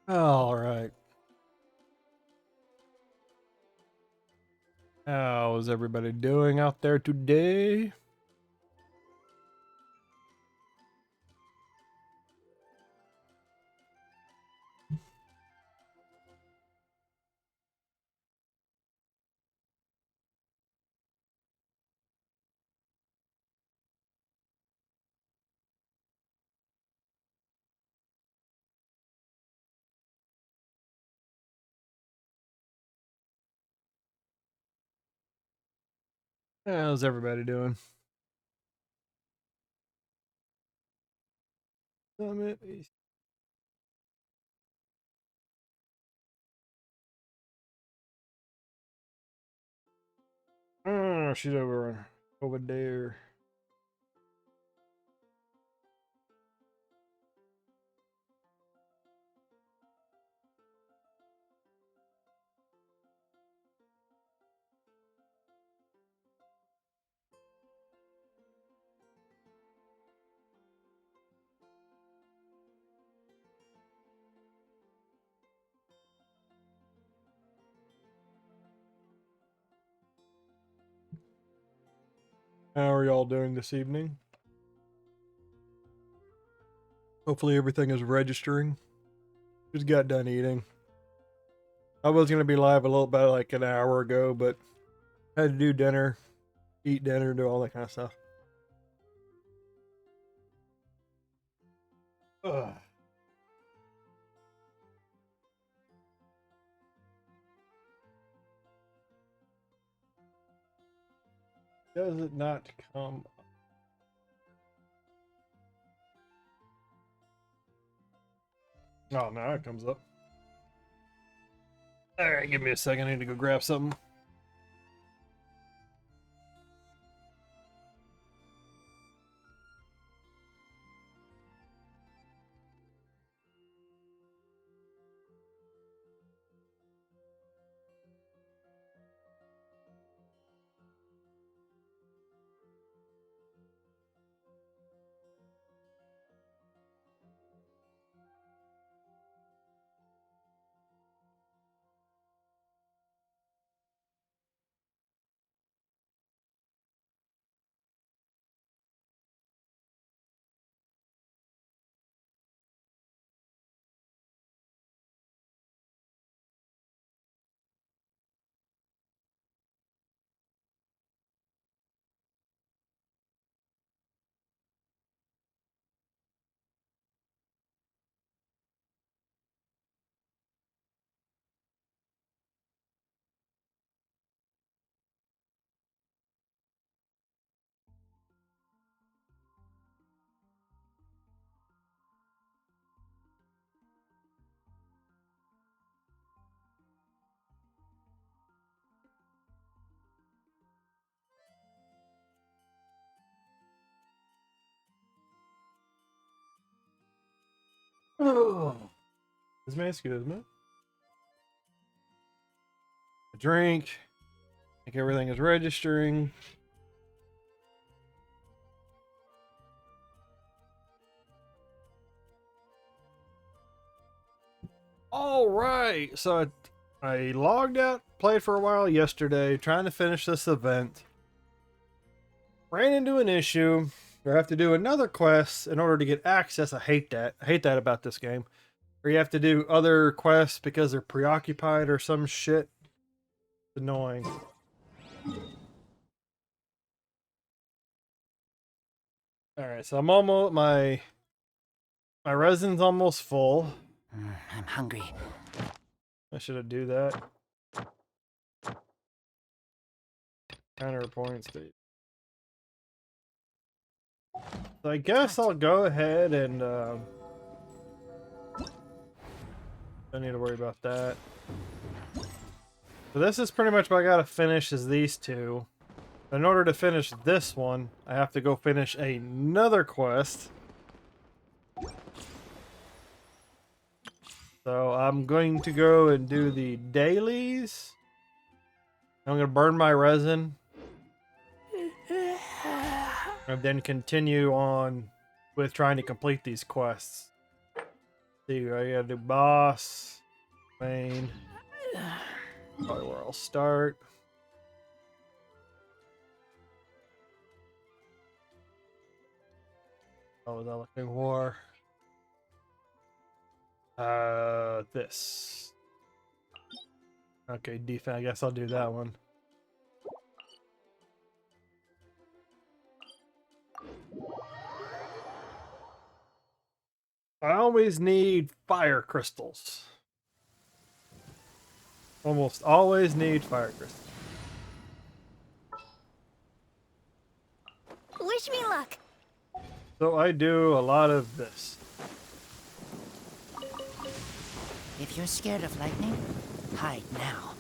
All right. How's everybody doing out there today? How's everybody doing? Summit. Oh, she's over there. How are y'all doing this evening? Hopefully everything is registering. Just got done eating. I was gonna be live a little bit like an hour ago, but had to do dinner, eat dinner, do all that kind of stuff. Ugh. Does it not come? Oh, now it comes up. All right, give me a second. I need to go grab something. Oh, excuse me. A drink. I think everything is registering. All right. So I logged out, played for a while yesterday, trying to finish this event. Ran into an issue. I have to do another quest in order to get access. I hate that. I hate that about this game. Or you have to do other quests because they're preoccupied or some shit. It's annoying. All right, so I'm almost my resin's almost full. I'm hungry. I should do that. Counterpoint state. So I guess I'll go ahead and don't need to worry about that. So this is pretty much what I gotta finish is these two. In order to finish this one, I have to go finish another quest. So I'm going to go and do the dailies. I'm gonna burn my resin. And then continue on with trying to complete these quests. See, I gotta do boss, main. Probably where I'll start. What was I looking for? This. Okay, defense. I guess I'll do that one. I always need fire crystals. Almost always need fire crystals. Wish me luck. So I do a lot of this. If you're scared of lightning, hide now.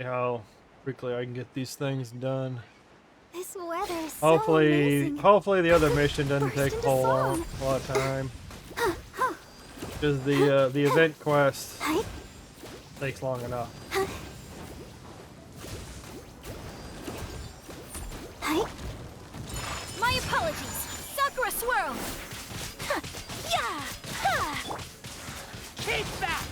How quickly I can get these things done. This weather is so Hopefully, amazing. hopefully the other mission doesn't Burst take a into whole song. lot of time. Because the event quest Hi. takes long enough. Hi. My apologies. Sakura swirl. Huh. Yeah. Ha. Keep back!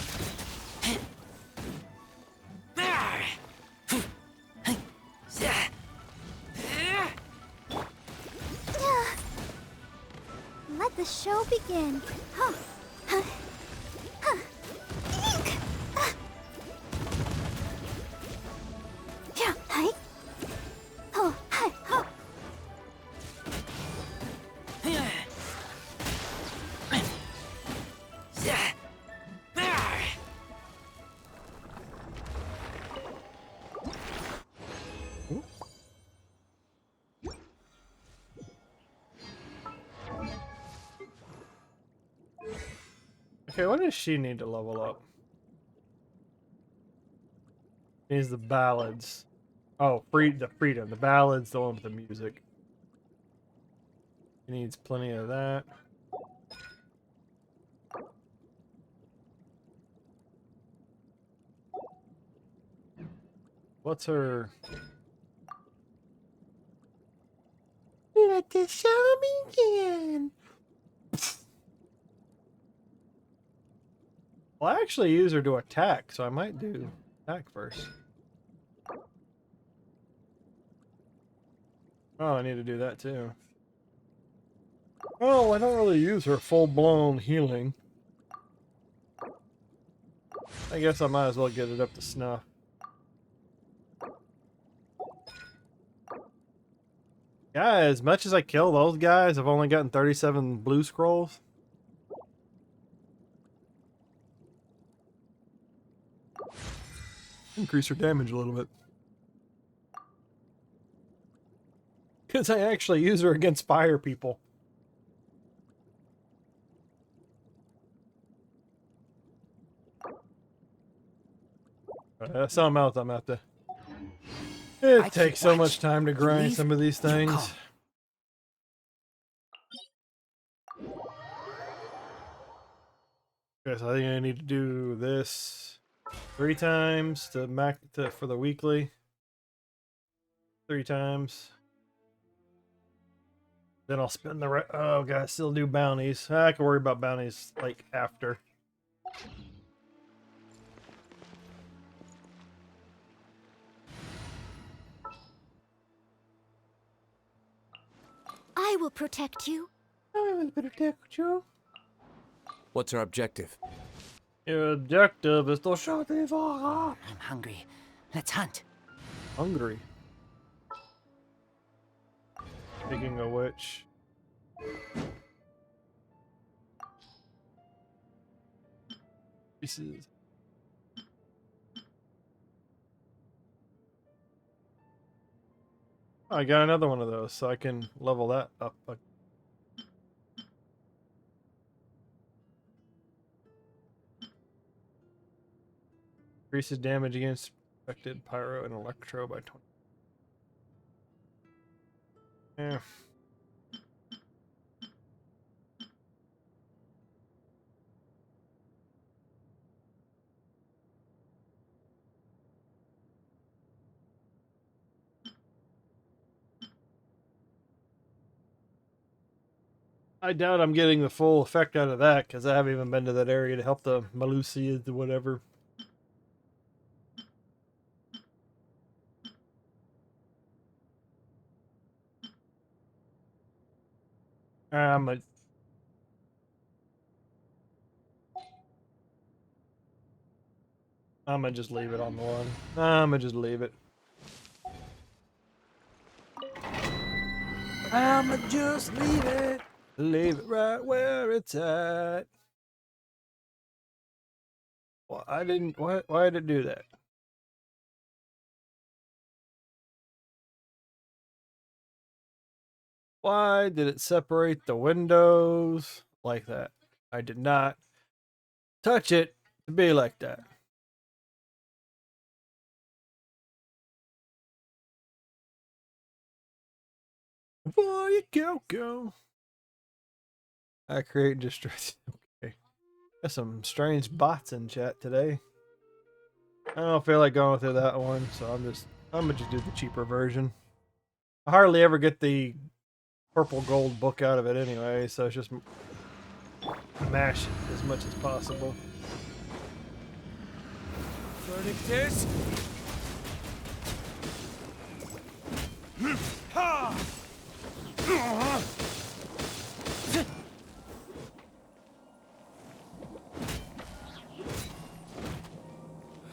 Let the show begin. Huh. Huh. Huh. Eek. Yeah. Hi. Oh. Hi. Huh. Okay, what does she need to level up? Needs the ballads. Oh, the freedom. The ballads, the one with the music. He needs plenty of that. What's her? Let the show begin. Well, I actually use her to attack, so I might do attack first. Oh, I need to do that too. Oh, I don't really use her full-blown healing. I guess I might as well get it up to snuff. Guys, as much as I kill those guys, I've only gotten 37 blue scrolls. Increase her damage a little bit. Because I actually use her against fire people. That's something else I'm after. It takes so much time to grind some of these things. Okay, so I think I need to do this 3 times for the weekly. 3 times. Then I'll spend the rest. Oh, God, I still do bounties. I can worry about bounties like after. I will protect you. I will protect you. What's our objective? Your objective is to show the far. I'm hungry. Let's hunt. Hungry. Speaking of which. Pieces. Oh, I got another one of those, so I can level that up. Increases damage against affected pyro and electro by 20. Yeah. I doubt I'm getting the full effect out of that because I haven't even been to that area to help the Malusias or whatever. I'm gonna just leave it on the one. I'm gonna just leave it. I'ma just leave it. Leave it right where it's at. Well, I didn't. Why did it do that? Why did it separate the windows like that? I did not touch it to be like that. Before you go. I create distress. Okay. Got some strange bots in chat today. I don't feel like going through that one, so I'm gonna just do the cheaper version. I hardly ever get the purple gold book out of it anyway, so it's just mash it as much as possible. Verdict is. Ha!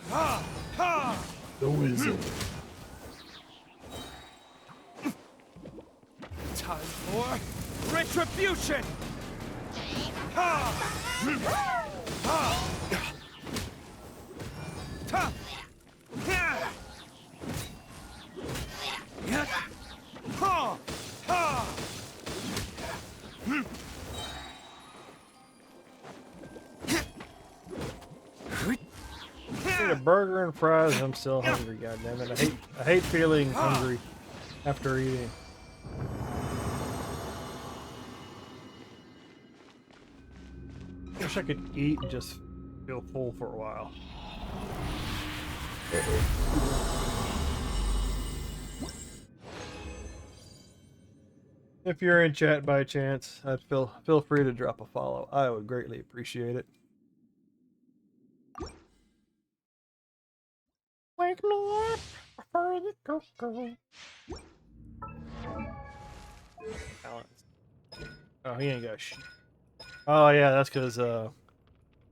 Ha! Ha! The wizard. Time for retribution! Ha! Ha! Ta! Ha! Ya! Ha! Ha! Need a burger and fries. I'm still hungry. Goddammit! I hate feeling hungry after eating. Wish I could eat and just feel full for a while. If you're in chat by chance, I'd feel free to drop a follow. I would greatly appreciate it. Wake me up before the cocoa. Balance. Oh, he ain't got shit. Oh yeah, that's because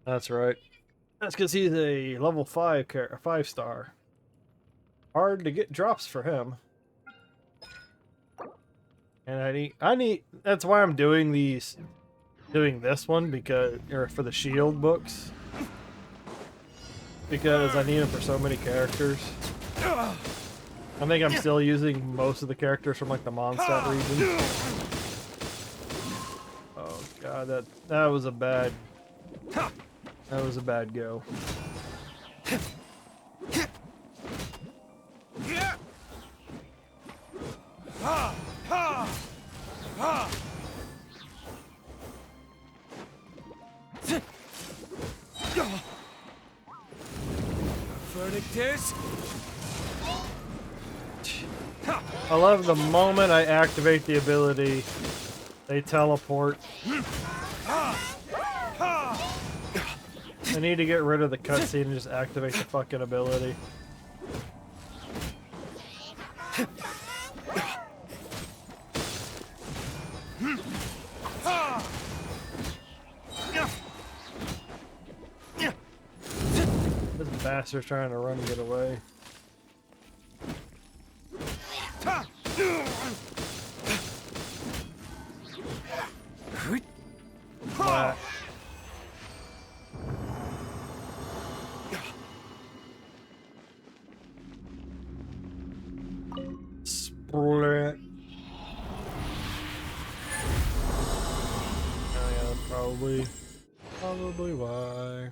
that's right. That's because he's a level 5-star. Hard to get drops for him. And I need. That's why I'm doing this one for the shield books, because I need them for so many characters. I think I'm still using most of the characters from like the Mondstadt region. Oh god, that was a bad go. Ha! Ha! Ha! Verdict is. I love the moment I activate the ability, they teleport. I need to get rid of the cutscene and just activate the fucking ability. This bastard's trying to run and get away. Flat. Split. Oh yeah, that's probably why.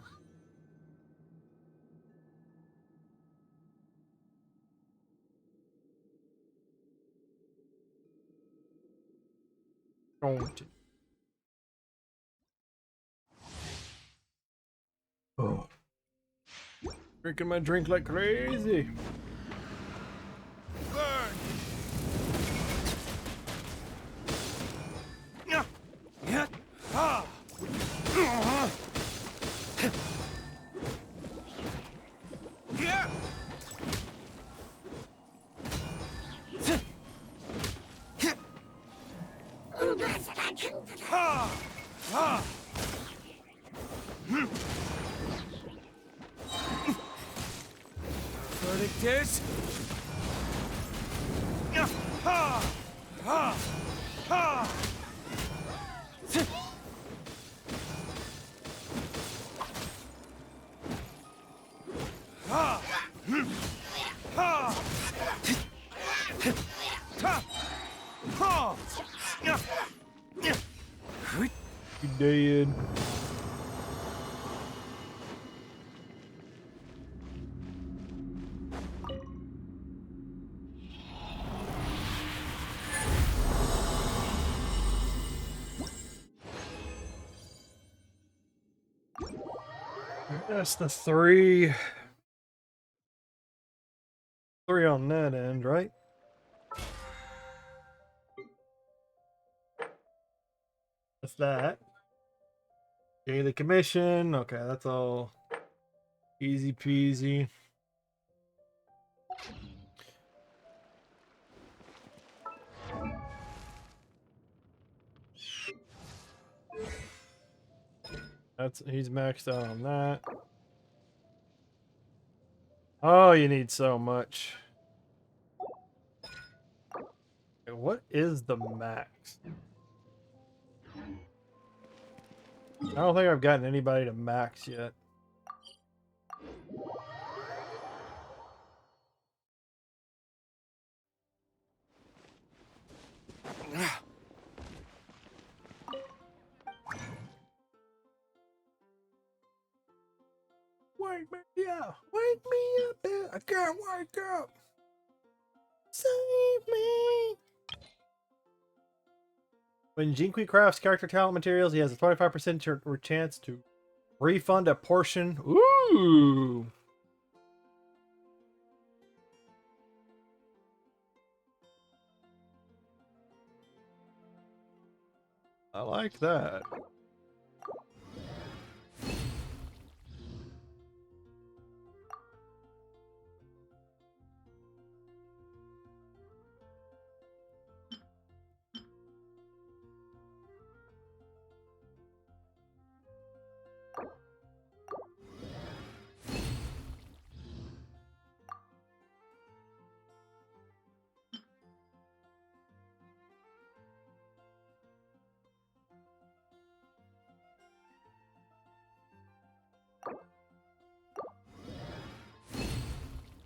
Don't. Oh. Drinking my drink like crazy. Burn! Yeah. Yeah. Ha! Yeah. Ha! Ha! Verdict is. Yeah. Ha! Ha! Ha! Ha! Ha! Ha! Ha! Yeah. Yeah. You dead. That's the three on that end, right? That's that. Daily commission. Okay, that's all easy peasy. He's maxed out on that. Oh, you need so much. Okay, what is the max? I don't think I've gotten anybody to max yet. Wake me up! Wake me up! I can't wake up! Save me! When Jinqui crafts character talent materials, he has a 25% chance to refund a portion. Ooh! I like that.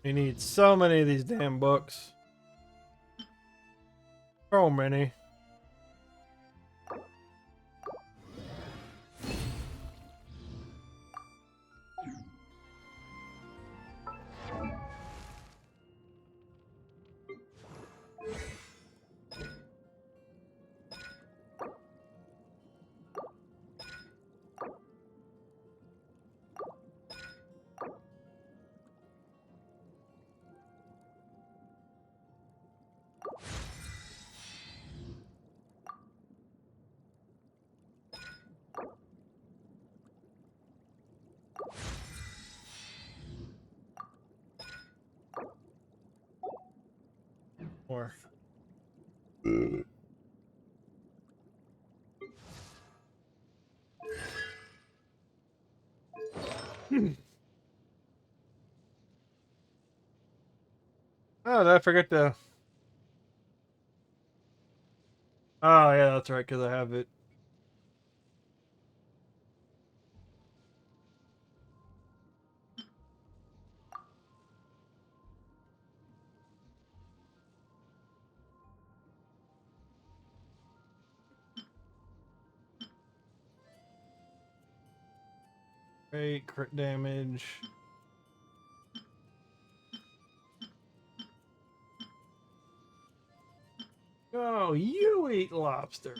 He needs so many of these damn books. So many. More. Oh, did I forget to... Oh, yeah, that's right, because I have it. Great, crit damage. Oh, you eat lobster.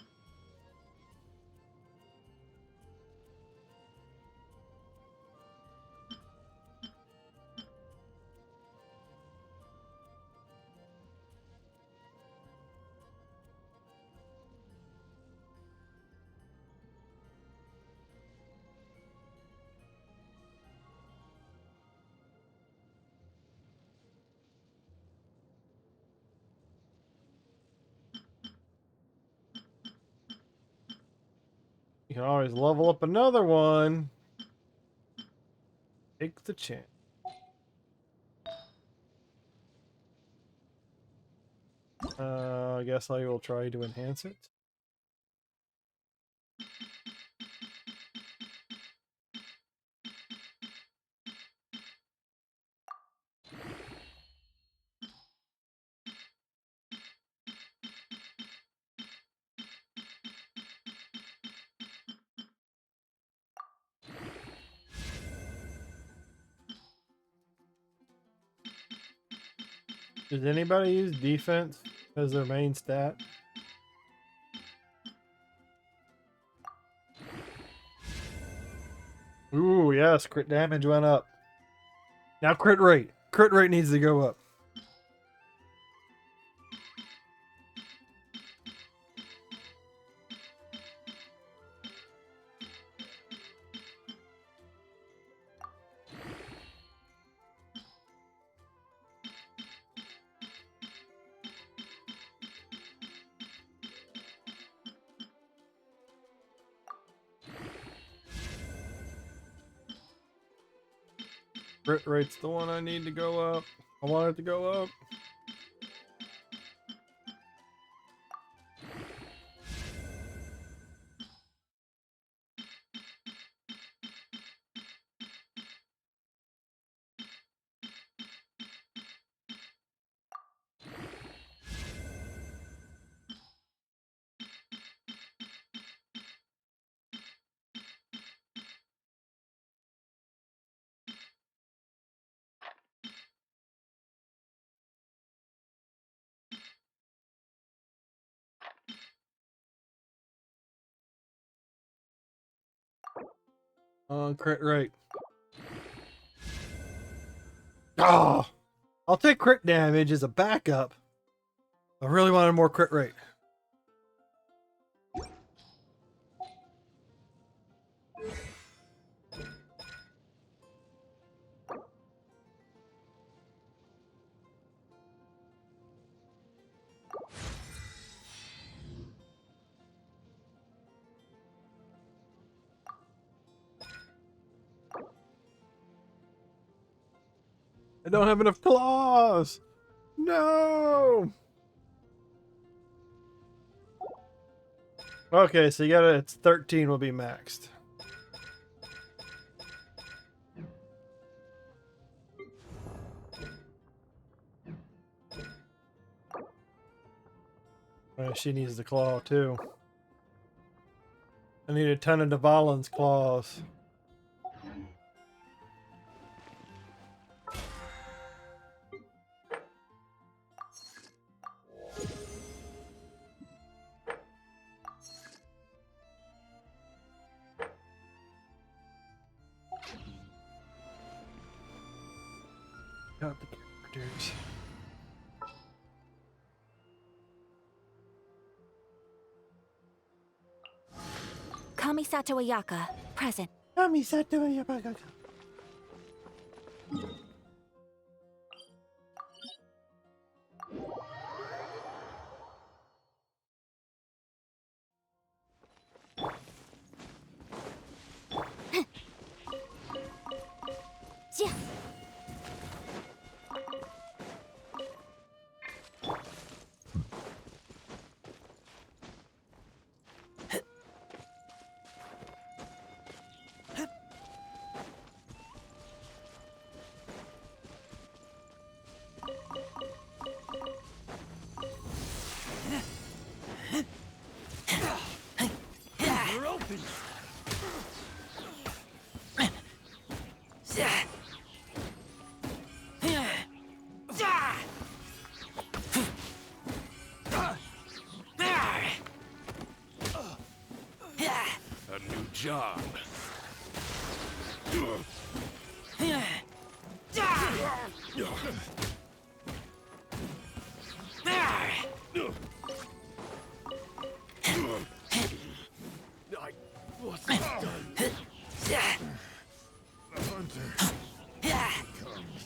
You can always level up another one. Take the chance. I guess I will try to enhance it. Does anybody use defense as their main stat? Ooh, yes, crit damage went up. Now crit rate. Crit rate needs to go up. Crit rate's the one I need to go up. I want it to go up. Crit rate. Oh, I'll take crit damage as a backup. I really wanted more crit rate. I don't have enough claws. No. Okay, so you gotta, it's 13 will be maxed. She needs the claw too. I need a ton of Dvalin's claws. Got the characters. Kamisato Ayaka, present. Kamisato Ayaka. Yeah. You're open. A new job. I wasn't done. The hunter comes.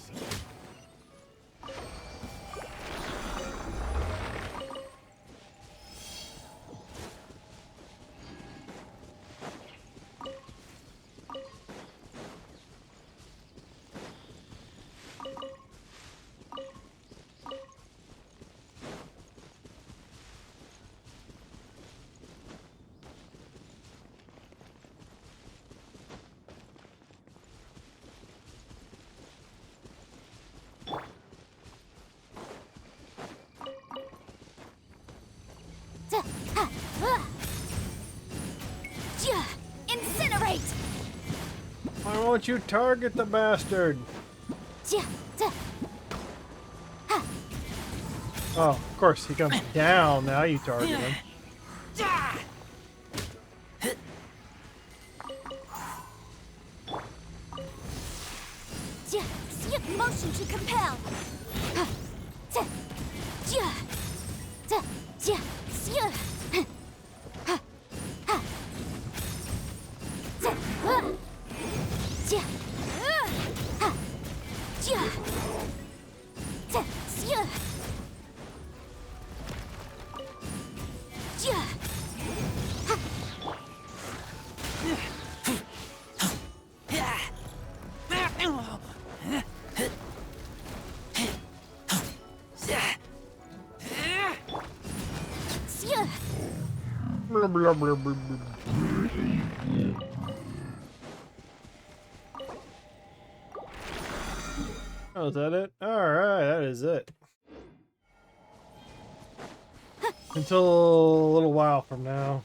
Incinerate! Why won't you target the bastard? Oh, of course, he comes down. Now you target him. Motion to compel. Blah, blah, blah, blah, blah. Oh, is that it? Alright, that is it. Until a little while from now.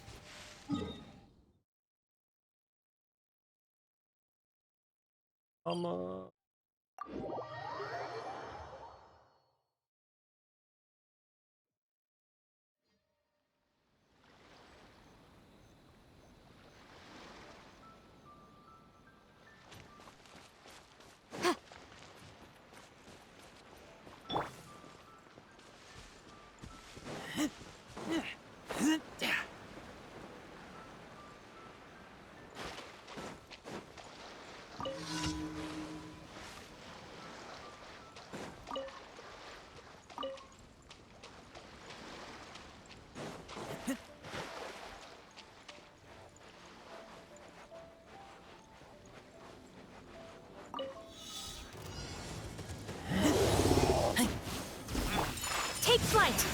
Take flight!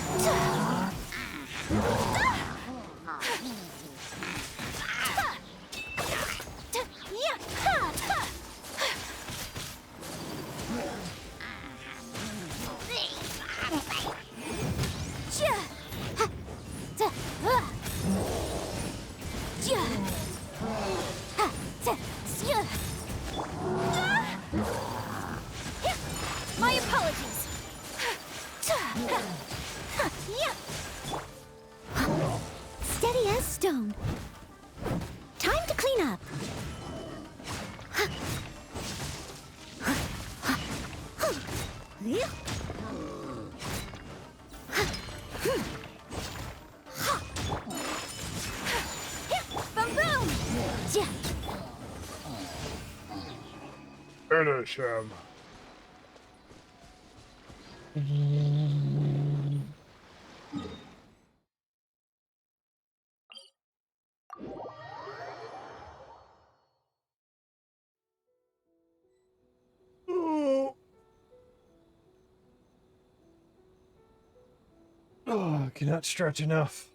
My apologies. Steady as stone. Time to clean up. Boom boom. Finish him. Oh, I cannot stretch enough.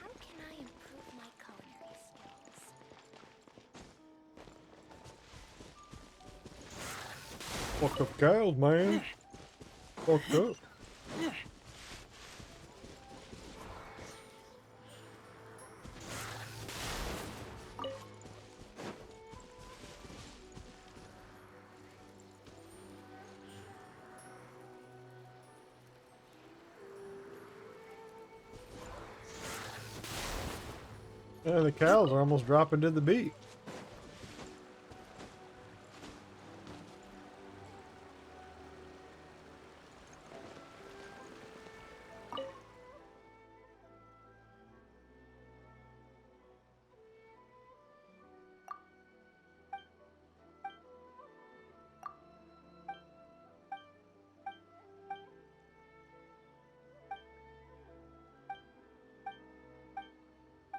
How can I improve my culinary skills? Fucked up cows, man. Fucked up. Yeah, the cows are almost dropping to the beat.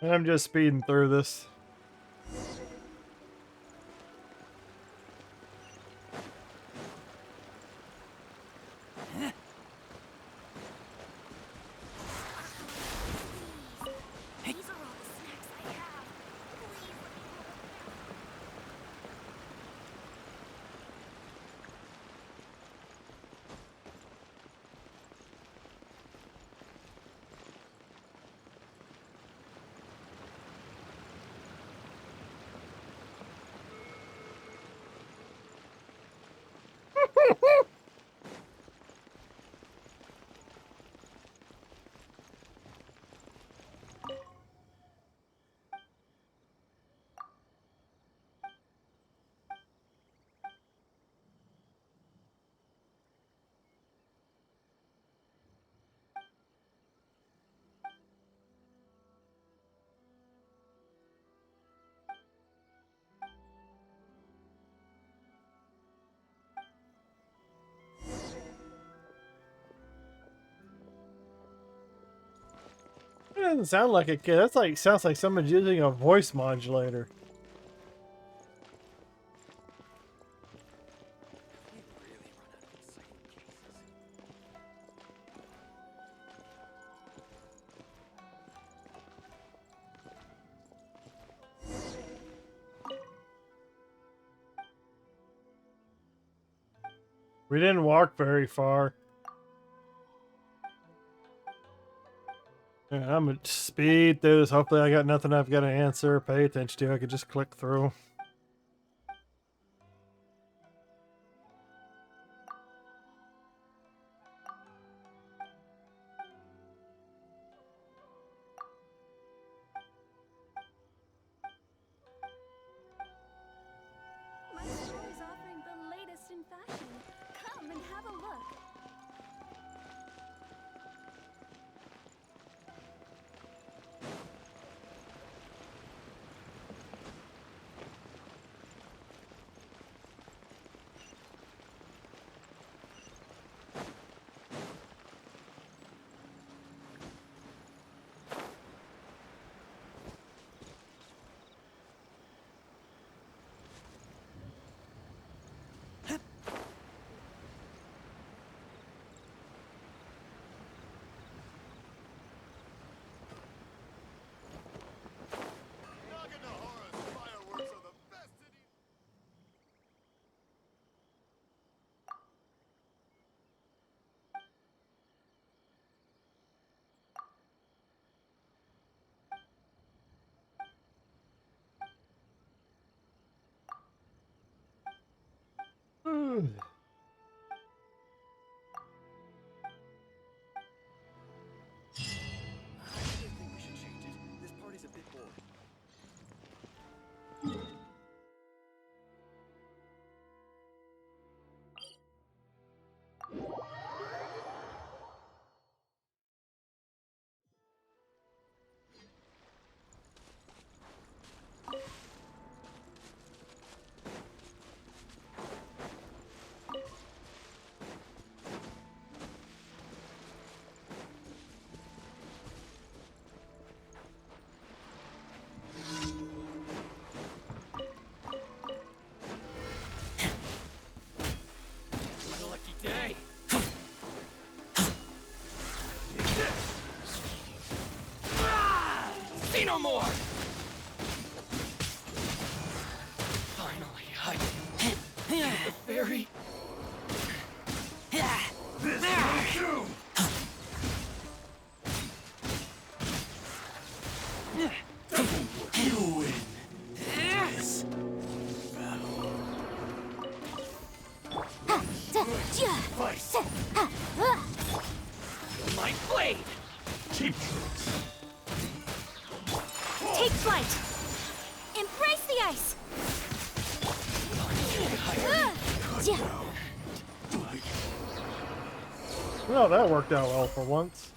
And I'm just speeding through this. These are all the snacks I have. Please let me hold them. It doesn't sound like a kid. That's like sounds like someone's using a voice modulator. We really run out of exciting cases. We didn't walk very far. Yeah, I'm gonna speed through this. Hopefully I got nothing I've got to answer, pay attention to. I could just click through. My store is offering the latest in fashion. Come and have a look. Fireworks are the best in I really think we should change it. This party's a bit boring. What a lucky day. See no more! Finally, I the fairy. This will do! You win this battle. Vice. My blade! Cheap tricks. Take flight! Embrace the ice! Yeah. Well, that worked out well for once.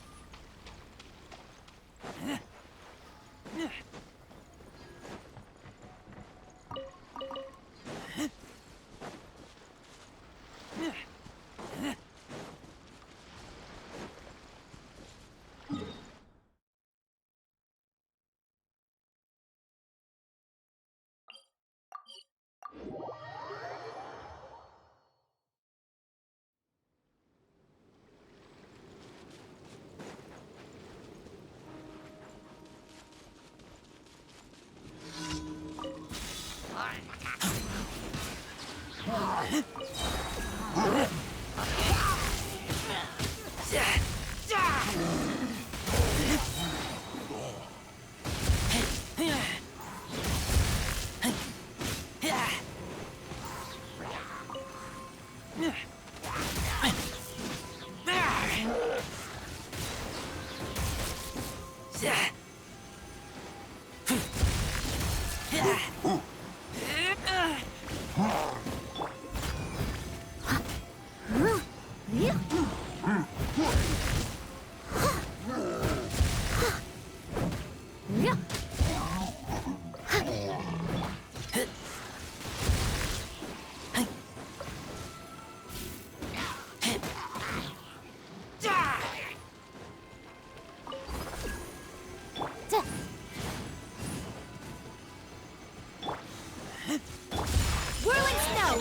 Whirling snow!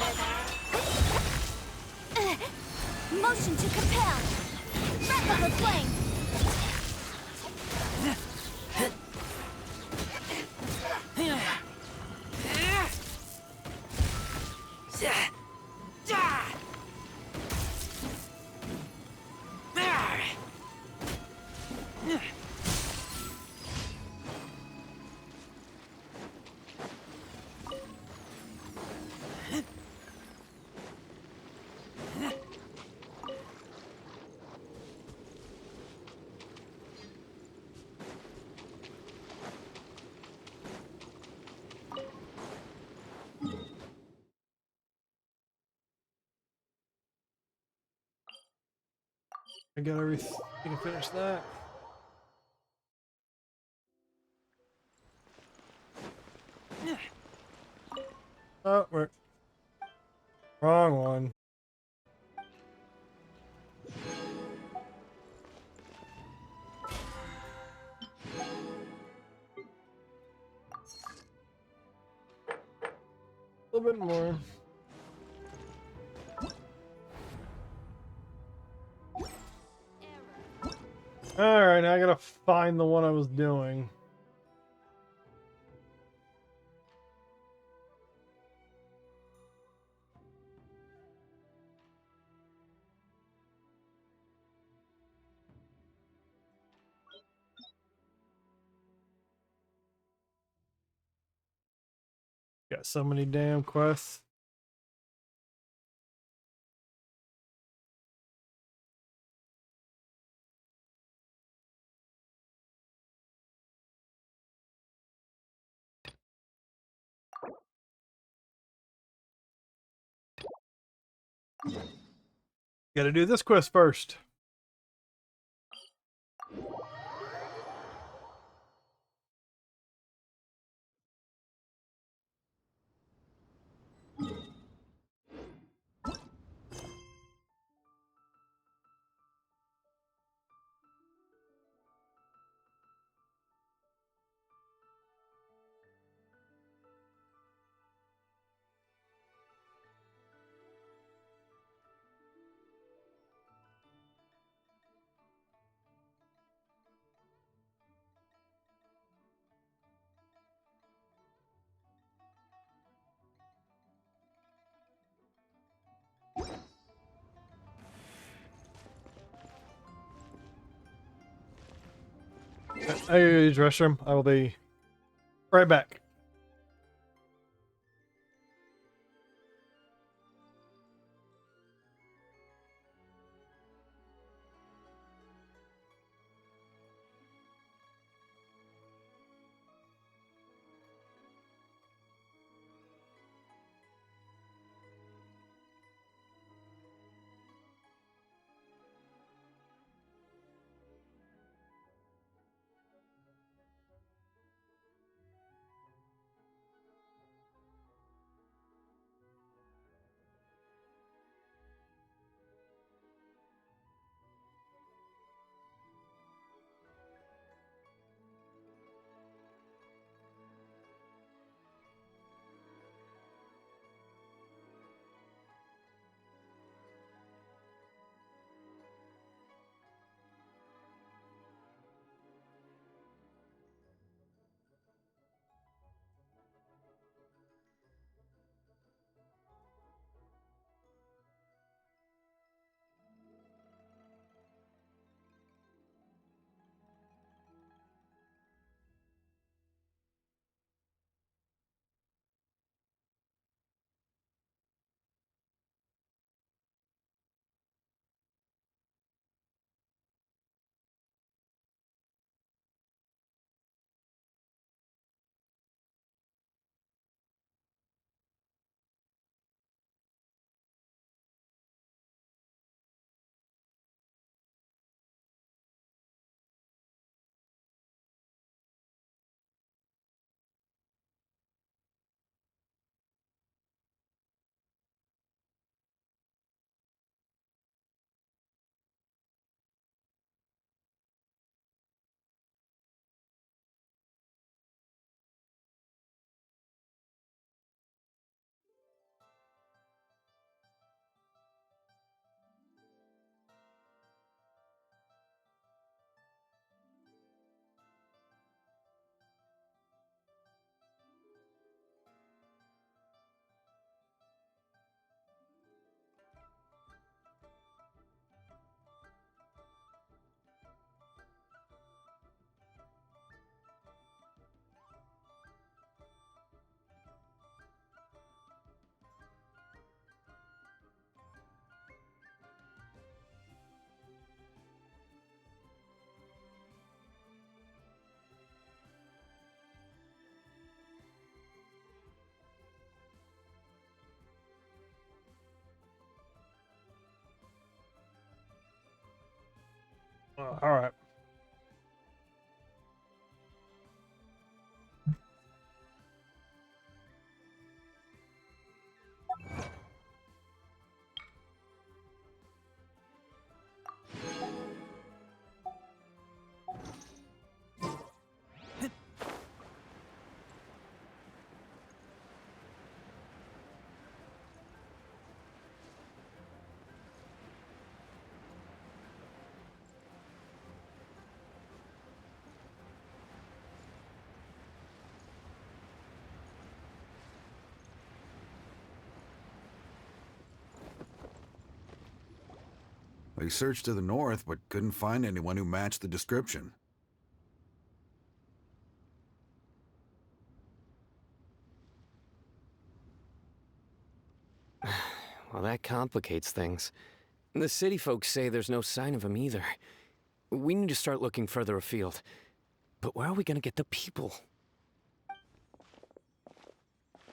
Motion to compel! Breath of the flame! I got everything. You can finish that. Oh, we're wrong one. A little bit more. Alright, now I gotta find the one I was doing. Got so many damn quests. Gotta do this quest first. I use restroom. I will be right back. All right. They searched to the north, but couldn't find anyone who matched the description. Well, that complicates things. The city folks say there's no sign of him either. We need to start looking further afield. But where are we gonna get the people?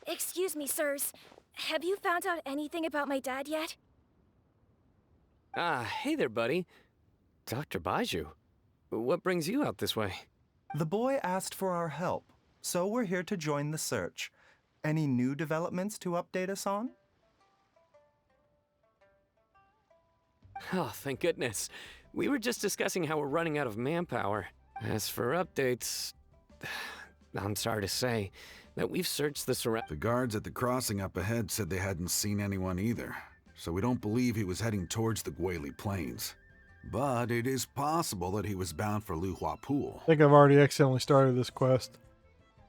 Excuse me, sirs. Have you found out anything about my dad yet? Ah, hey there, buddy. Dr. Baiju. What brings you out this way? The boy asked for our help, so we're here to join the search. Any new developments to update us on? Oh, thank goodness. We were just discussing how we're running out of manpower. As for updates, I'm sorry to say that we've searched the surround. The guards at the crossing up ahead said they hadn't seen anyone either, so we don't believe he was heading towards the Guili Plains. But it is possible that he was bound for Luhua Pool. I think I've already accidentally started this quest.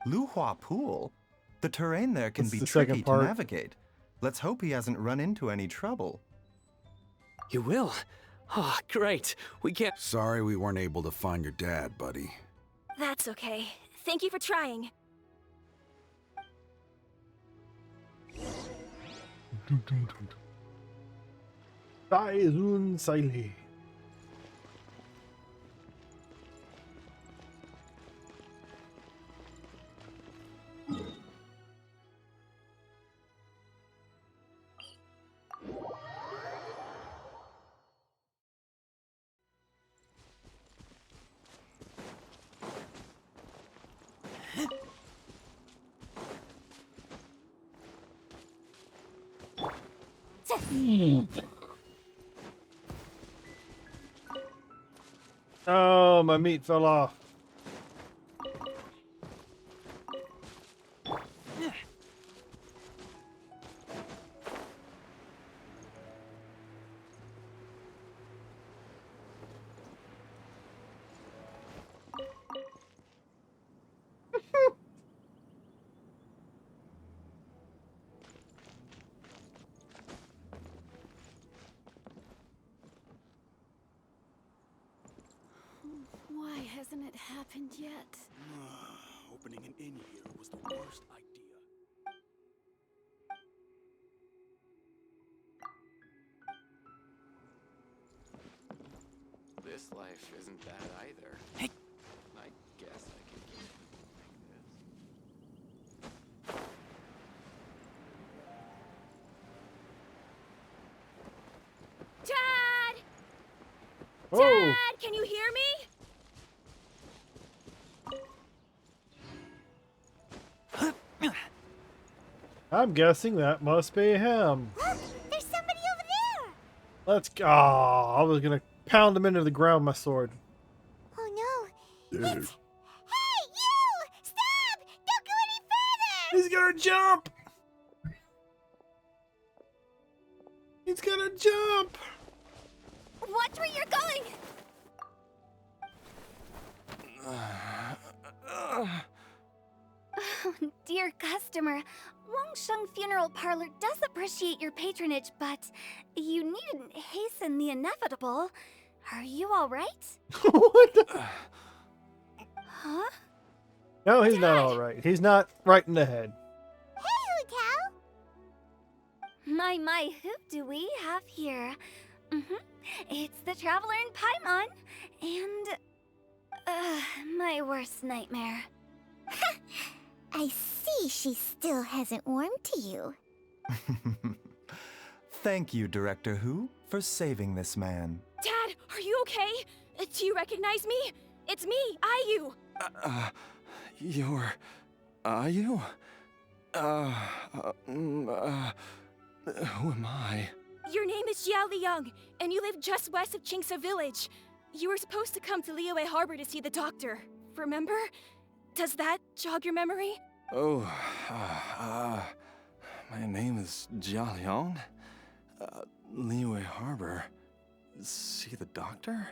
Luhua Pool? The terrain there can This be is the second tricky to part. navigate. Let's hope he hasn't run into any trouble. You will? Oh, great. We can't. Sorry we weren't able to find your dad, buddy. That's okay. Thank you for trying. Daizun Saili. Oh, my meat fell off. Why hasn't it happened yet? Opening an inn here was the worst idea. This life isn't bad either. Hey. I guess I can keep like this. Dad! Oh, Dad, can you hear me? I'm guessing that must be him. Look, there's somebody over there. Let's go. Oh, I was gonna pound him into the ground with my sword. Oh no. It's... Hey, you! Stop! Don't go any further! He's gonna jump. He's gonna jump. Watch where you're going! Oh, dear customer, Wangsheng Funeral Parlor does appreciate your patronage, but you needn't hasten the inevitable. Are you all right? What the? Huh? No, he's not all right. He's not right in the head. Hey, Cow! My, who do we have here? It's the Traveler in Paimon, and my worst nightmare. I see she still hasn't warmed to you. Thank you, Director Who, for saving this man. Dad, are you okay? Do you recognize me? It's me, Ayu. You're... Ayu? Who am I? Your name is Jia Liang, and you live just west of Chingsa Village. You were supposed to come to Liyue Harbor to see the doctor. Remember? Does that jog your memory? Oh, my name is Jia Liang. Liyue Harbor. See the doctor?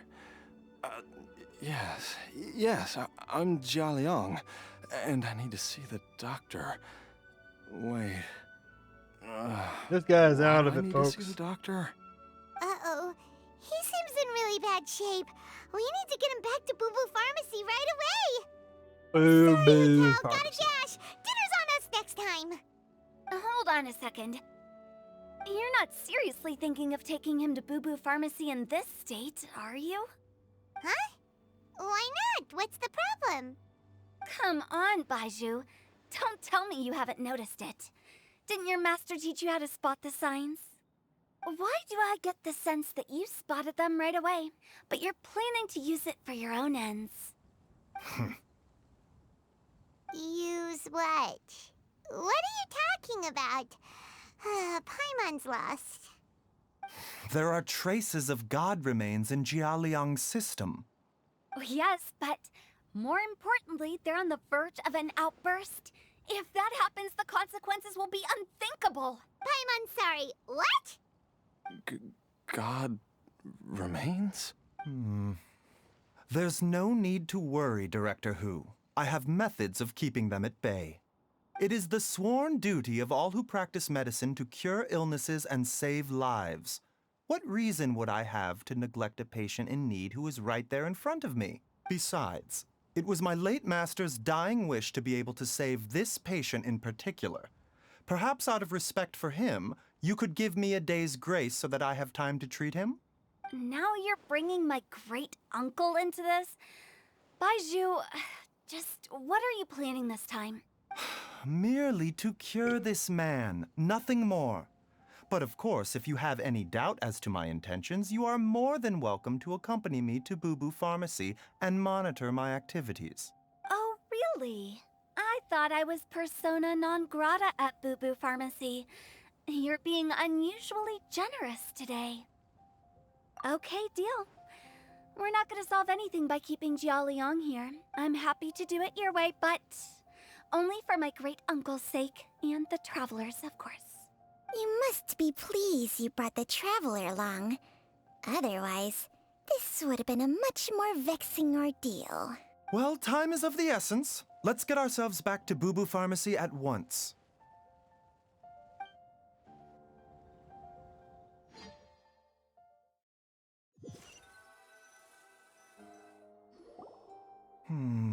Yes, I'm Jia Liang, and I need to see the doctor. Wait. This guy's why out do of I it, need folks. to see the doctor? Uh-oh. He seems in really bad shape. We need to get him back to Boo Boo Pharmacy right away. Boo Sorry, boo. Cal. Gotta dash. Dinner's on us next time. Hold on a second. You're not seriously thinking of taking him to Boo Boo Pharmacy in this state, are you? Huh? Why not? What's the problem? Come on, Baizhu. Don't tell me you haven't noticed it. Didn't your master teach you how to spot the signs? Why do I get the sense that you spotted them right away, but you're planning to use it for your own ends? Use what? What are you talking about? Paimon's lost. There are traces of god remains in Jia Liang's system. Yes, but more importantly, they're on the verge of an outburst. If that happens, the consequences will be unthinkable. Paimon, sorry, what? God remains? There's no need to worry, Director Hu. I have methods of keeping them at bay. It is the sworn duty of all who practice medicine to cure illnesses and save lives. What reason would I have to neglect a patient in need who is right there in front of me? Besides, it was my late master's dying wish to be able to save this patient in particular. Perhaps out of respect for him, you could give me a day's grace so that I have time to treat him? Now you're bringing my great-uncle into this? Baizhu, just what are you planning this time? Merely to cure this man, nothing more. But of course, if you have any doubt as to my intentions, you are more than welcome to accompany me to Boo Boo Pharmacy and monitor my activities. Oh, really? I thought I was persona non grata at Boo Boo Pharmacy. You're being unusually generous today. Okay, deal. We're not gonna solve anything by keeping Jia Liang here. I'm happy to do it your way, but only for my great-uncle's sake and the travelers, of course. You must be pleased you brought the traveler along. Otherwise, this would have been a much more vexing ordeal. Well, time is of the essence. Let's get ourselves back to Boo Boo Pharmacy at once.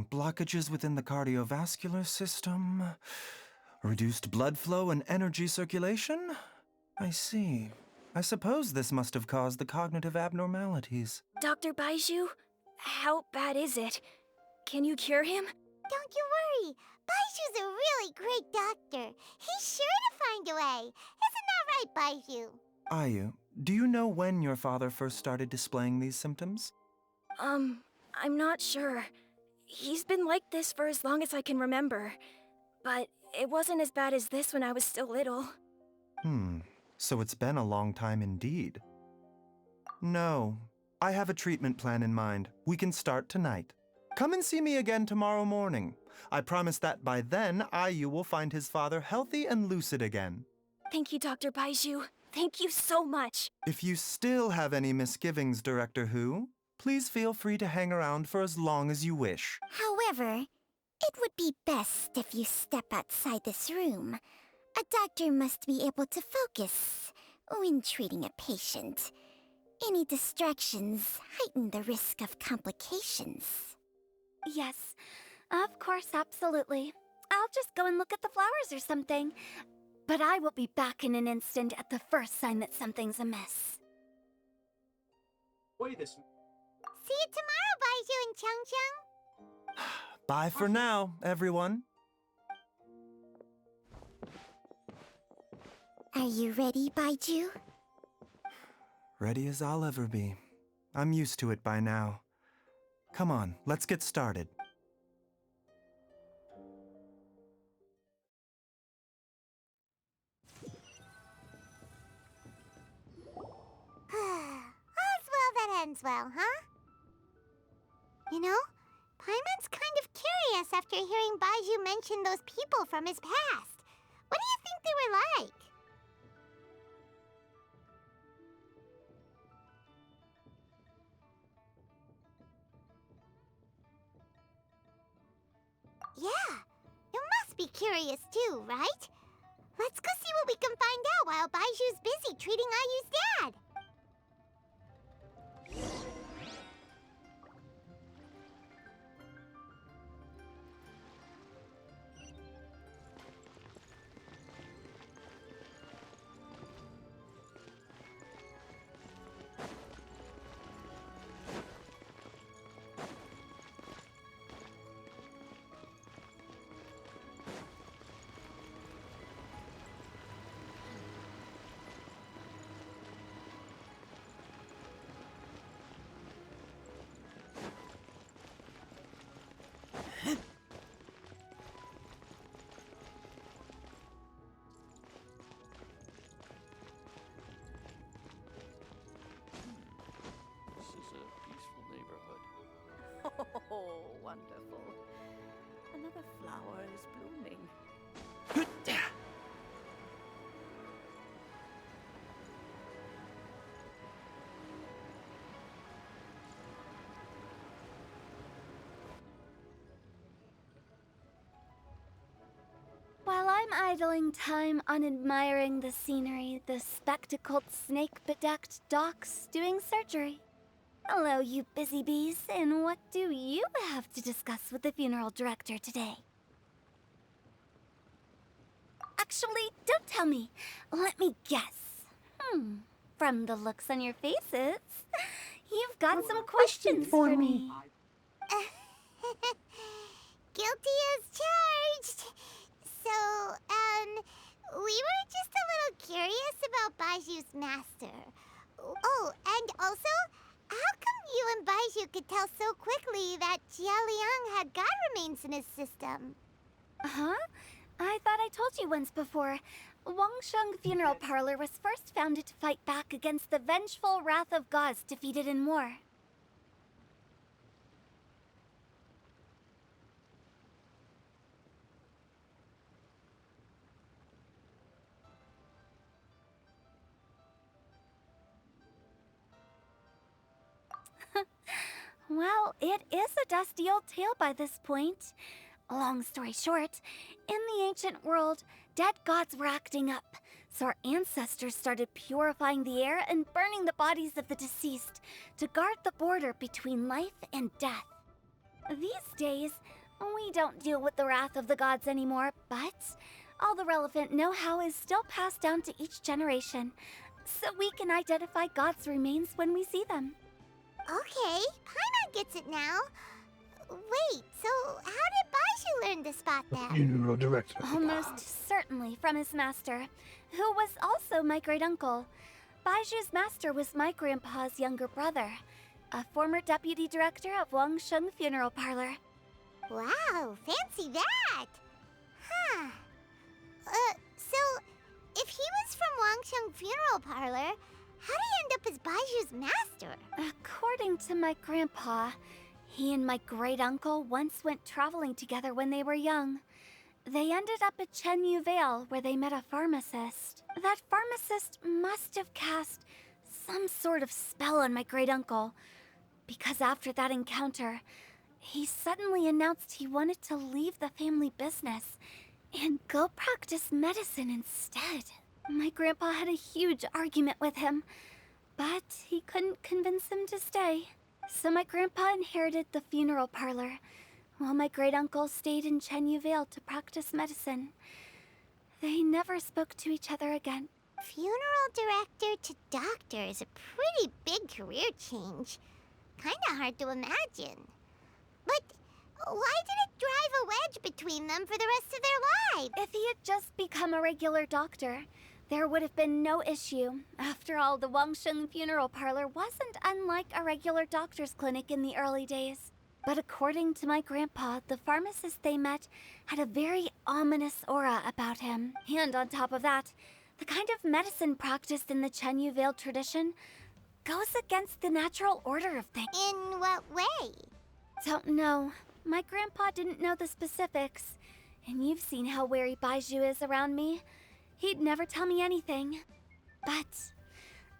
Blockages within the cardiovascular system. Reduced blood flow and energy circulation? I see. I suppose this must have caused the cognitive abnormalities. Dr. Baizhu, how bad is it? Can you cure him? Don't you worry. Baizhu's a really great doctor. He's sure to find a way. Isn't that right, Baizhu? Ayu, do you know when your father first started displaying these symptoms? I'm not sure. He's been like this for as long as I can remember. But it wasn't as bad as this when I was still little. So it's been a long time indeed. No, I have a treatment plan in mind. We can start tonight. Come and see me again tomorrow morning. I promise that by then, Ayu will find his father healthy and lucid again. Thank you, Dr. Baizhu. Thank you so much. If you still have any misgivings, Director Hu, please feel free to hang around for as long as you wish. However, it would be best if you step outside this room. A doctor must be able to focus when treating a patient. Any distractions heighten the risk of complications. Yes, of course, absolutely. I'll just go and look at the flowers or something. But I will be back in an instant at the first sign that something's amiss. Wait a See you tomorrow, Baizhu and Chang. Bye for now, everyone. Are you ready, Baizhu? Ready as I'll ever be. I'm used to it by now. Come on, let's get started. All's well that ends well, huh? You know, Paimon's kind of curious after hearing Baiju mention those people from his past. What do you think they were like? Yeah, you must be curious too, right? Let's go see what we can find out while Baiju's busy treating Ayu's dad. This is a peaceful neighborhood. Oh, wonderful. Another flower is blooming. While I'm idling time on admiring the scenery, the spectacled snake-bedecked doc's doing surgery. Hello, you busy bees, and what do you have to discuss with the funeral director today? Actually, don't tell me. Let me guess. From the looks on your faces, you've got some questions for me. Guilty as charged. So, we were just a little curious about Baiju's master. Oh, and also, how come you and Baiju could tell so quickly that Jia Liang had god remains in his system? Huh? I thought I told you once before. Wangsheng Funeral Parlor was first founded to fight back against the vengeful wrath of gods defeated in war. Well, it is a dusty old tale by this point. Long story short, in the ancient world, dead gods were acting up, so our ancestors started purifying the air and burning the bodies of the deceased to guard the border between life and death. These days, we don't deal with the wrath of the gods anymore, but all the relevant know-how is still passed down to each generation, so we can identify gods' remains when we see them. Okay, Paimon gets it now. Wait, so how did Baiju learn to spot them? Funeral director. Almost certainly from his master, who was also my great-uncle. Baiju's master was my grandpa's younger brother, a former deputy director of Wangsheng Funeral Parlor. Wow, fancy that! Huh. So, if he was from Wangsheng Funeral Parlor, how did he end up as Baiju's master? According to my grandpa, he and my great-uncle once went traveling together when they were young. They ended up at Chenyu Vale, where they met a pharmacist. That pharmacist must have cast some sort of spell on my great-uncle, because after that encounter, he suddenly announced he wanted to leave the family business and go practice medicine instead. My grandpa had a huge argument with him, but he couldn't convince him to stay. So my grandpa inherited the funeral parlor, while my great-uncle stayed in Chenyu Vale to practice medicine. They never spoke to each other again. Funeral director to doctor is a pretty big career change. Kinda hard to imagine. But why did it drive a wedge between them for the rest of their lives? If he had just become a regular doctor, there would have been no issue. After all, the Wangsheng Funeral Parlor wasn't unlike a regular doctor's clinic in the early days. But according to my grandpa, the pharmacist they met had a very ominous aura about him. And on top of that, the kind of medicine practiced in the Chenyu Vale tradition goes against the natural order of things. In what way? Don't know. My grandpa didn't know the specifics. And you've seen how wary Baiju is around me. He'd never tell me anything. But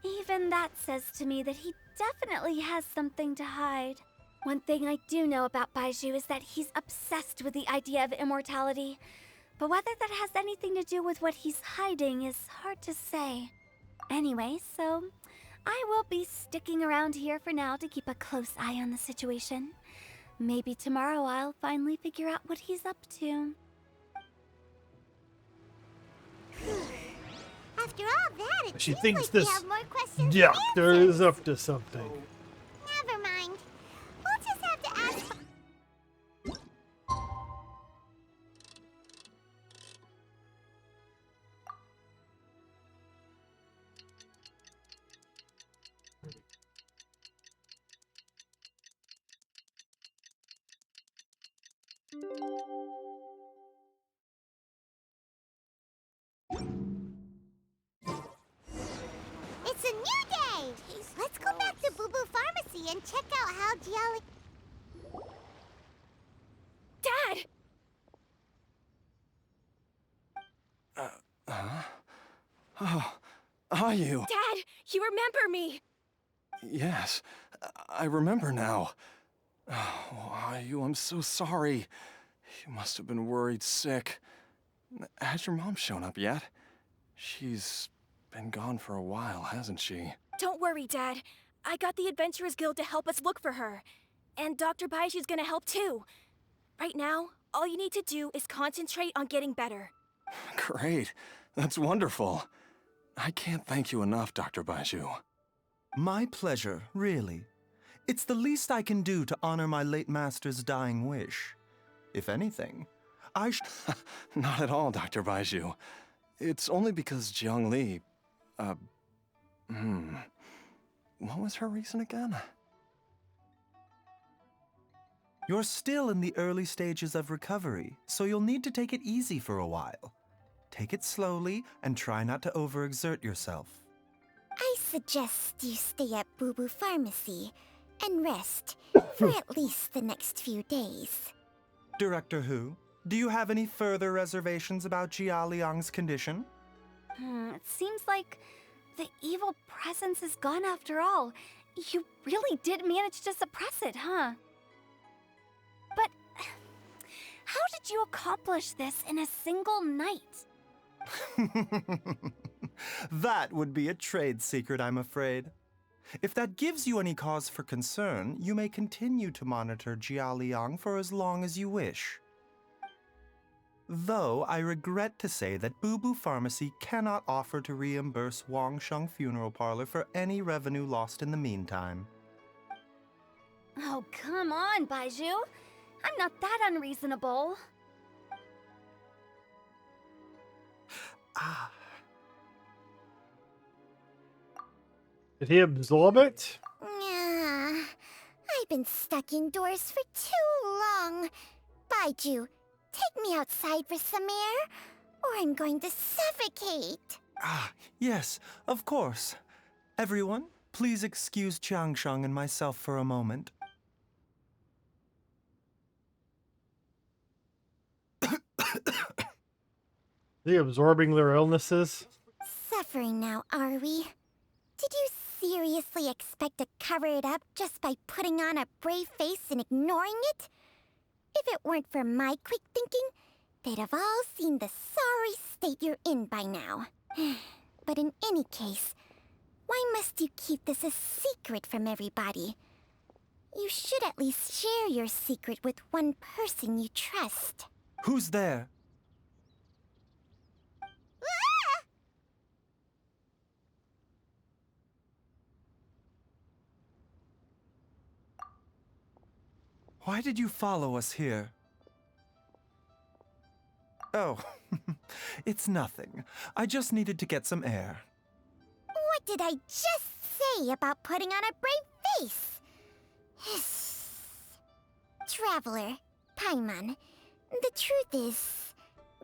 even that says to me that he definitely has something to hide. One thing I do know about Baiju is that he's obsessed with the idea of immortality. But whether that has anything to do with what he's hiding is hard to say. Anyway, so I will be sticking around here for now to keep a close eye on the situation. Maybe tomorrow I'll finally figure out what he's up to. After all that, it She seems thinks like this we have more questions doctor than is up to something. Never mind. We'll just have to ask. It's a new day! Let's go back to Boo Boo Pharmacy and check out how Jelly... Dad! Oh, are you? Dad, you remember me! Yes, I remember now. Oh, Ayu, I'm so sorry. You must have been worried sick. Has your mom shown up yet? She's been gone for a while, hasn't she? Don't worry, Dad. I got the Adventurers Guild to help us look for her. And Dr. Baiju's gonna help too. Right now, all you need to do is concentrate on getting better. Great. That's wonderful. I can't thank you enough, Dr. Baiju. My pleasure, really. It's the least I can do to honor my late master's dying wish. If anything, Not at all, Dr. Baiju. It's only because Jiang Li... What was her reason again? You're still in the early stages of recovery, so you'll need to take it easy for a while. Take it slowly and try not to overexert yourself. I suggest you stay at Boo Boo Pharmacy and rest for at least the next few days. Director Hu, do you have any further reservations about Jia Liang's condition? It seems like the evil presence is gone after all. You really did manage to suppress it, huh? But how did you accomplish this in a single night? That would be a trade secret, I'm afraid. If that gives you any cause for concern, you may continue to monitor Jia Liang for as long as you wish. Though I regret to say that Boo Boo Pharmacy cannot offer to reimburse Wang Sheng Funeral Parlor for any revenue lost in the meantime. Oh, come on, Baiju. I'm not that unreasonable. Did he absorb it? I've been stuck indoors for too long. Baiju, take me outside for some air, or I'm going to suffocate. Yes, of course. Everyone, please excuse Chiangsheng and myself for a moment. Is he absorbing their illnesses? Suffering now, are we? Did you seriously expect to cover it up just by putting on a brave face and ignoring it? If it weren't for my quick thinking, they'd have all seen the sorry state you're in by now. But in any case, why must you keep this a secret from everybody? You should at least share your secret with one person you trust. Who's there? Why did you follow us here? Oh, it's nothing. I just needed to get some air. What did I just say about putting on a brave face? Traveler, Paimon, the truth is,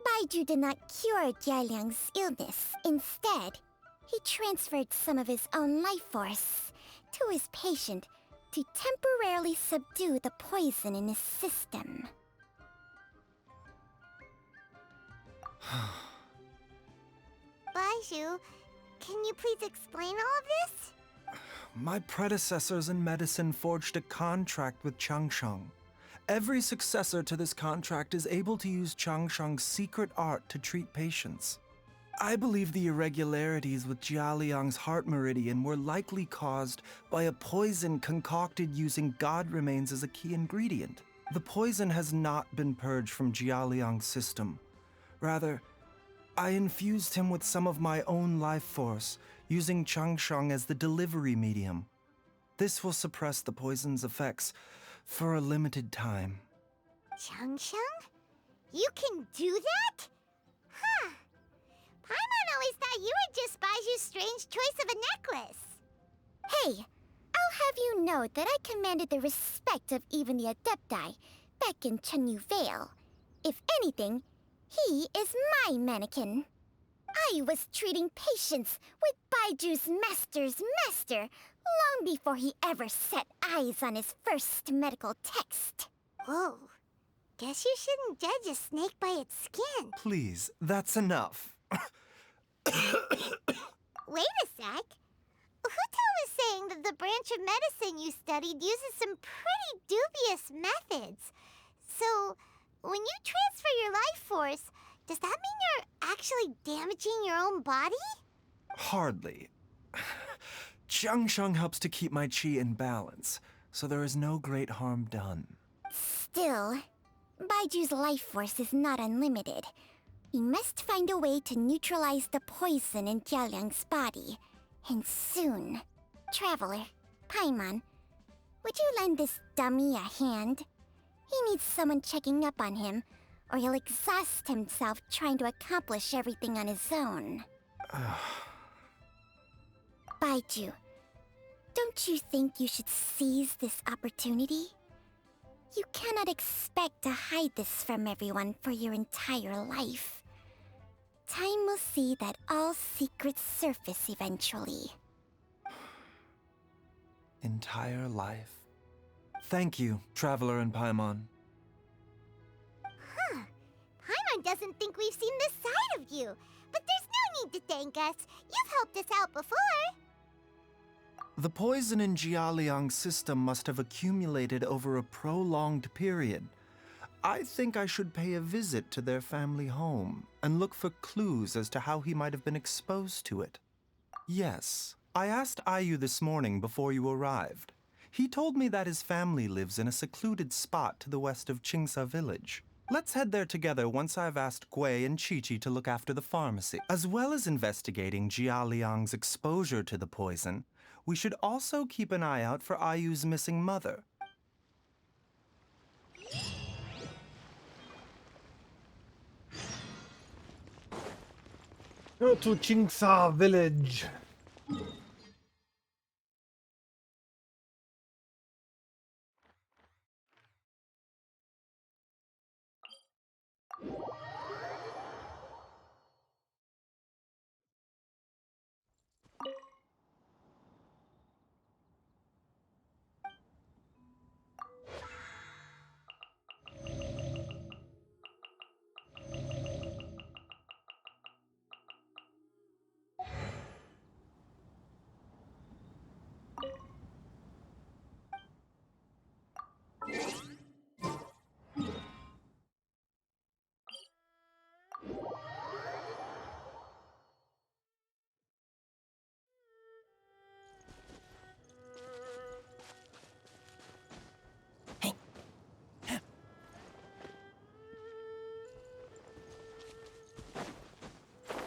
Baiju did not cure Jialiang's illness. Instead, he transferred some of his own life force to his patient to temporarily subdue the poison in his system. Baiju, can you please explain all of this? My predecessors in medicine forged a contract with Changsheng. Every successor to this contract is able to use Changsheng's secret art to treat patients. I believe the irregularities with Jialiang's heart meridian were likely caused by a poison concocted using god remains as a key ingredient. The poison has not been purged from Jialiang's system. Rather, I infused him with some of my own life force, using Changsheng as the delivery medium. This will suppress the poison's effects for a limited time. Changsheng? You can do that? Huh. Paimon always thought you were just Baiju's strange choice of a necklace. Hey, I'll have you know that I commanded the respect of even the Adepti back in Chenyu Vale. If anything, he is my mannequin. I was treating patients with Baiju's master's master long before he ever set eyes on his first medical text. Whoa. Guess you shouldn't judge a snake by its skin. Please, that's enough. Wait a sec. Huto was saying that the branch of medicine you studied uses some pretty dubious methods. So, when you transfer your life force, does that mean you're actually damaging your own body? Hardly. Changsheng helps to keep my chi in balance, so there is no great harm done. Still, Baiju's life force is not unlimited. We must find a way to neutralize the poison in Jialiang's body. And soon. Traveler, Paimon, would you lend this dummy a hand? He needs someone checking up on him, or he'll exhaust himself trying to accomplish everything on his own. Baiju, don't you think you should seize this opportunity? You cannot expect to hide this from everyone for your entire life. Time will see that all secrets surface eventually. Entire life. Thank you, Traveler and Paimon. Huh. Paimon doesn't think we've seen this side of you. But there's no need to thank us. You've helped us out before. The poison in Jialiang's system must have accumulated over a prolonged period. I think I should pay a visit to their family home and look for clues as to how he might have been exposed to it. Yes, I asked Ayu this morning before you arrived. He told me that his family lives in a secluded spot to the west of Qingsa village. Let's head there together once I've asked Gui and Chi-Chi to look after the pharmacy. As well as investigating Jialiang's exposure to the poison, we should also keep an eye out for Ayu's missing mother. Go to Qingsa village.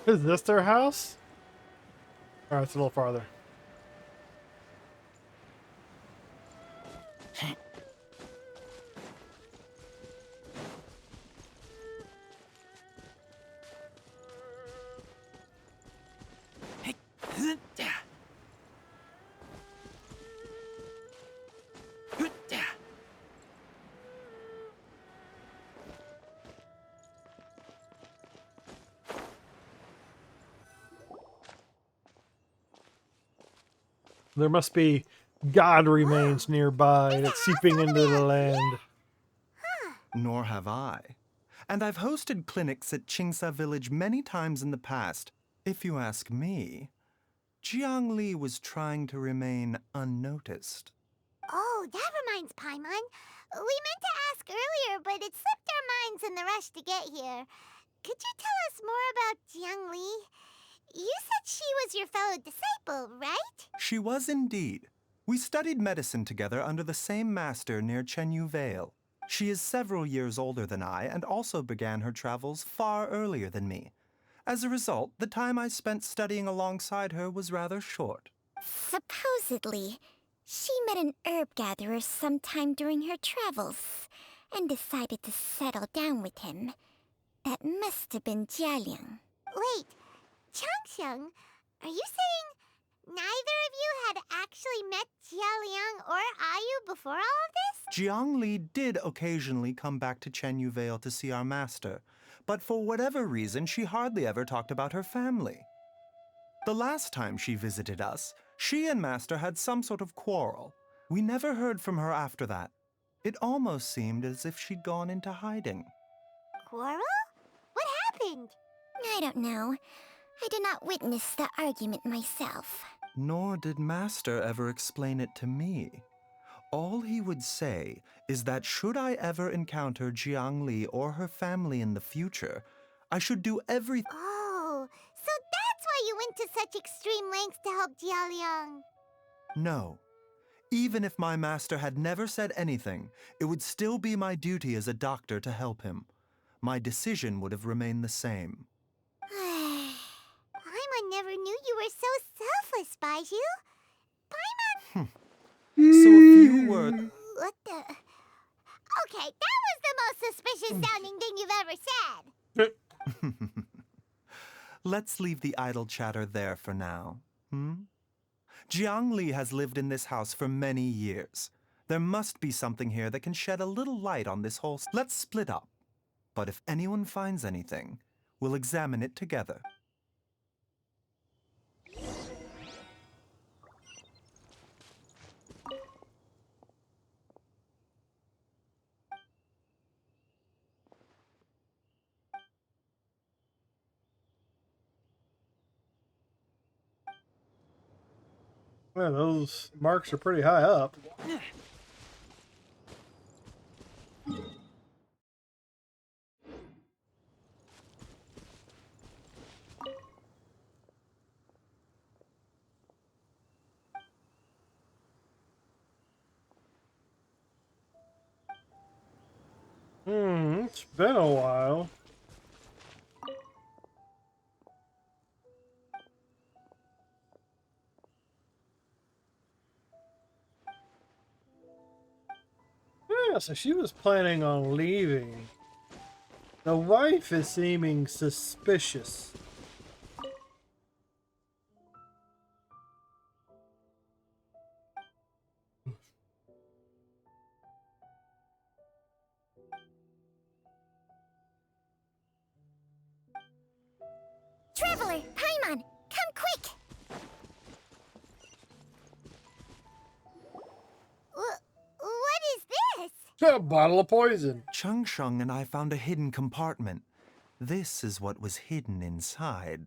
Is this their house? Alright, it's a little farther. There must be god remains nearby that's seeping into the land. Nor have I. And I've hosted clinics at Qingsa Village many times in the past. If you ask me, Jiangli was trying to remain unnoticed. Oh, that reminds Paimon. We meant to ask earlier, but it slipped our minds in the rush to get here. Could you tell us more about Jiang Li? You said she was your fellow disciple, right? She was indeed. We studied medicine together under the same master near Chenyu Vale. She is several years older than I and also began her travels far earlier than me. As a result, the time I spent studying alongside her was rather short. Supposedly, she met an herb gatherer sometime during her travels and decided to settle down with him. That must have been Jialiang. Wait, Changxiang, are you saying neither of you had actually met Jialiang or Ayu before all of this? Jiang Li did occasionally come back to Chenyu Vale to see our master, but for whatever reason, she hardly ever talked about her family. The last time she visited us, she and Master had some sort of quarrel. We never heard from her after that. It almost seemed as if she'd gone into hiding. Quarrel? What happened? I don't know. I did not witness the argument myself. Nor did Master ever explain it to me. All he would say is that should I ever encounter Jiang Li or her family in the future, I should do everything. Oh, so that's why you went to such extreme lengths to help Jialiang. No. Even if my master had never said anything, it would still be my duty as a doctor to help him. My decision would have remained the same. Paimon never knew you were so selfless, Baiju. Paimon... So a few words... What the... Okay, that was the most suspicious sounding thing you've ever said. Let's leave the idle chatter there for now. Jiang Li has lived in this house for many years. There must be something here that can shed a little light on this whole... Let's split up. But if anyone finds anything, we'll examine it together. Well, those marks are pretty high up. It's been a while. Yeah, so she was planning on leaving. The wife is seeming suspicious. Traveler, Paimon, come quick! What is this? A bottle of poison. Cheng Sheng and I found a hidden compartment. This is what was hidden inside.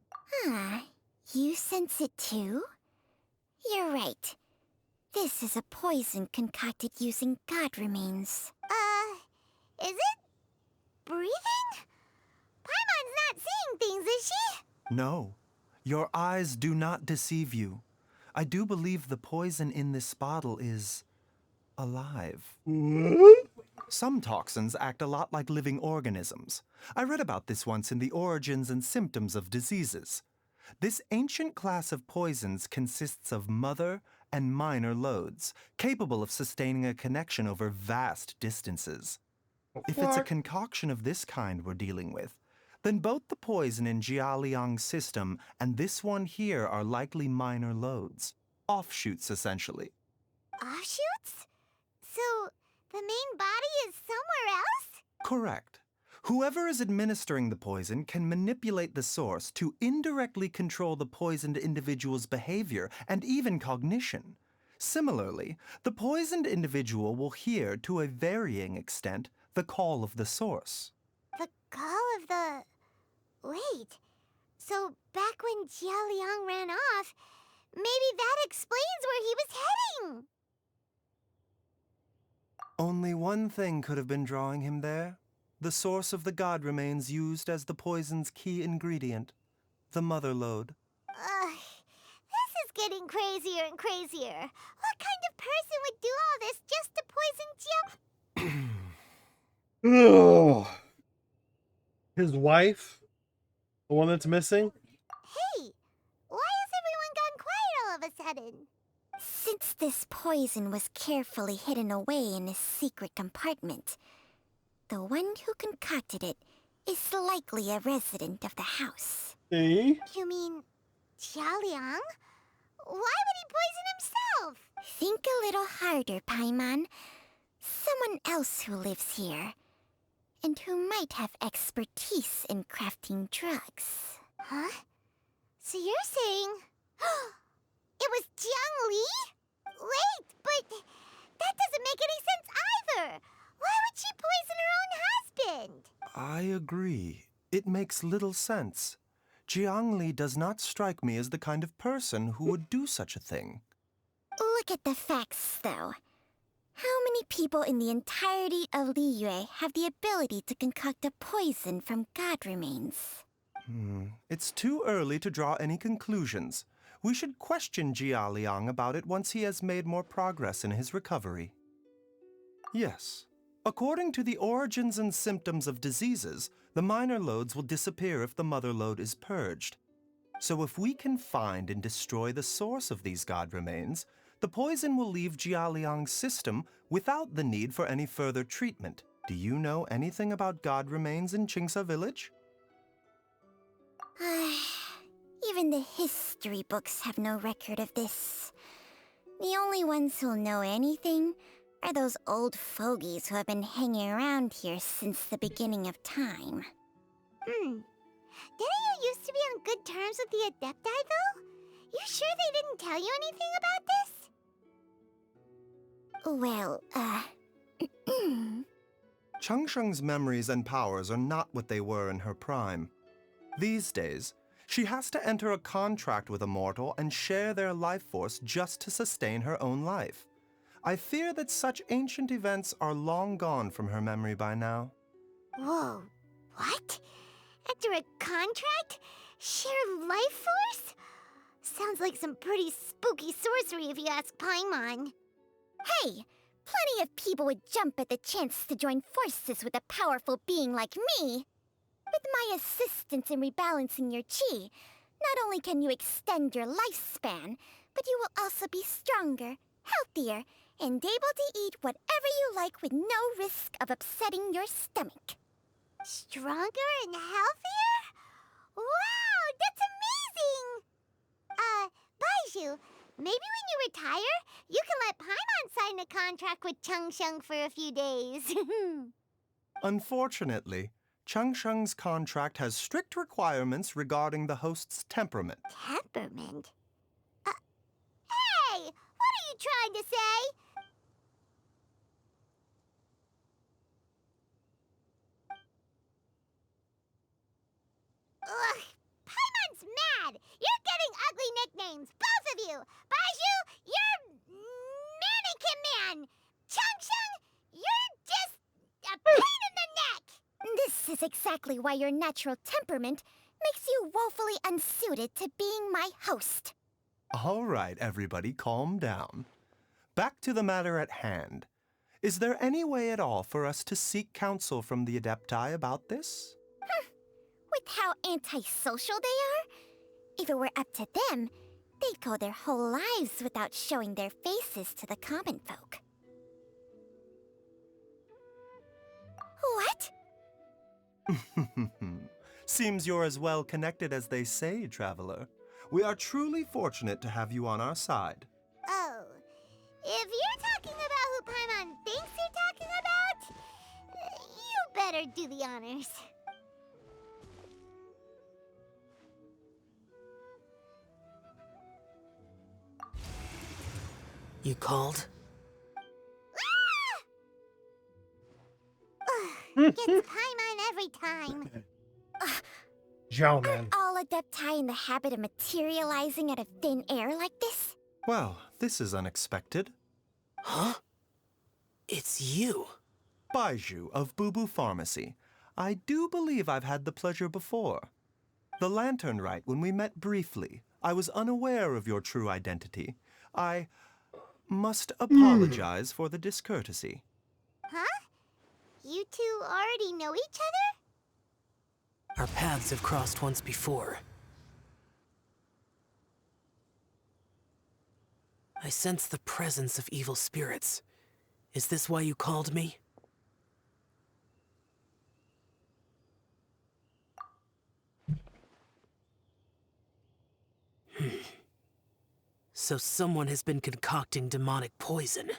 You sense it too? You're right. This is a poison concocted using god remains. Is it breathing? Paimon's not seeing things, is she? No, your eyes do not deceive you. I do believe the poison in this bottle is alive. Some toxins act a lot like living organisms. I read about this once in the Origins and Symptoms of Diseases. This ancient class of poisons consists of mother and minor loads, capable of sustaining a connection over vast distances. If it's a concoction of this kind we're dealing with, then both the poison in Jialiang's system and this one here are likely minor loads. Offshoots, essentially. Offshoots? So, the main body is somewhere else? Correct. Whoever is administering the poison can manipulate the source to indirectly control the poisoned individual's behavior and even cognition. Similarly, the poisoned individual will hear, to a varying extent, the call of the source. The call of the... Wait. So back when Jia Liang ran off, maybe that explains where he was heading! Only one thing could have been drawing him there. The source of the god remains used as the poison's key ingredient, the mother lode. This is getting crazier and crazier. What kind of person would do all this just to poison Jia? Ugh. His wife? The one that's missing? Hey, why has everyone gone quiet all of a sudden? Since this poison was carefully hidden away in a secret compartment, the one who concocted it is likely a resident of the house. See? You mean Jia Liang? Why would he poison himself? Think a little harder, Paimon. Someone else who lives here, and who might have expertise in crafting drugs. Huh? So you're saying... it was Jiang Li? Wait, but that doesn't make any sense either! Why would she poison her own husband? I agree. It makes little sense. Jiang Li does not strike me as the kind of person who would do such a thing. Look at the facts, though. How many people in the entirety of Liyue have the ability to concoct a poison from god remains? It's too early to draw any conclusions. We should question Jia Liang about it once he has made more progress in his recovery. Yes. According to the origins and symptoms of diseases, the minor lodes will disappear if the mother lode is purged. So if we can find and destroy the source of these god remains, the poison will leave Jia Liang's system without the need for any further treatment. Do you know anything about god remains in Qingce village? Even the history books have no record of this. The only ones who'll know anything are those old fogies who have been hanging around here since the beginning of time. Didn't you used to be on good terms with the Adepti, though? You sure they didn't tell you anything about this? Well, Changsheng's memories and powers are not what they were in her prime. These days, she has to enter a contract with a mortal and share their life force just to sustain her own life. I fear that such ancient events are long gone from her memory by now. Whoa, what? Enter a contract? Share life force? Sounds like some pretty spooky sorcery if you ask Paimon. Hey, plenty of people would jump at the chance to join forces with a powerful being like me. With my assistance in rebalancing your chi, not only can you extend your lifespan, but you will also be stronger, healthier, and able to eat whatever you like with no risk of upsetting your stomach. Stronger and healthier? Wow, that's amazing! Baizhu, maybe when you retire, you can let Paimon sign a contract with Changsheng for a few days. Unfortunately, Changsheng's contract has strict requirements regarding the host's temperament. Temperament? Hey! What are you trying to say? Ugh! Paimon's mad! You're getting ugly nicknames, both of you! Baizhu, you're Mannequin Man! Changsheng, you're just a pain in the neck! This is exactly why your natural temperament makes you woefully unsuited to being my host. All right, everybody, calm down. Back to the matter at hand. Is there any way at all for us to seek counsel from the Adepti about this? With how antisocial they are? If it were up to them, they'd go their whole lives without showing their faces to the common folk. What? Seems you're as well connected as they say, traveler. We are truly fortunate to have you on our side. Oh, if you're talking about who Paimon thinks you're talking about, you better do the honors. You called? Gets Paimon every time. Joe, man. Aren't all Adepti in the habit of materializing out of thin air like this? Well, this is unexpected. Huh? It's you. Baiju of Boo Boo Pharmacy. I do believe I've had the pleasure before. The Lantern Rite, when we met briefly, I was unaware of your true identity. I must apologize for the discourtesy. Huh? You two already know each other? Our paths have crossed once before. I sense the presence of evil spirits. Is this why you called me? So someone has been concocting demonic poison.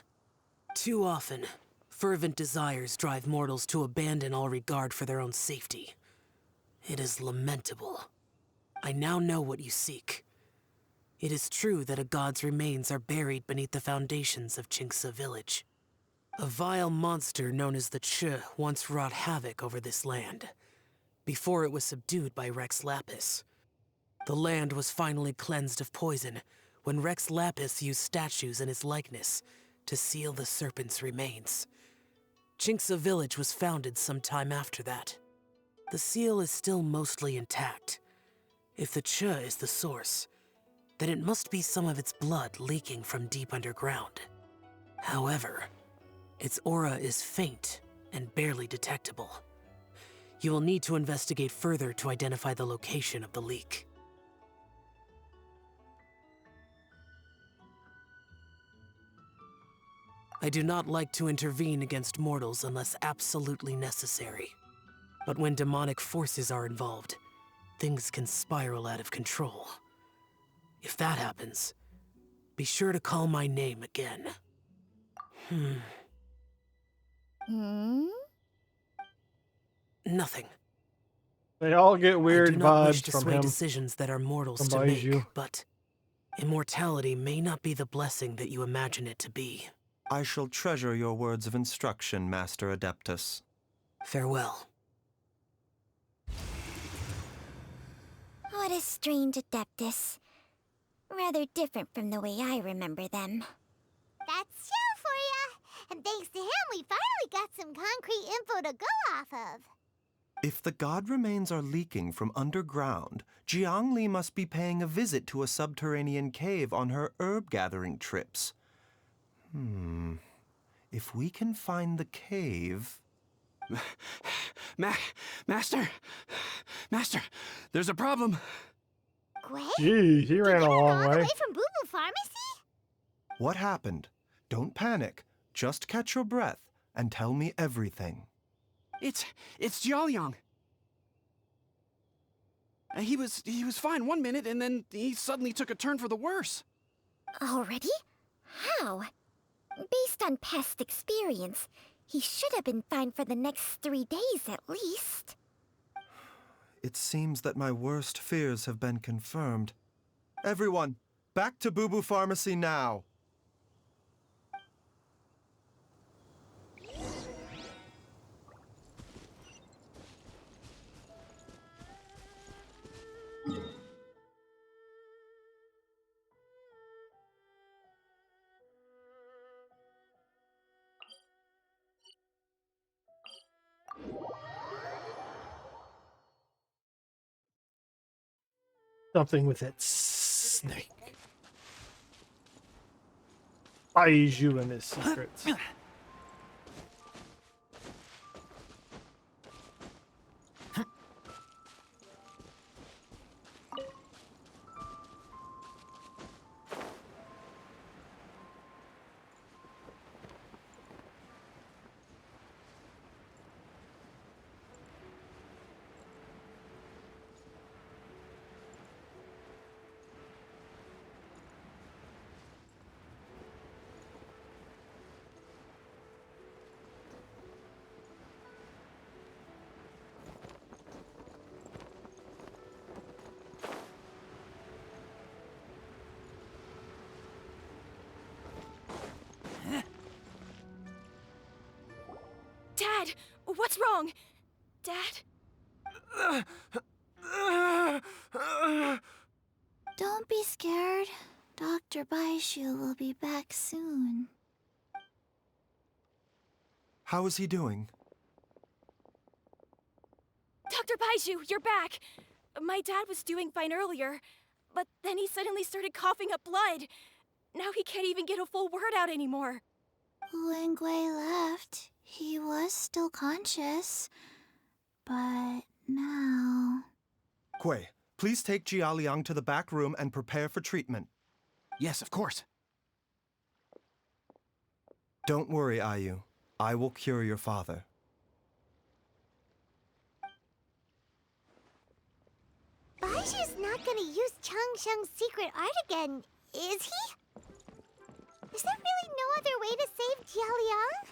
Too often, fervent desires drive mortals to abandon all regard for their own safety. It is lamentable. I now know what you seek. It is true that a god's remains are buried beneath the foundations of Chinxa village. A vile monster known as the Ch once wrought havoc over this land, before it was subdued by Rex Lapis. The land was finally cleansed of poison when Rex Lapis used statues in his likeness to seal the serpent's remains. Chinxa village was founded some time after that. The seal is still mostly intact. If the Ch is the source, then it must be some of its blood leaking from deep underground. However, its aura is faint and barely detectable. You will need to investigate further to identify the location of the leak. I do not like to intervene against mortals unless absolutely necessary. But when demonic forces are involved, things can spiral out of control. If that happens, be sure to call my name again. Nothing. They all get weird I do not wish vibes to from sway him. decisions that are mortals From to Baiju. make, but immortality may not be the blessing that you imagine it to be. I shall treasure your words of instruction, Master Adeptus. Farewell. What a strange Adeptus. Rather different from the way I remember them. That's Shell for ya! And thanks to him, we finally got some concrete info to go off of. If the god remains are leaking from underground, Jiangli must be paying a visit to a subterranean cave on her herb-gathering trips. If we can find the cave... Master! Master! There's a problem! Gwei? Gee, he ran a long all the way. way from Boo Boo Pharmacy? What happened? Don't panic. Just catch your breath and tell me everything. It's Jiaoyang. He was fine 1 minute, and then he suddenly took a turn for the worse. Already? How? Based on past experience, he should have been fine for the next 3 days at least. It seems that my worst fears have been confirmed. Everyone, back to Boo Boo Pharmacy now! Something with that snake. Baiju and his secrets. Dad, what's wrong? Dad? Don't be scared. Dr. Baishu will be back soon. How is he doing? Dr. Baiju, you're back! My dad was doing fine earlier, but then he suddenly started coughing up blood. Now he can't even get a full word out anymore. When Gui left, he was still conscious. But now... Gui, please take Jia Liang to the back room and prepare for treatment. Yes, of course. Don't worry, Ayu. I will cure your father. Baiju's not gonna use Changsheng's secret art again, is he? Is there really no other way to save Jia Liang?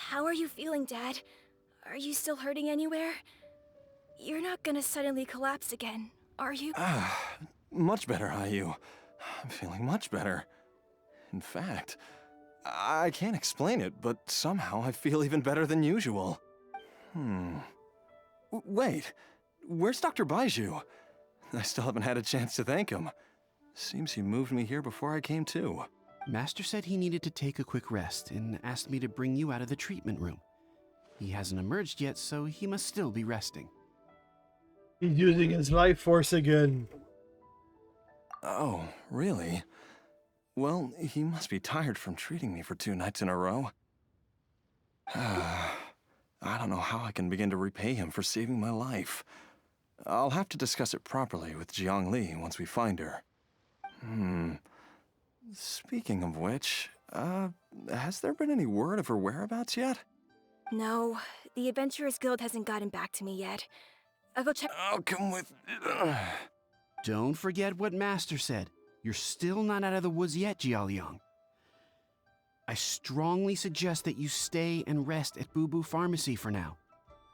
How are you feeling, Dad? Are you still hurting anywhere? You're not gonna suddenly collapse again, are you? Much better, Ayu. I'm feeling much better. In fact, I can't explain it, but somehow I feel even better than usual. Wait, where's Dr. Baiju? I still haven't had a chance to thank him. Seems he moved me here before I came to. Master said he needed to take a quick rest and asked me to bring you out of the treatment room. He hasn't emerged yet, so he must still be resting. He's using his life force again. Oh, really? Well, he must be tired from treating me for 2 nights in a row. I don't know how I can begin to repay him for saving my life. I'll have to discuss it properly with Jiang Li once we find her. Speaking of which, has there been any word of her whereabouts yet? No, the Adventurers Guild hasn't gotten back to me yet. I'll go check. I'll come with... Don't forget what Master said. You're still not out of the woods yet, Jia Liang. I strongly suggest that you stay and rest at Boo Boo Pharmacy for now.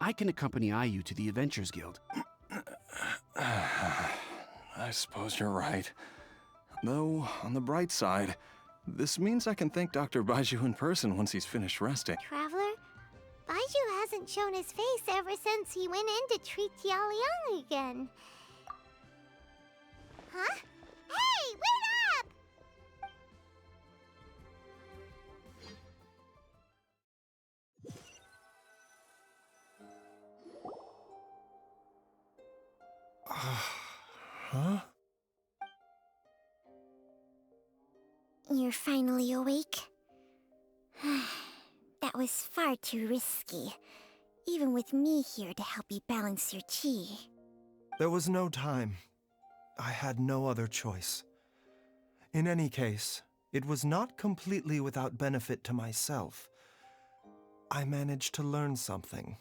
I can accompany Ayu to the Adventurers Guild. I suppose you're right. Though, on the bright side, this means I can thank Dr. Baiju in person once he's finished resting. Traveler, Baiju hasn't shown his face ever since he went in to treat Jia Liang again. Huh? Hey, wait up! Huh? You're finally awake? That was far too risky, even with me here to help you balance your chi. There was no time. I had no other choice. In any case, it was not completely without benefit to myself. I managed to learn something.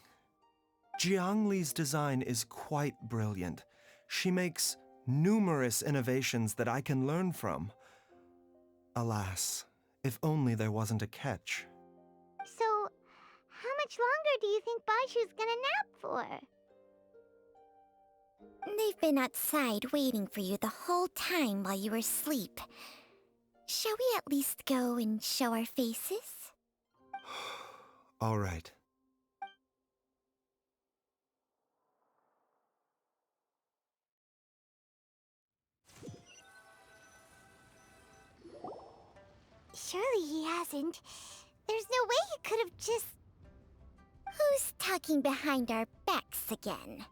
Jiang Li's design is quite brilliant. She makes numerous innovations that I can learn from. Alas, if only there wasn't a catch. So, how much longer do you think Baiju's gonna nap for? They've been outside waiting for you the whole time while you were asleep. Shall we at least go and show our faces? All right. Surely he hasn't. There's no way he could have just... Who's talking behind our backs again?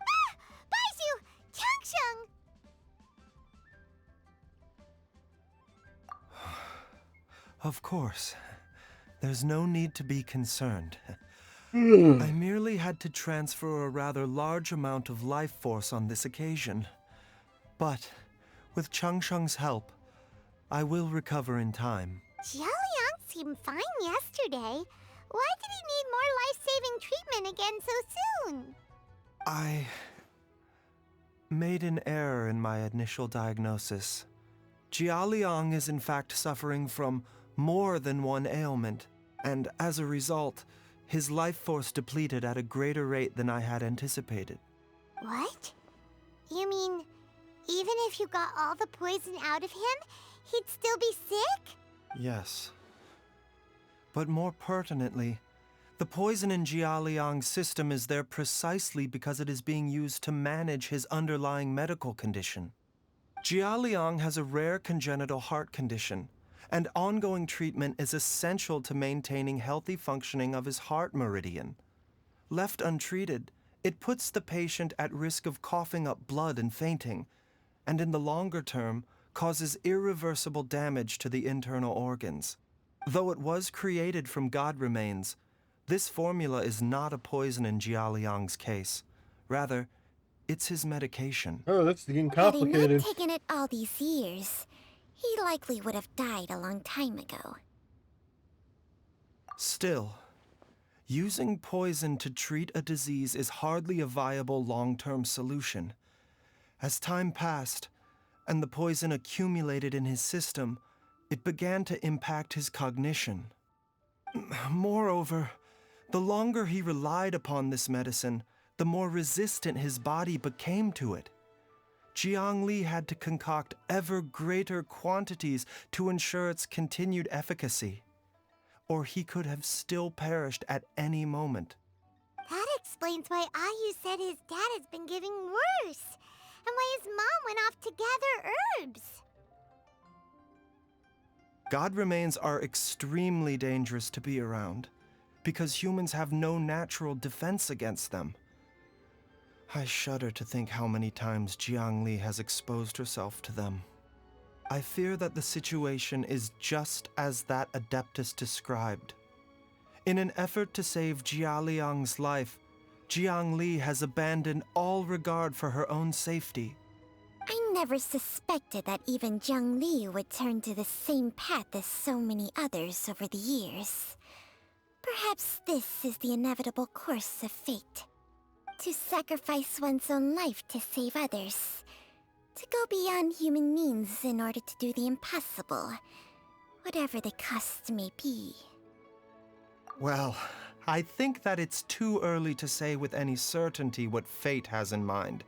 Ah! Baizhu! Changsheng! Of course. There's no need to be concerned. I merely had to transfer a rather large amount of life force on this occasion. But, with Changsheng's help, I will recover in time. Jialiang seemed fine yesterday. Why did he need more life-saving treatment again so soon? I made an error in my initial diagnosis. Jialiang is in fact suffering from more than one ailment, and as a result, his life force depleted at a greater rate than I had anticipated. What? You mean, even if you got all the poison out of him, he'd still be sick? Yes. But more pertinently, the poison in Jialiang's system is there precisely because it is being used to manage his underlying medical condition. Jialiang has a rare congenital heart condition, and ongoing treatment is essential to maintaining healthy functioning of his heart meridian. Left untreated, it puts the patient at risk of coughing up blood and fainting, and in the longer term, causes irreversible damage to the internal organs. Though it was created from god remains, this formula is not a poison in Jialiang's case. Rather, it's his medication. Oh, that's getting Had he complicated. not taken it all these years, he likely would have died a long time ago. Still, using poison to treat a disease is hardly a viable long-term solution. As time passed, and the poison accumulated in his system, it began to impact his cognition. Moreover, the longer he relied upon this medicine, the more resistant his body became to it. Jiang Li had to concoct ever greater quantities to ensure its continued efficacy, or he could have still perished at any moment. That explains why Ayu said his dad has been getting worse, and why his mom went off to gather herbs. God remains are extremely dangerous to be around, because humans have no natural defense against them. I shudder to think how many times Jiang Li has exposed herself to them. I fear that the situation is just as that Adeptus described. In an effort to save Jialiang's life, Jiang Li has abandoned all regard for her own safety. I never suspected that even Jiang Li would turn to the same path as so many others over the years. Perhaps this is the inevitable course of fate. To sacrifice one's own life to save others. To go beyond human means in order to do the impossible, whatever the cost may be. Well, I think that it's too early to say with any certainty what fate has in mind.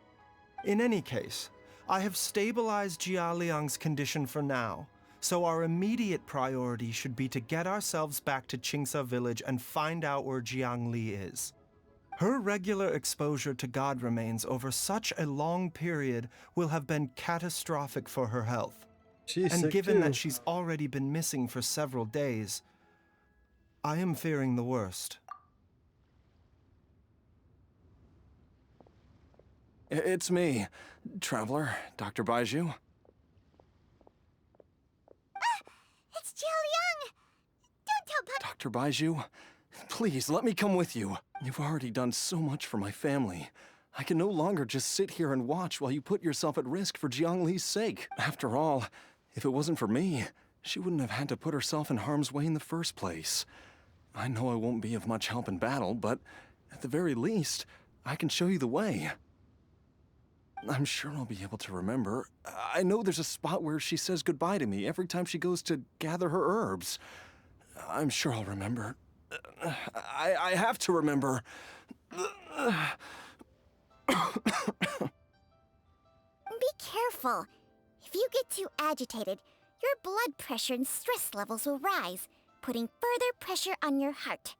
In any case, I have stabilized Jialiang's condition for now, so our immediate priority should be to get ourselves back to Qingce village and find out where Jiang Li is. Her regular exposure to god remains over such a long period will have been catastrophic for her health. She's And sick given too. that she's already been missing for several days, I am fearing the worst. It's me, Traveler, Dr. Baizhu. It's Jialiang! Don't tell Papa! Dr. Baizhu, please let me come with you. You've already done so much for my family. I can no longer just sit here and watch while you put yourself at risk for Jiang Li's sake. After all, if it wasn't for me, she wouldn't have had to put herself in harm's way in the first place. I know I won't be of much help in battle, but at the very least, I can show you the way. I'm sure I'll be able to remember. I know there's a spot where she says goodbye to me every time she goes to gather her herbs. I'm sure I'll remember. I have to remember. Be careful. If you get too agitated, your blood pressure and stress levels will rise, putting further pressure on your heart.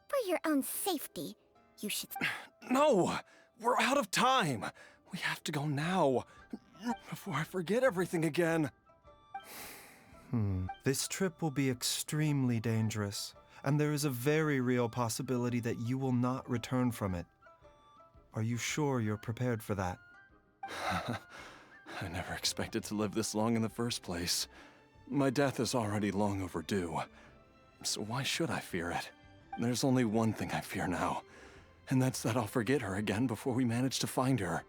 For your own safety, you should... No! We're out of time! We have to go now, before I forget everything again. This trip will be extremely dangerous, and there is a very real possibility that you will not return from it. Are you sure you're prepared for that? I never expected to live this long in the first place. My death is already long overdue. So why should I fear it? There's only one thing I fear now, and that's that I'll forget her again before we manage to find her.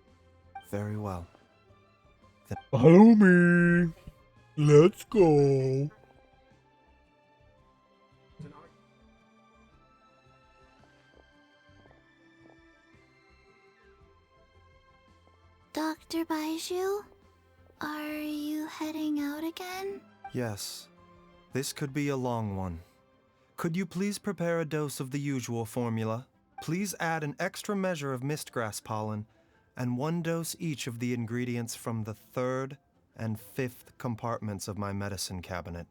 Very well. Follow me. Let's go. Dr. Baiju, are you heading out again? Yes. This could be a long one. Could you please prepare a dose of the usual formula? Please add an extra measure of mistgrass pollen, and 1 dose each of the ingredients from the 3rd and 5th compartments of my medicine cabinet.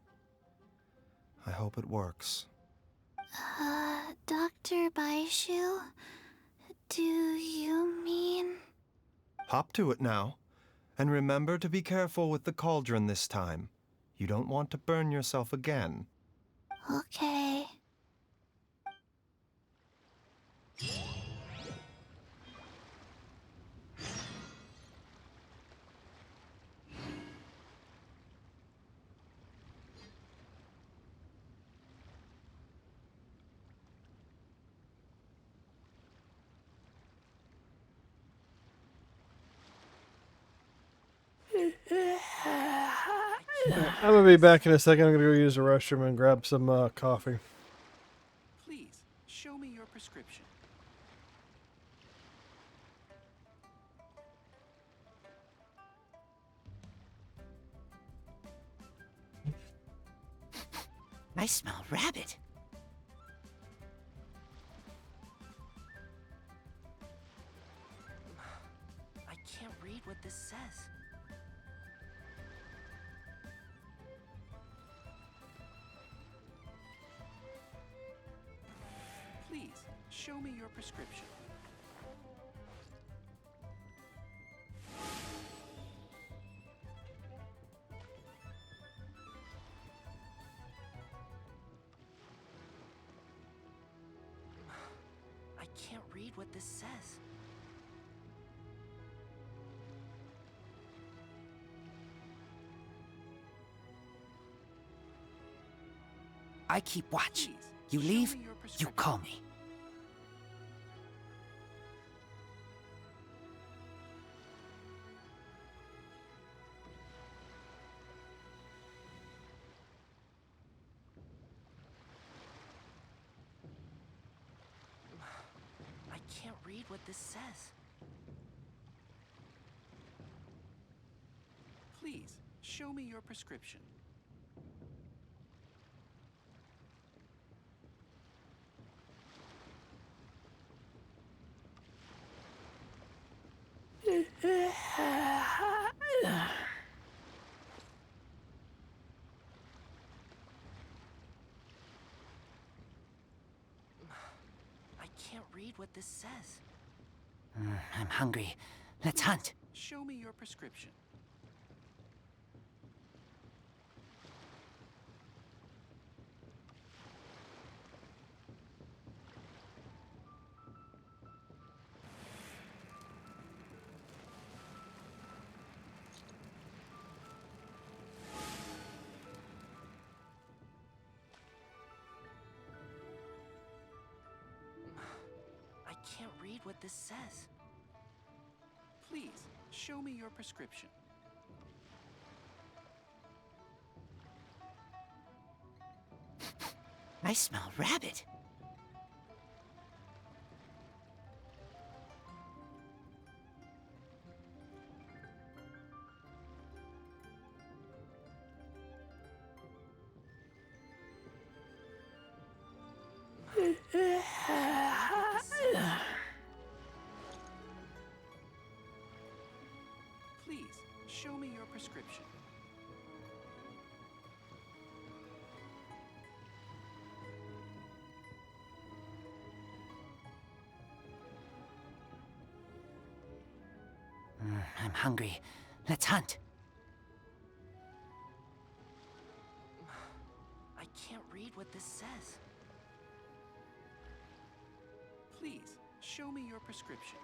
I hope it works. Dr. Baiju, do you mean... Hop to it now, and remember to be careful with the cauldron this time. You don't want to burn yourself again. Okay. I'm gonna be back in a second. I'm gonna go use the restroom and grab some coffee. Please, show me your prescription. I smell rabbit. I can't read what this says. Please, show me your prescription. I can't read what this says. I keep watch. Please, You show leave, me your you prescription. call me. I can't read what this says. Please, show me your prescription. I can't read what this says. I'm hungry. Let's hunt. Show me your prescription. I can't read what this says. Please, show me your prescription. I smell rabbit. Please, show me your prescription. I'm hungry. Let's hunt. read what this says. Please, show me your prescription.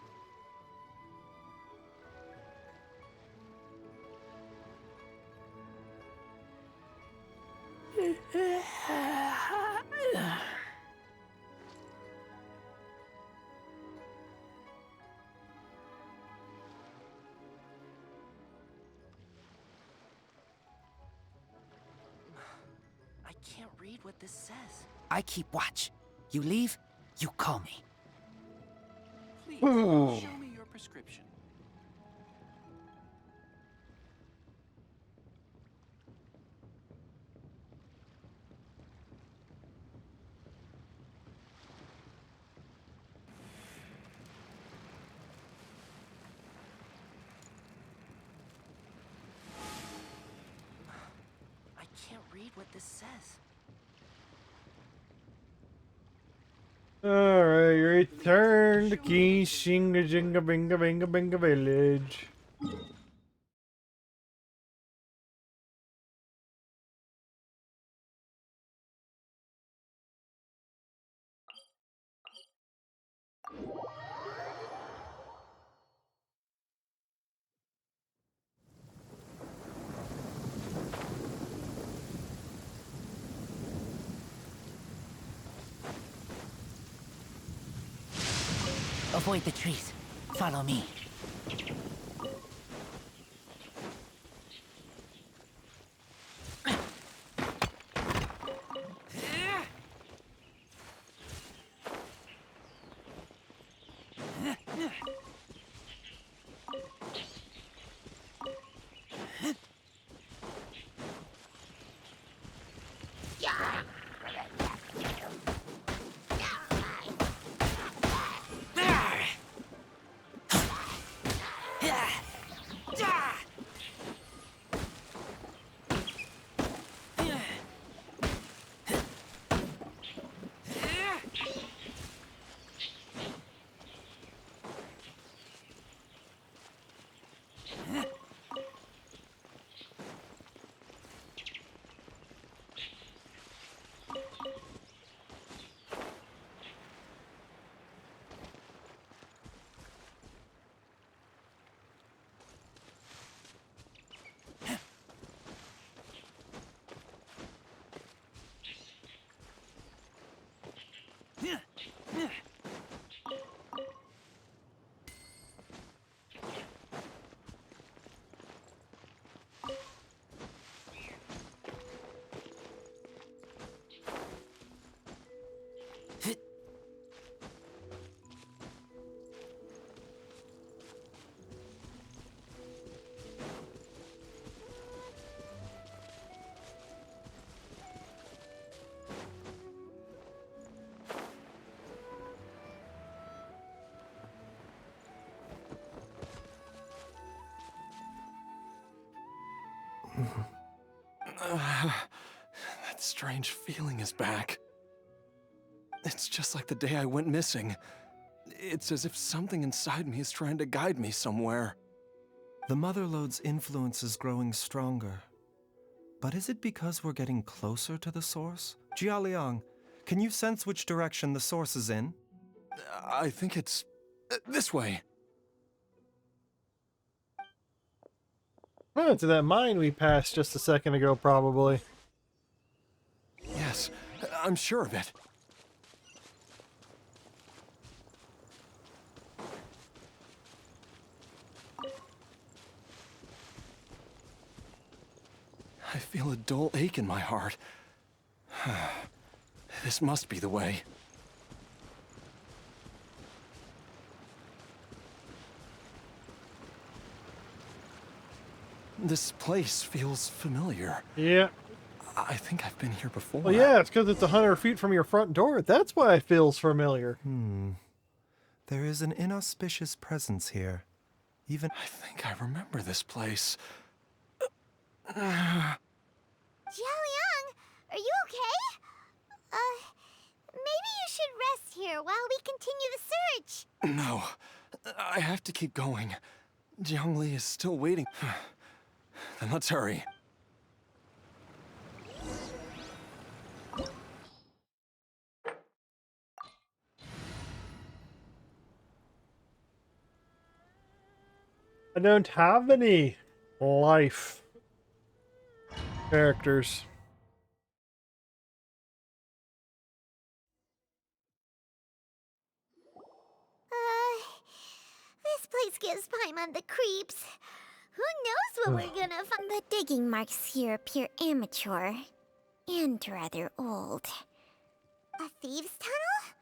I can't read what this says. I keep watch. You leave, you call me. Please, show me your prescription. I can't read what this says. Alright, return to Shinga Jinga Binga Binga Binga Village. Avoid the trees. Follow me. That strange feeling is back. It's just like the day I went missing. It's as if something inside me is trying to guide me somewhere. The Motherlode's influence is growing stronger. But is it because we're getting closer to the source? Jialiang, can you sense which direction the source is in? I think it's this way. Oh, to that mine we passed just a second ago, probably. Yes, I'm sure of it. I feel a dull ache in my heart. This must be the way. This place feels familiar. Yeah. I think I've been here before. Well, yeah, it's because it's 100 feet from your front door. That's why it feels familiar. There is an inauspicious presence here. Even I think I remember this place. Jialiang, are you okay? Maybe you should rest here while we continue the search. No, I have to keep going. Jiangli is still waiting. Then let's hurry. I don't have any life characters. This place gives Paimon the creeps. Who knows what we're gonna find? The digging marks here appear amateur and rather old. A thieves' tunnel?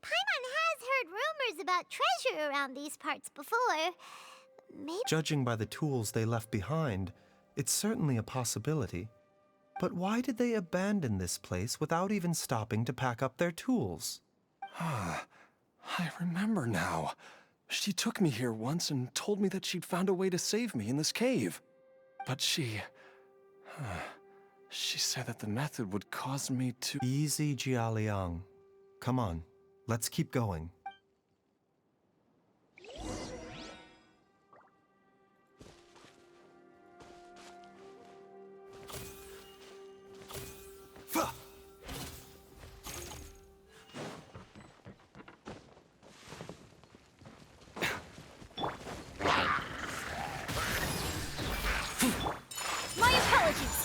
Paimon has heard rumors about treasure around these parts before. Maybe. Judging by the tools they left behind, it's certainly a possibility. But why did they abandon this place without even stopping to pack up their tools? I remember now. She took me here once and told me that she'd found a way to save me in this cave. But she said that the method would cause me to... Easy, Jialiang. Come on, let's keep going. My apologies.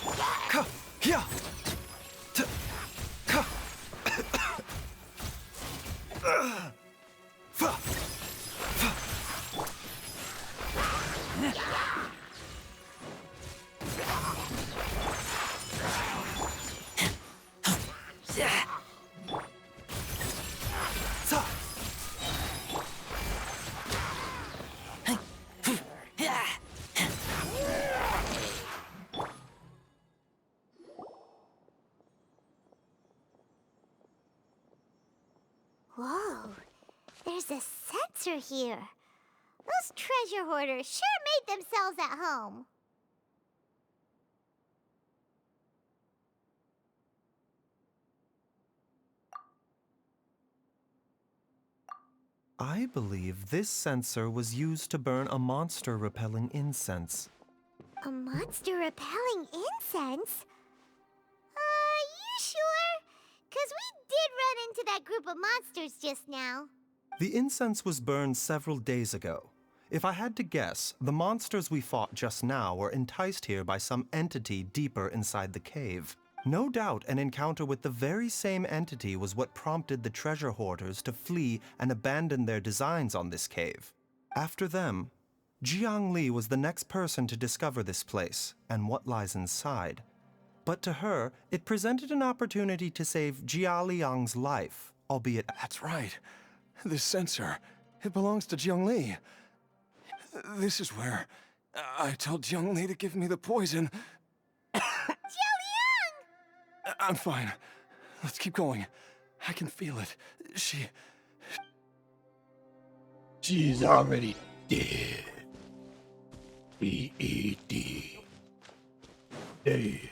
Whoa, there's a sensor here. Those treasure hoarders sure made themselves at home. I believe this sensor was used to burn a monster-repelling incense. A monster repelling incense? You sure? 'Cause we did run into that group of monsters just now. The incense was burned several days ago. If I had to guess, the monsters we fought just now were enticed here by some entity deeper inside the cave. No doubt an encounter with the very same entity was what prompted the treasure hoarders to flee and abandon their designs on this cave. After them, Jiang Li was the next person to discover this place and what lies inside. But to her, it presented an opportunity to save Jia Liang's life, albeit... That's right. This sensor, it belongs to Jiang Li. This is where I told Jiang Li to give me the poison. I'm fine. Let's keep going. I can feel it. She's already dead. B-E-D. Dead.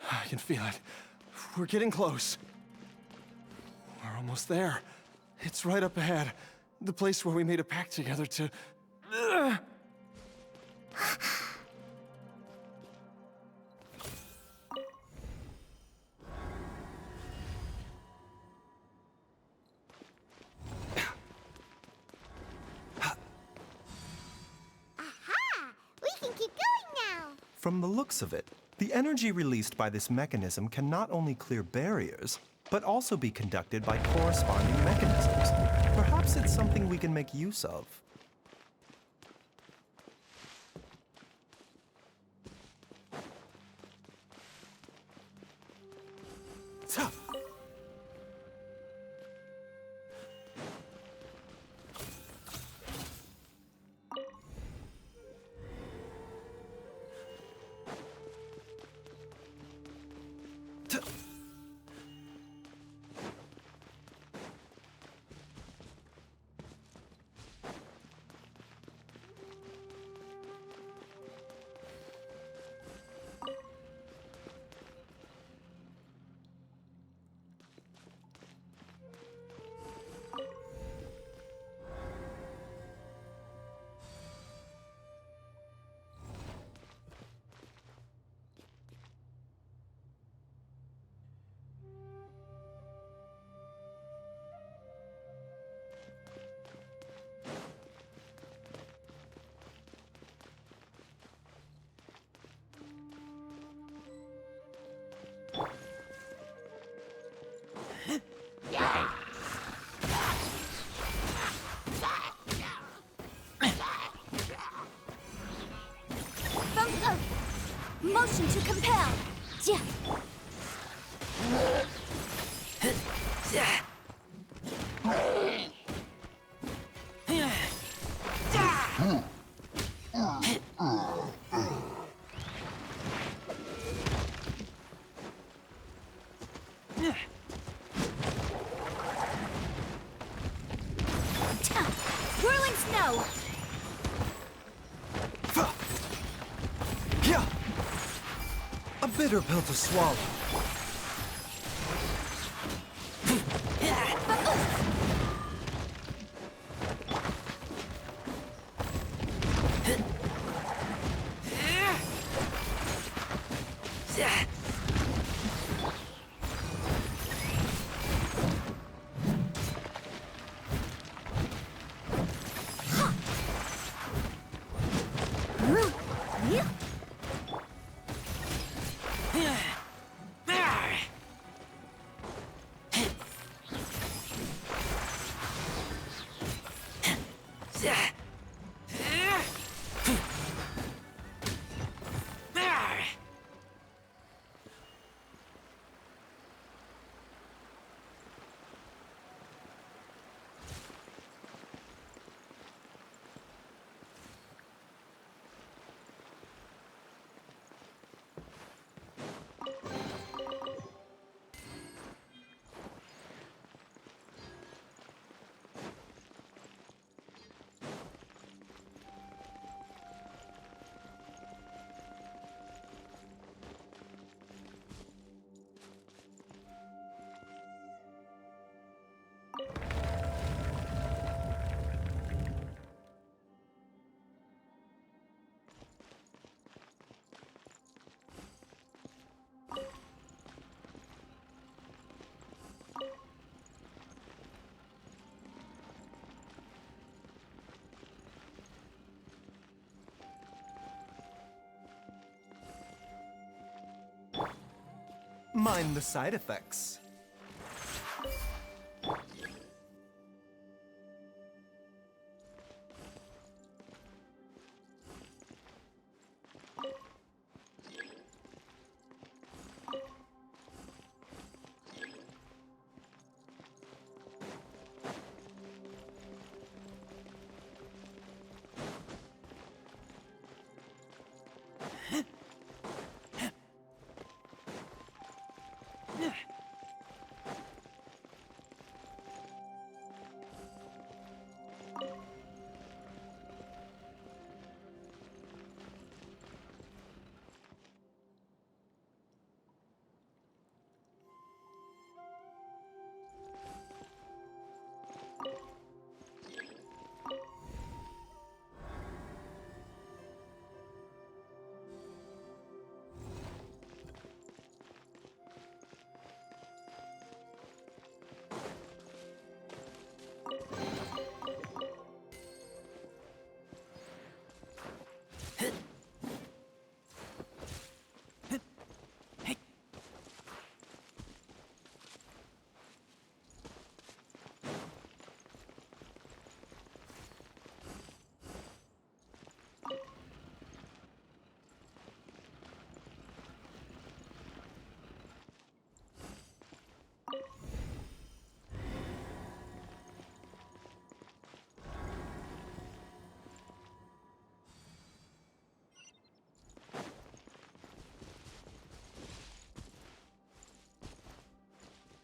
I can feel it. We're getting close. We're almost there. It's right up ahead. The place where we made a pact together to... Aha! We can keep going now. From the looks of it, the energy released by this mechanism can not only clear barriers, but also be conducted by corresponding mechanisms. Perhaps it's something we can make use of. Thumbs up! Motion to compel! Yeah. Whirling snow! Yeah. A bitter pill to swallow. Mind the side effects.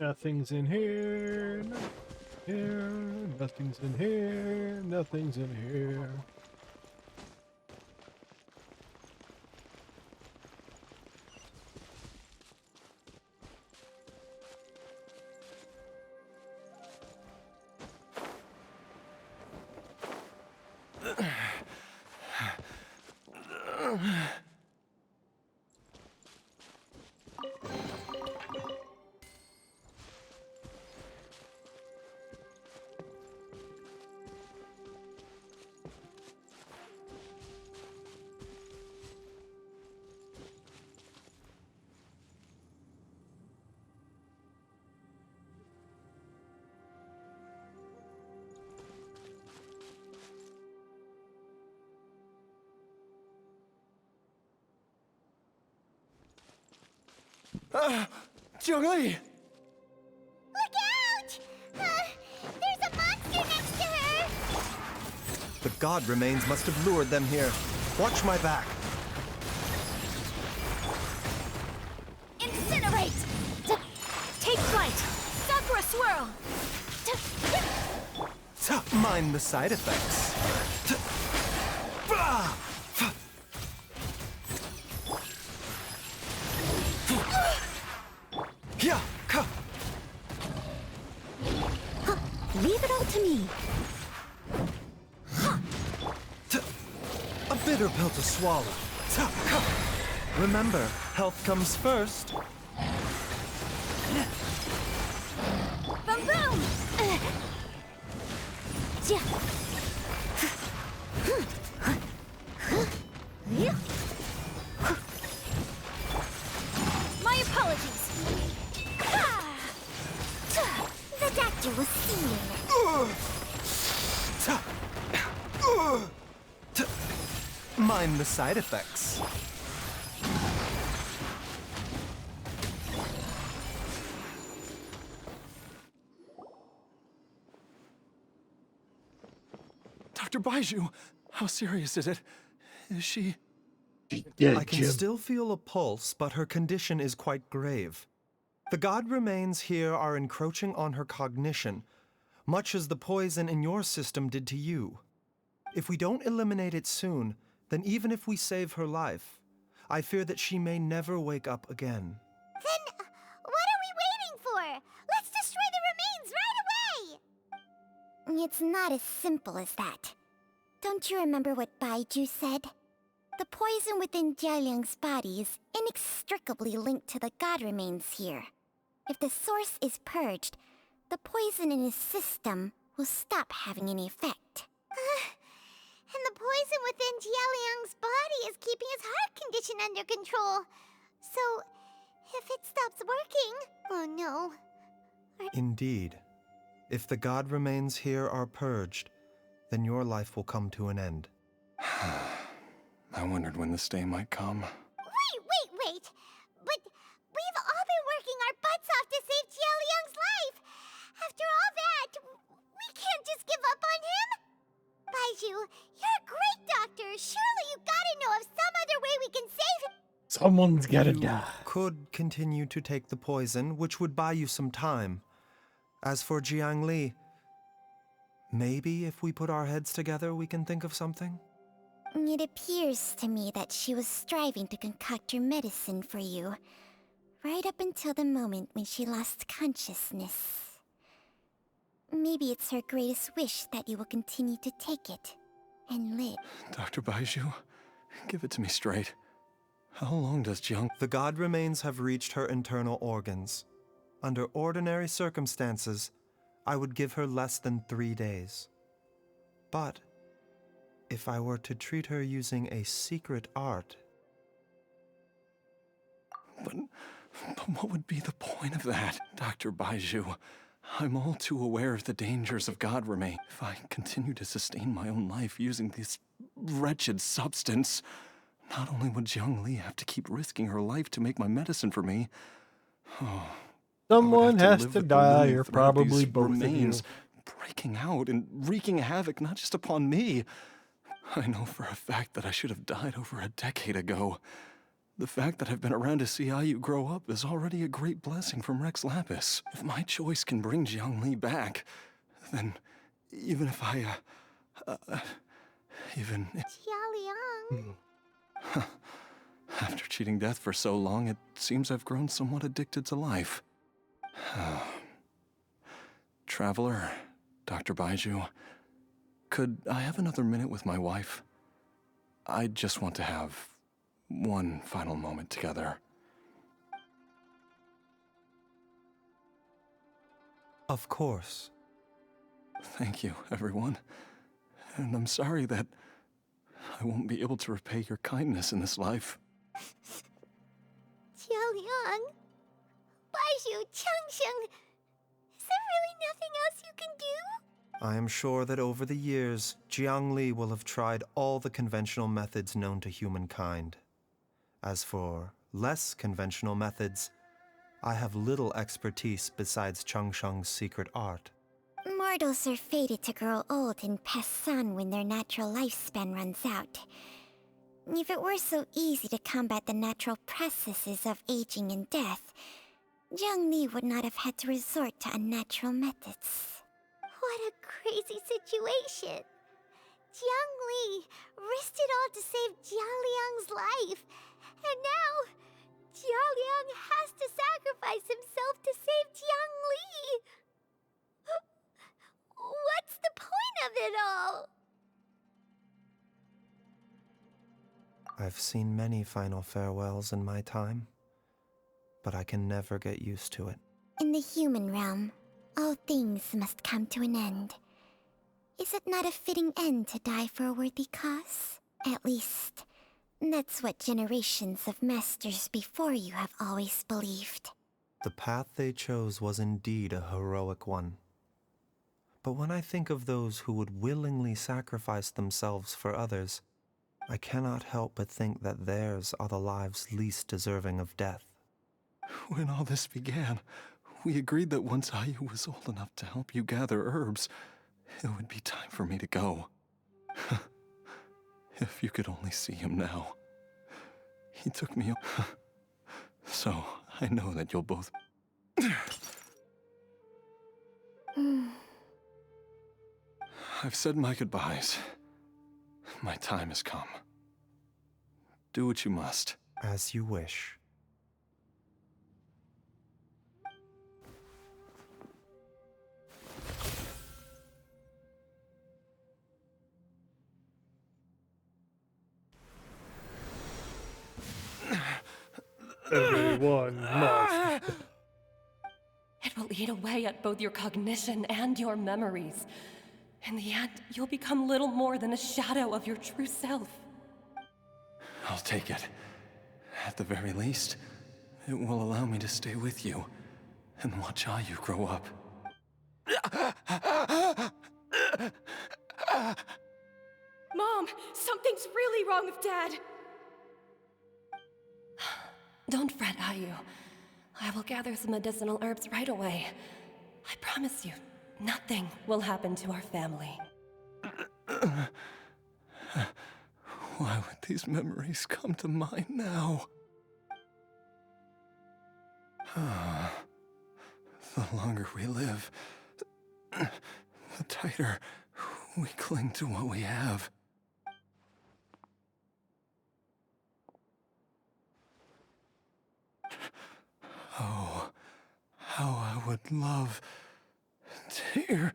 Nothing's in here. Here. Nothing's in here. Nothing's in here. Jiangli! Look out! There's a monster next to her! The god remains must have lured them here. Watch my back. Incinerate! Take flight! Sakura swirl! Mind the side effects. Yeah, Leave it all to me. a bitter pill to swallow. Remember, health comes first. Boom boom! My apologies. The doctor will see you. Mind the side effects. Dr. Baiju, how serious is it? Is she... She's dead, I can Jim. still feel a pulse, but her condition is quite grave. The god remains here are encroaching on her cognition, much as the poison in your system did to you. If we don't eliminate it soon, then even if we save her life, I fear that she may never wake up again. Then what are we waiting for? Let's destroy the remains right away! It's not as simple as that. Don't you remember what Baiju said? The poison within Jialiang's body is inextricably linked to the god remains here. If the source is purged, the poison in his system will stop having any effect. And the poison within Jialiang's body is keeping his heart condition under control. So, if it stops working... Oh no. Indeed. If the god remains here are purged, then your life will come to an end. I wondered when this day might come. Wait! But we've all been working our butts off to save Jialiang's life! After all that, we can't just give up on him! Baiju, you're a great doctor! Surely you gotta know of some other way we can save him! Someone's gotta You die. could continue to take the poison, which would buy you some time. As for Jiangli, maybe if we put our heads together, we can think of something? It appears to me that she was striving to concoct your medicine for you, right up until the moment when she lost consciousness. Maybe it's her greatest wish that you will continue to take it and live. Dr. Baiju, give it to me straight. How long does Jiang... The god remains have reached her internal organs. Under ordinary circumstances, I would give her less than 3 days. But if I were to treat her using a secret art... But what would be the point of that, Dr. Baiju? I'm all too aware of the dangers of God remain. If I continue to sustain my own life using this wretched substance, not only would Jiangli have to keep risking her life to make my medicine for me, Someone has live to with the die, looming or threat of probably these both of you. remains breaking out and wreaking havoc not just upon me. I know for a fact that I should have died over a decade ago. The fact that I've been around to see how you grow up is already a great blessing from Rex Lapis. If my choice can bring Jiangli back, then even if I, even... Jialiang... After cheating death for so long, it seems I've grown somewhat addicted to life. Traveler, Dr. Baiju, could I have another minute with my wife? I just want to have one final moment together. Of course. Thank you, everyone. And I'm sorry that I won't be able to repay your kindness in this life. Jialiang... Baiju, Changsheng... Is there really nothing else you can do? I am sure that over the years, Jiangli will have tried all the conventional methods known to humankind. As for less conventional methods, I have little expertise besides Changsheng's secret art. Mortals are fated to grow old and pass on when their natural lifespan runs out. If it were so easy to combat the natural processes of aging and death, Zhongli would not have had to resort to unnatural methods. What a crazy situation! Jiangli risked it all to save Jialiang's life, and now Jialiang has to sacrifice himself to save Jiangli! What's the point of it all? I've seen many final farewells in my time, but I can never get used to it. In the human realm, all things must come to an end. Is it not a fitting end to die for a worthy cause? At least, that's what generations of masters before you have always believed. The path they chose was indeed a heroic one. But when I think of those who would willingly sacrifice themselves for others, I cannot help but think that theirs are the lives least deserving of death. When all this began, we agreed that once Ayu was old enough to help you gather herbs, it would be time for me to go. If you could only see him now. He took me... So, I know that you'll both... I've said my goodbyes. My time has come. Do what you must. As you wish. Everyone must. It will eat away at both your cognition and your memories. In the end, you'll become little more than a shadow of your true self. I'll take it. At the very least, it will allow me to stay with you and watch Ayu grow up. Mom, something's really wrong with Dad. Don't fret, Ayu. I will gather some medicinal herbs right away. I promise you, nothing will happen to our family. Why would these memories come to mind now? The longer we live, the tighter we cling to what we have. Oh, how I would love to hear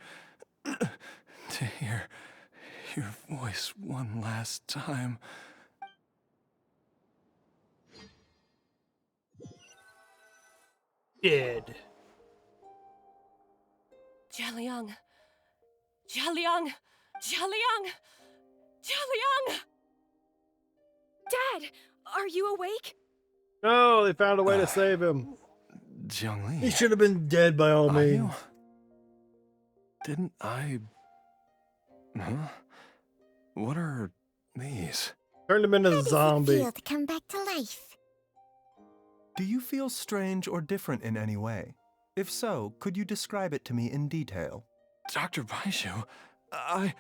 your voice one last time. Dead. Jialiang! Jialiang! Jialiang! Jialiang! Dad, are you awake? No, they found a way to save him. Jiangli. He should have been dead by all means. Didn't I... Huh? What are these? Turned him into a How does zombie. it feel to come back to life? Do you feel strange or different in any way? If so, could you describe it to me in detail? Dr. Baishu, I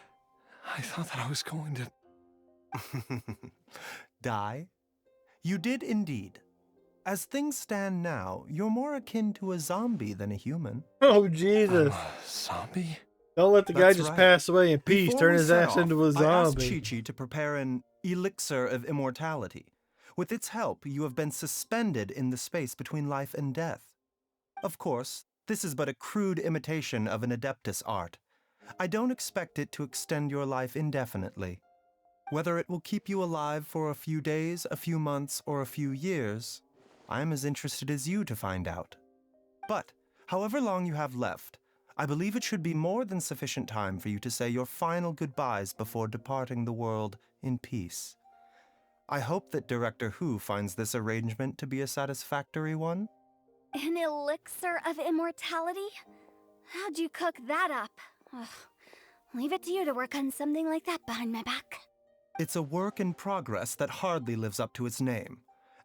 thought that I was going to... Die? You did indeed. As things stand now, you're more akin to a zombie than a human. Oh, Jesus. Zombie? Don't let the guy That's just right. pass away in peace, Before turn we his set ass off, into a I asked zombie. Chi-Chi to prepare an elixir of immortality. With its help, you have been suspended in the space between life and death. Of course, this is but a crude imitation of an Adeptus art. I don't expect it to extend your life indefinitely. Whether it will keep you alive for a few days, a few months, or a few years, I am as interested as you to find out. But, however long you have left, I believe it should be more than sufficient time for you to say your final goodbyes before departing the world in peace. I hope that Director Hu finds this arrangement to be a satisfactory one. An elixir of immortality? How'd you cook that up? Ugh. Leave it to you to work on something like that behind my back. It's a work in progress that hardly lives up to its name.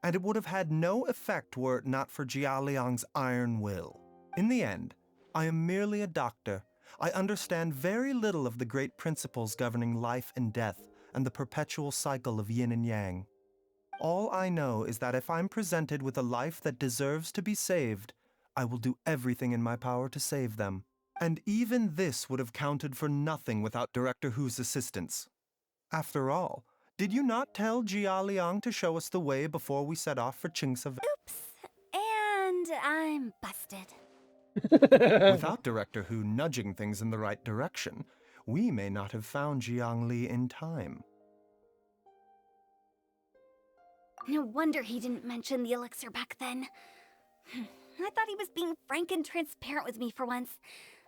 and it would have had no effect were it not for Jialiang's iron will. In the end, I am merely a doctor. I understand very little of the great principles governing life and death and the perpetual cycle of yin and yang. All I know is that if I'm presented with a life that deserves to be saved, I will do everything in my power to save them. And even this would have counted for nothing without Director Hu's assistance. After all, did you not tell Jia Liang to show us the way before we set off for Qingsa? Oops. And I'm busted. Without Director Hu nudging things in the right direction, we may not have found Jiang Li in time. No wonder he didn't mention the elixir back then. I thought he was being frank and transparent with me for once,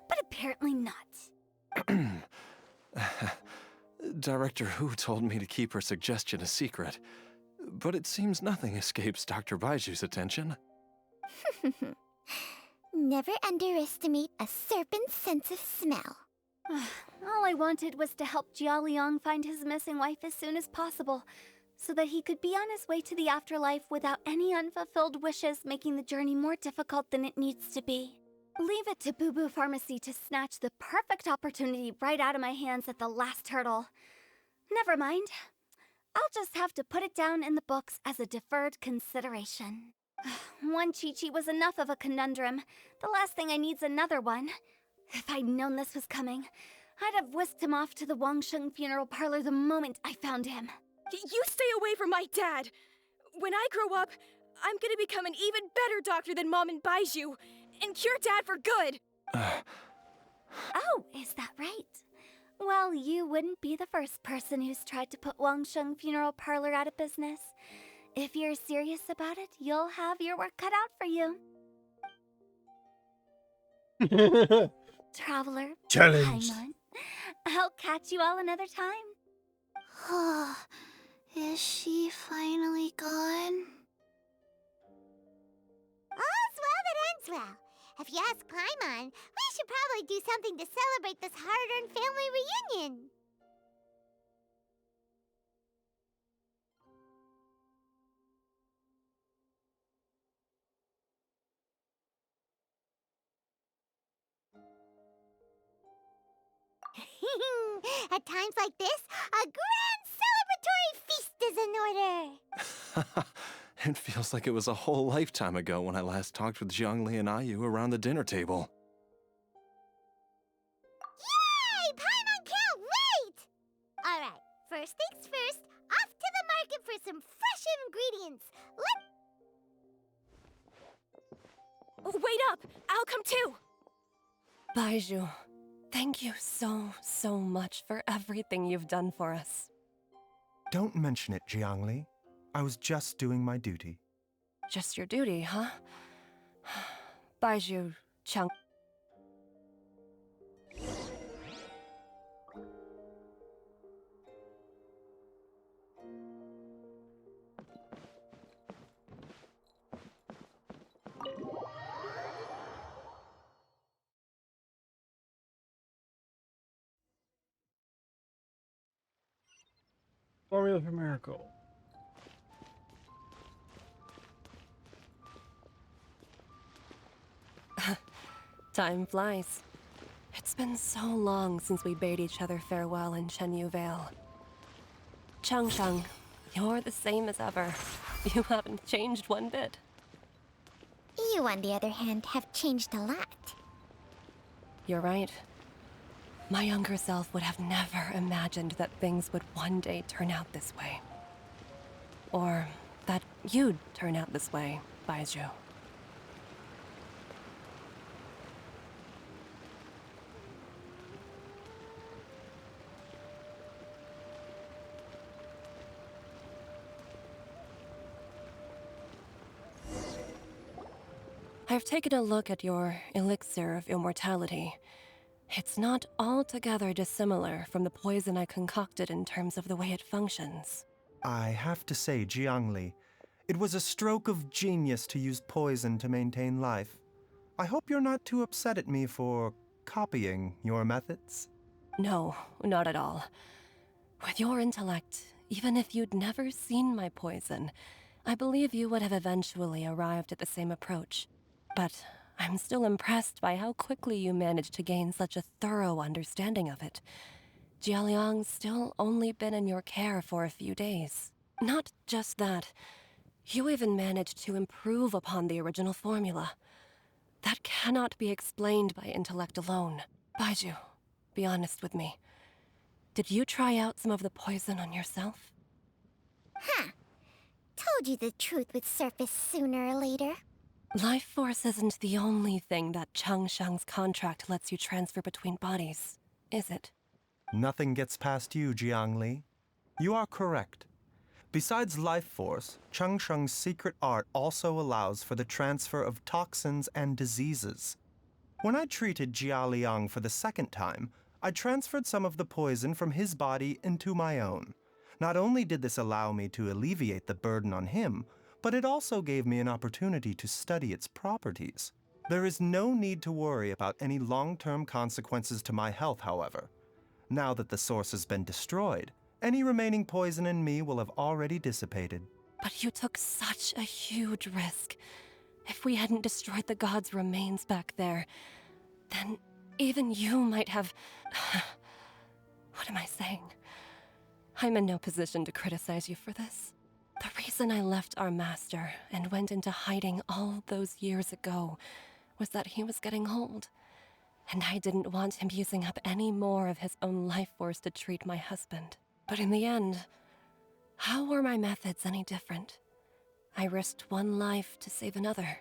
but apparently not. Director Hu told me to keep her suggestion a secret, but it seems nothing escapes Dr. Baiju's attention. Never underestimate a serpent's sense of smell. All I wanted was to help Jia Liang find his missing wife as soon as possible, so that he could be on his way to the afterlife without any unfulfilled wishes making the journey more difficult than it needs to be. Leave it to Boo Boo Pharmacy to snatch the perfect opportunity right out of my hands at the last hurdle. Never mind. I'll just have to put it down in the books as a deferred consideration. One Chi-Chi was enough of a conundrum. The last thing I need's another one. If I'd known this was coming, I'd have whisked him off to the Wangsheng funeral parlor the moment I found him. You stay away from my dad! When I grow up, I'm gonna become an even better doctor than Mom and Baiju, and cure Dad for good! Oh, is that right? Well, you wouldn't be the first person who's tried to put Wangsheng funeral parlor out of business. If you're serious about it, you'll have your work cut out for you. Traveler. Challenge. Paimon. I'll catch you all another time. Oh, is she finally gone? All's well that ends well. If you ask Paimon, we should probably do something to celebrate this hard-earned family reunion. At times like this, a grand celebratory feast is in order. It feels like it was a whole lifetime ago when I last talked with Zhongli and Ayu around the dinner table. Yay! Paimon can't wait! Alright, first things first, off to the market for some fresh ingredients. Wait up! I'll come too! Baiju, thank you so much for everything you've done for us. Don't mention it, Jiangli. I was just doing my duty. Just your duty, huh? Baiju, Chang. Formula for miracle. Time flies. It's been so long since we bade each other farewell in Chenyu Vale. Changshang, you're the same as ever. You haven't changed one bit. You, on the other hand, have changed a lot. You're right. My younger self would have never imagined that things would one day turn out this way. Or that you'd turn out this way, Baiju. I've taken a look at your elixir of immortality. It's not altogether dissimilar from the poison I concocted in terms of the way it functions. I have to say, Jiangli, it was a stroke of genius to use poison to maintain life. I hope you're not too upset at me for copying your methods. No, not at all. With your intellect, even if you'd never seen my poison, I believe you would have eventually arrived at the same approach. But I'm still impressed by how quickly you managed to gain such a thorough understanding of it. Jialiang's still only been in your care for a few days. Not just that, you even managed to improve upon the original formula. That cannot be explained by intellect alone. Baiju, be honest with me. Did you try out some of the poison on yourself? Huh. Told you the truth would surface sooner or later. Life force isn't the only thing that Changshang's contract lets you transfer between bodies, is it? Nothing gets past you, Jiangli. You are correct. Besides life force, Changsheng's secret art also allows for the transfer of toxins and diseases. When I treated Jia Liang for the second time, I transferred some of the poison from his body into my own. Not only did this allow me to alleviate the burden on him, but it also gave me an opportunity to study its properties. There is no need to worry about any long-term consequences to my health, however. Now that the source has been destroyed, any remaining poison in me will have already dissipated. But you took such a huge risk. If we hadn't destroyed the god's remains back there, then even you might have... What am I saying? I'm in no position to criticize you for this. The reason I left our master and went into hiding all those years ago was that he was getting old, and I didn't want him using up any more of his own life force to treat my husband. But in the end, how were my methods any different? I risked one life to save another,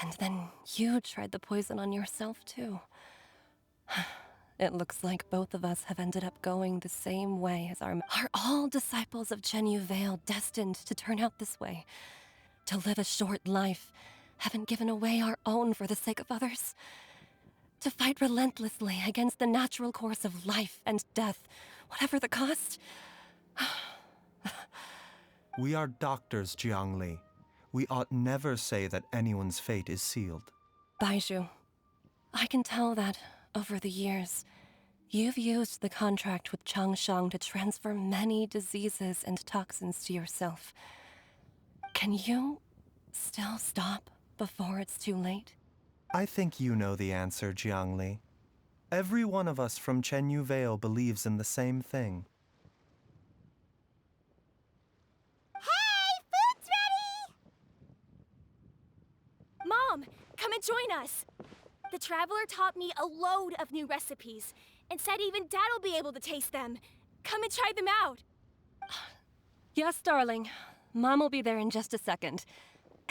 and then you tried the poison on yourself too. It looks like both of us have ended up going the same way as Are all disciples of Genyu Vale destined to turn out this way? To live a short life, having given away our own for the sake of others? To fight relentlessly against the natural course of life and death, whatever the cost? We are doctors, Jiangli. We ought never say that anyone's fate is sealed. Baiju, I can tell that, over the years, you've used the contract with Changshang to transfer many diseases and toxins to yourself. Can you still stop before it's too late? I think you know the answer, Jiangli. Every one of us from Genyu Vale believes in the same thing. Hey, food's ready! Mom, come and join us. The Traveler taught me a load of new recipes and said even Dad'll be able to taste them. Come and try them out. Yes, darling. Mom will be there in just a second.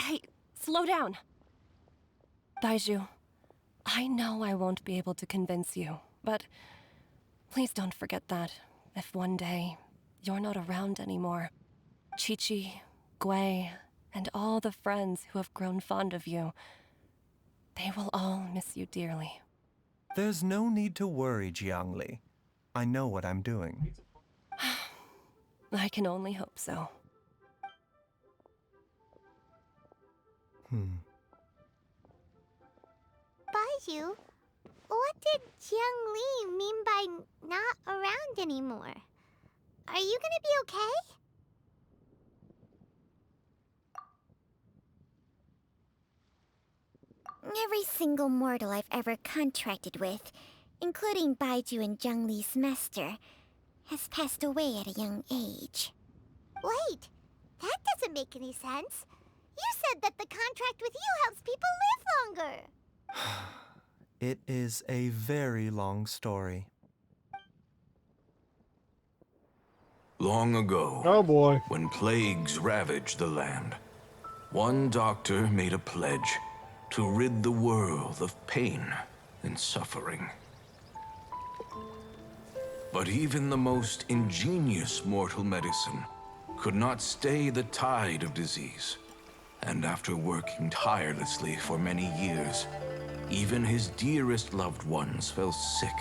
Hey, slow down. Baiju, I know I won't be able to convince you, but please don't forget that if one day you're not around anymore, Chi-Chi, Gui, and all the friends who have grown fond of you, they will all miss you dearly. There's no need to worry, Jiangli. I know what I'm doing. I can only hope so. Baiju, what did Jiang Li mean by not around anymore? Are you gonna be okay? Every single mortal I've ever contracted with, including Baiju and Jiang Li's master, has passed away at a young age. Wait, that doesn't make any sense. You said that the contract with you helps people live longer. It is a very long story. Long ago, oh boy, when plagues ravaged the land, one doctor made a pledge to rid the world of pain and suffering. But even the most ingenious mortal medicine could not stay the tide of disease. And after working tirelessly for many years, even his dearest loved ones fell sick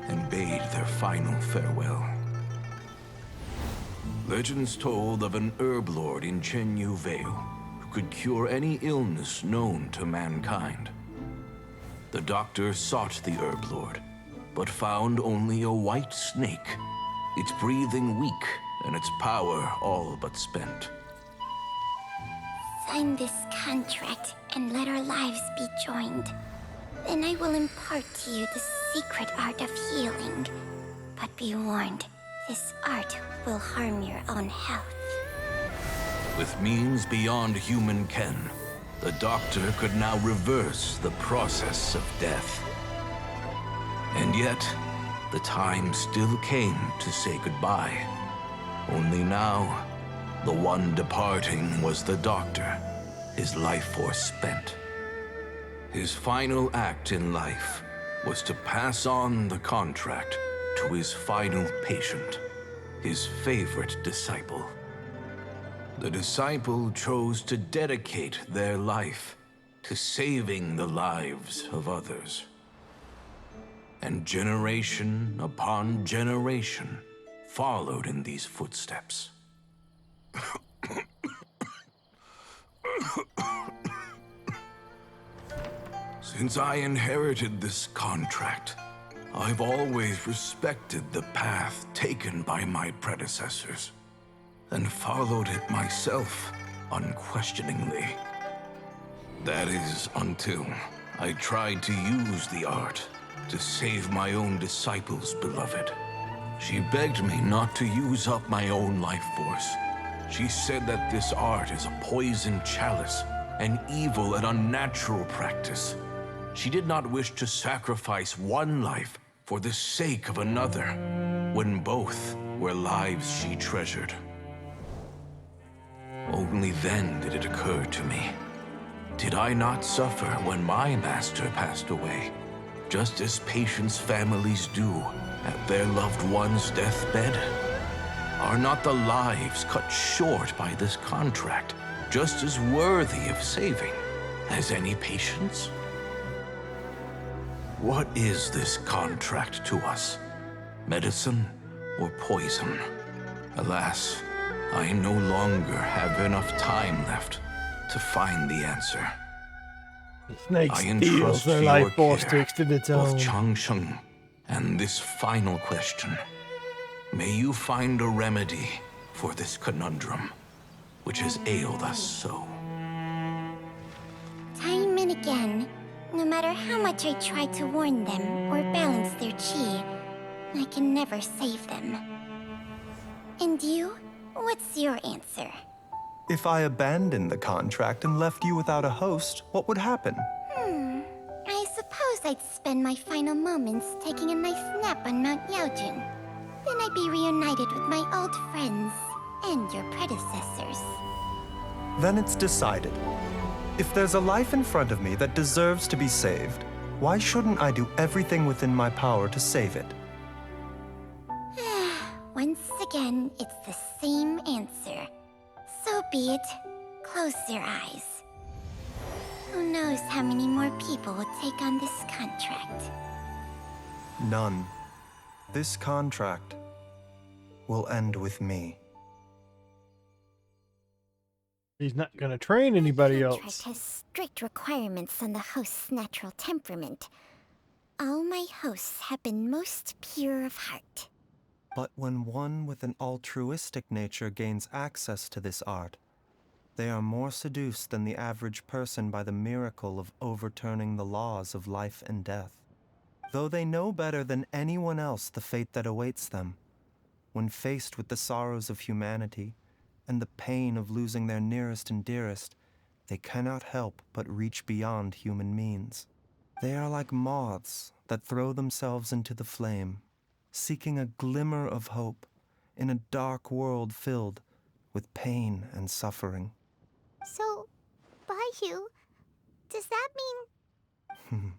and bade their final farewell. Legends told of an herb lord in Genyu Vale who could cure any illness known to mankind. The doctor sought the herb lord, but found only a white snake, its breathing weak and its power all but spent. sign this contract and let our lives be joined, then I will impart to you the secret art of healing. But be warned, this art will harm your own health. With means beyond human ken, the doctor could now reverse the process of death. And yet, the time still came to say goodbye. Only now, the one departing was the doctor, his life force spent. His final act in life was to pass on the contract to his final patient, his favorite disciple. The disciple chose to dedicate their life to saving the lives of others. And generation upon generation followed in these footsteps. Since I inherited this contract, I've always respected the path taken by my predecessors, and followed it myself unquestioningly. That is, until I tried to use the art to save my own disciple's beloved. She begged me not to use up my own life force. She said that this art is a poisoned chalice, an evil and unnatural practice. She did not wish to sacrifice one life for the sake of another, when both were lives she treasured. Only then did it occur to me. Did I not suffer when my master passed away, just as patients' families do at their loved one's deathbed? Are not the lives cut short by this contract just as worthy of saving as any patient's? What is this contract to us? Medicine or poison? Alas, I no longer have enough time left to find the answer. The snake I steals entrust their to life your force to care extend its both own. Changsheng and this final question. May you find a remedy for this conundrum, which has ailed us so. Time and again, no matter how much I try to warn them or balance their chi, I can never save them. And you? What's your answer? If I abandoned the contract and left you without a host, what would happen? I suppose I'd spend my final moments taking a nice nap on Mount Yaojin. Then I'd be reunited with my old friends and your predecessors. Then it's decided. If there's a life in front of me that deserves to be saved, why shouldn't I do everything within my power to save it? Once again, it's the same answer. So be it. Close your eyes. Who knows how many more people will take on this contract? None. This contract will end with me. He's not going to train anybody The contract else. has strict requirements on the host's natural temperament. All my hosts have been most pure of heart. But when one with an altruistic nature gains access to this art, they are more seduced than the average person by the miracle of overturning the laws of life and death. Though they know better than anyone else the fate that awaits them, when faced with the sorrows of humanity and the pain of losing their nearest and dearest, they cannot help but reach beyond human means. They are like moths that throw themselves into the flame, seeking a glimmer of hope in a dark world filled with pain and suffering. So, Baihu, does that mean...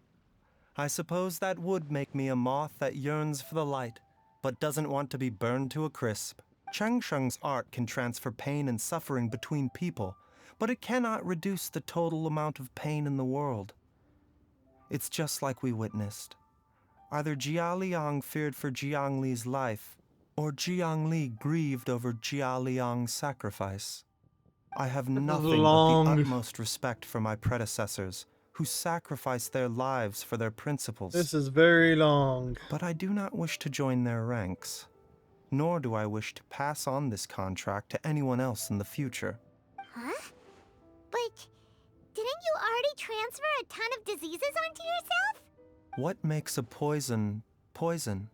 I suppose that would make me a moth that yearns for the light, but doesn't want to be burned to a crisp. Changsheng's art can transfer pain and suffering between people, but it cannot reduce the total amount of pain in the world. It's just like we witnessed. Either Jia Liang feared for Jiang Li's life, or Jiang Li grieved over Jia Liang's sacrifice. I have nothing but the utmost respect for my predecessors, who sacrificed their lives for their principles. This is very long. But I do not wish to join their ranks, nor do I wish to pass on this contract to anyone else in the future. Huh? But transfer a ton of diseases onto yourself? What makes a poison poison?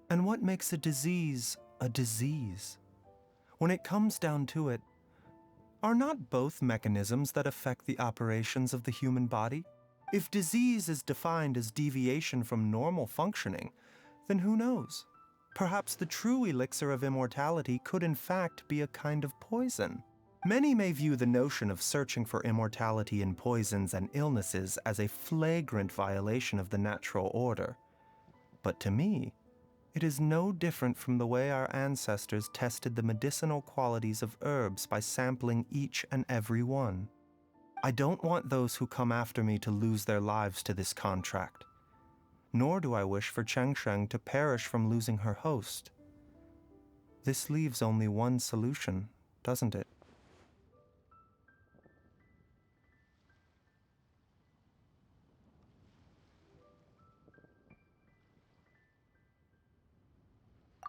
And what makes a disease a disease? When it comes down to it, are not both mechanisms that affect the operations of the human body? If disease is defined as deviation from normal functioning, then who knows? Perhaps the true elixir of immortality could in fact be a kind of poison. Many may view the notion of searching for immortality in poisons and illnesses as a flagrant violation of the natural order. But to me, it is no different from the way our ancestors tested the medicinal qualities of herbs by sampling each and every one. I don't want those who come after me to lose their lives to this contract. Nor do I wish for Chengsheng to perish from losing her host. This leaves only one solution, doesn't it?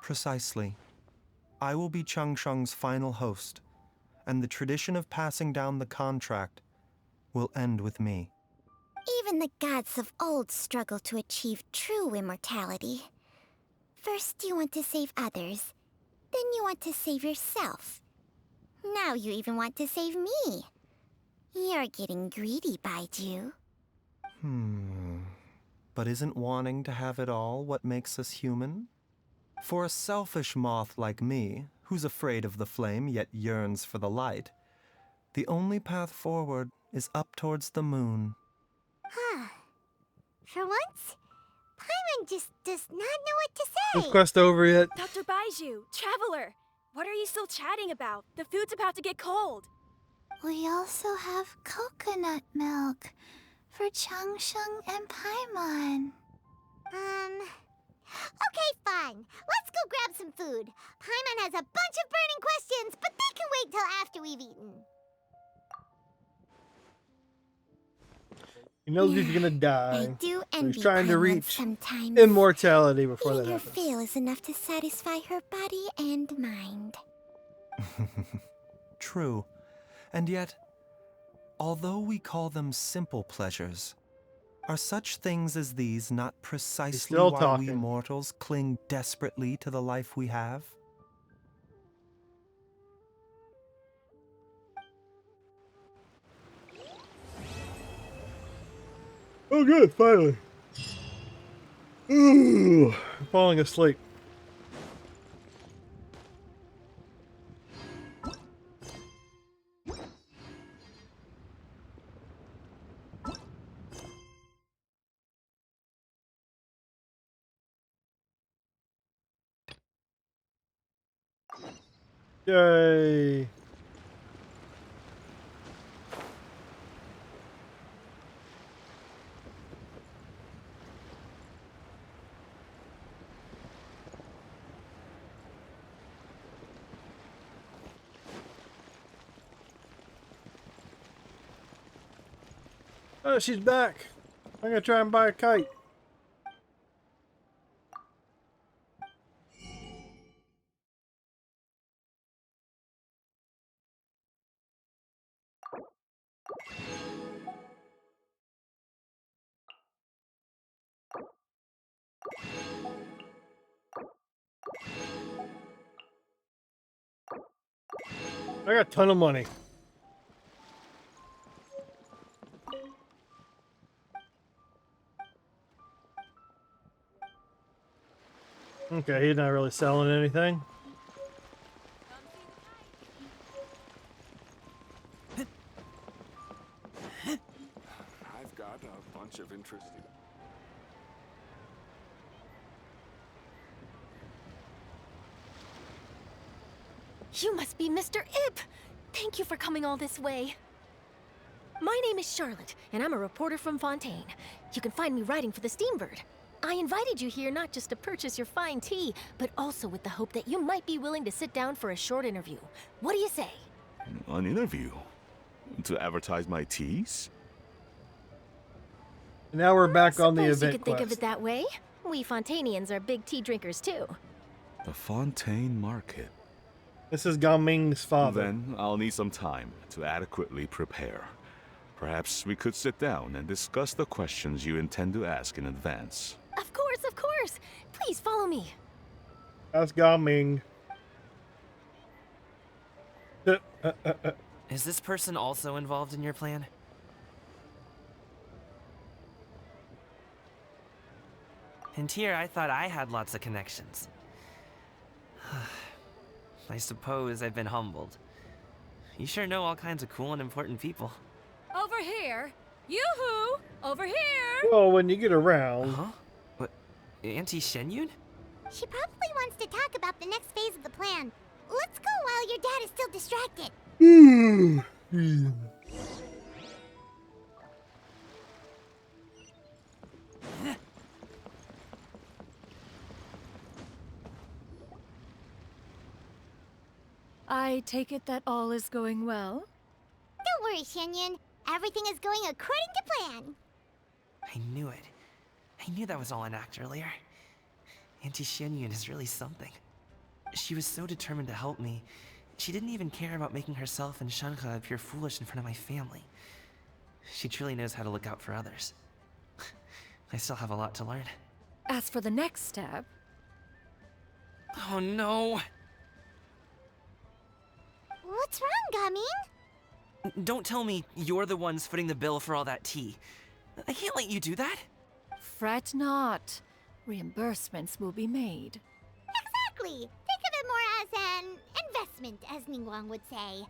Precisely. I will be Chengsheng's final host, and the tradition of passing down the contract will end with me. Even the gods of old struggle to achieve true immortality. First you want to save others, then you want to save yourself. Now you even want to save me. You're getting greedy, Baiju. But isn't wanting to have it all what makes us human? For a selfish moth like me, who's afraid of the flame yet yearns for the light, the only path forward is up towards the moon. For once, Paimon just does not know what to say. Is quest over yet? Dr. Baiju, Traveler, what are you still chatting about? The food's about to get cold. We also have coconut milk for Changsheng and Paimon. Okay, fine. Let's go grab some food. Paimon has a bunch of burning questions, but they can wait till after we've eaten. He knows he's gonna die. I do So envy he's trying to Paimon reach sometimes. immortality before that Eating her happens. fill is enough to satisfy her body and mind. True. And yet, although we call them simple pleasures, are such things as these not precisely still why we talking. mortals cling desperately to the life we have? Oh good, finally. Ooh, I'm falling asleep. Yay. Oh, she's back. I'm gonna try and buy a kite. I got a ton of money. Okay, he's not really selling anything. I've got a bunch of interesting... You must be Mr. Ip! Thank you for coming all this way. My name is Charlotte, and I'm a reporter from Fontaine. You can find me writing for the Steambird. I invited you here not just to purchase your fine tea, but also with the hope that you might be willing to sit down for a short interview. What do you say? An interview? To advertise my teas? Now we're back on the Suppose you event could think of quest. it that way. We Fontainians are big tea drinkers too. The Fontaine Market. This is Gao Ming's father. Then I'll need some time to adequately prepare. Perhaps we could sit down and discuss the questions you intend to ask in advance. Of course, of course. Please follow me. That's Gaming. Is this person also involved in your plan? And here I thought I had lots of connections. I suppose I've been humbled. You sure know all kinds of cool and important people. Over here! Yoo-hoo! Over here! Well, when you get around. Huh? What? Auntie Shenyun? She probably wants to talk about the next phase of the plan. Let's go while your dad is still distracted. I take it that all is going well? Don't worry, Shenyun. Everything is going according to plan. I knew it. I knew that was all an act earlier. Auntie Shenyun is really something. She was so determined to help me. She didn't even care about making herself and Shanka appear foolish in front of my family. She truly knows how to look out for others. I still have a lot to learn. As for the next step... Oh no! What's wrong, Gaming? Don't tell me you're the ones footing the bill for all that tea. I can't let you do that. Fret not. Reimbursements will be made. Exactly. Think of it more as an investment, as Ningguang would say.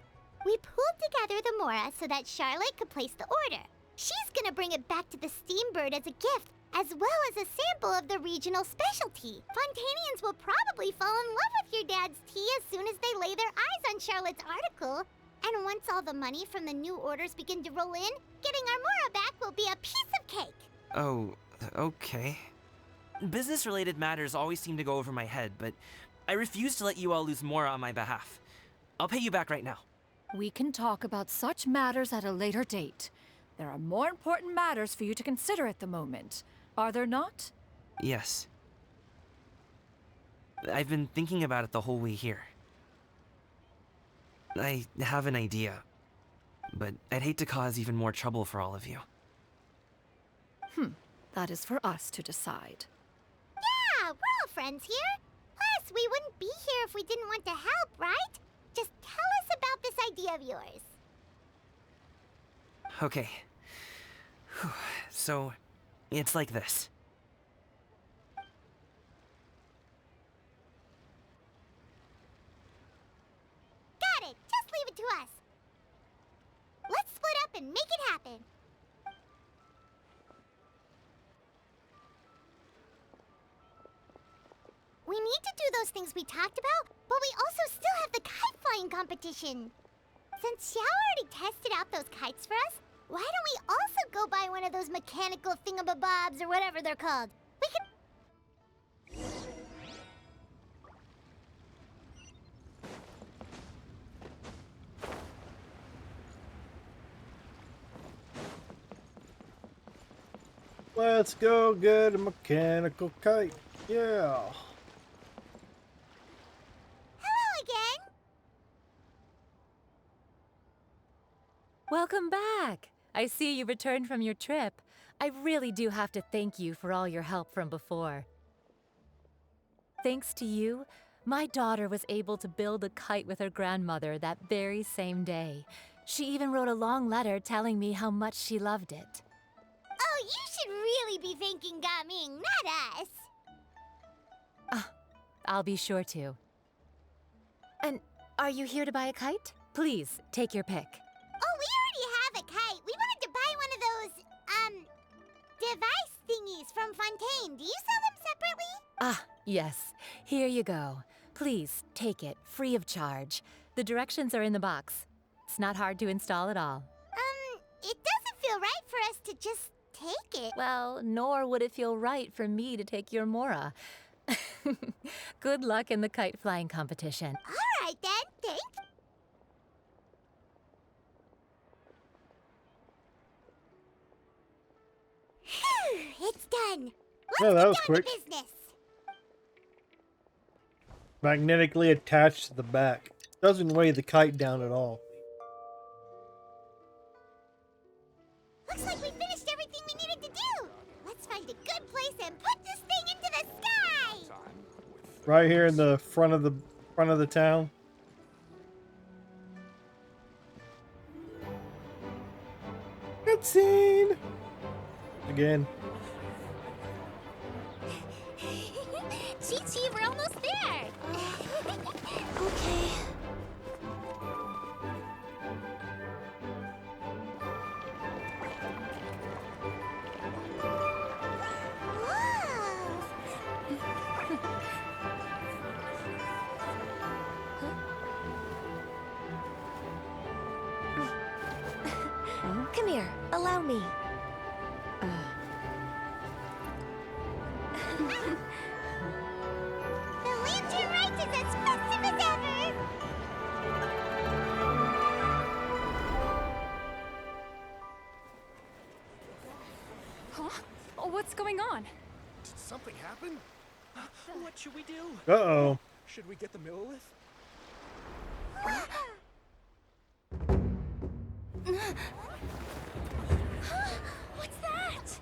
We pulled together the Mora so that Charlotte could place the order. She's gonna bring it back to the Steambird as a gift, as well as a sample of the regional specialty. Fontanians will probably fall in love with your dad's tea as soon as they lay their eyes on Charlotte's article. And once all the money from the new orders begin to roll in, getting our Mora back will be a piece of cake. Oh, okay. Business-related matters always seem to go over my head, but I refuse to let you all lose more on my behalf. I'll pay you back right now. We can talk about such matters at a later date. There are more important matters for you to consider at the moment, are there not? Yes. I've been thinking about it the whole way here. I have an idea, but I'd hate to cause even more trouble for all of you. That is for us to decide. Yeah, we're all friends here. Plus, we wouldn't be here if we didn't want to help, right? Just tell us about this idea of yours. Okay. So, it's like this. Got it. Just leave it to us. Let's split up and make it happen. We need to do those things we talked about, but we also still have the kite flying competition. Since Xiao already tested out those kites for us, why don't we also go buy one of those mechanical thingamabobs or whatever they're called? We could... Let's go get a mechanical kite. Yeah. Hello again. Welcome back. I see you returned from your trip. I really do have to thank you for all your help from before. Thanks to you, my daughter was able to build a kite with her grandmother that very same day. She even wrote a long letter telling me how much she loved it. Oh, you should really be thanking Gaming, not us. I'll be sure to. And are you here to buy a kite? Please, take your pick. Oh, we already have a kite. We wanted to buy one of those, device thingies from Fontaine. Do you sell them separately? Ah, yes. Here you go. Please, take it, free of charge. The directions are in the box. It's not hard to install at all. It doesn't feel right for us to just take it. Well, nor would it feel right for me to take your Mora. Good luck in the kite flying competition. All right, then. Thanks. Phew, it's done. Oh, that was Let's get down quick. to business. Magnetically attached to the back. Doesn't weigh the kite down at all. Right here in the front of the town. Cutscene again. Chi-Chi, we're almost there! Okay. Come here, allow me. The lantern rite is as festive as ever! Huh? Oh, what's going on? Did something happen? What should we do? Uh-oh. Should we get the Millilith? What's that?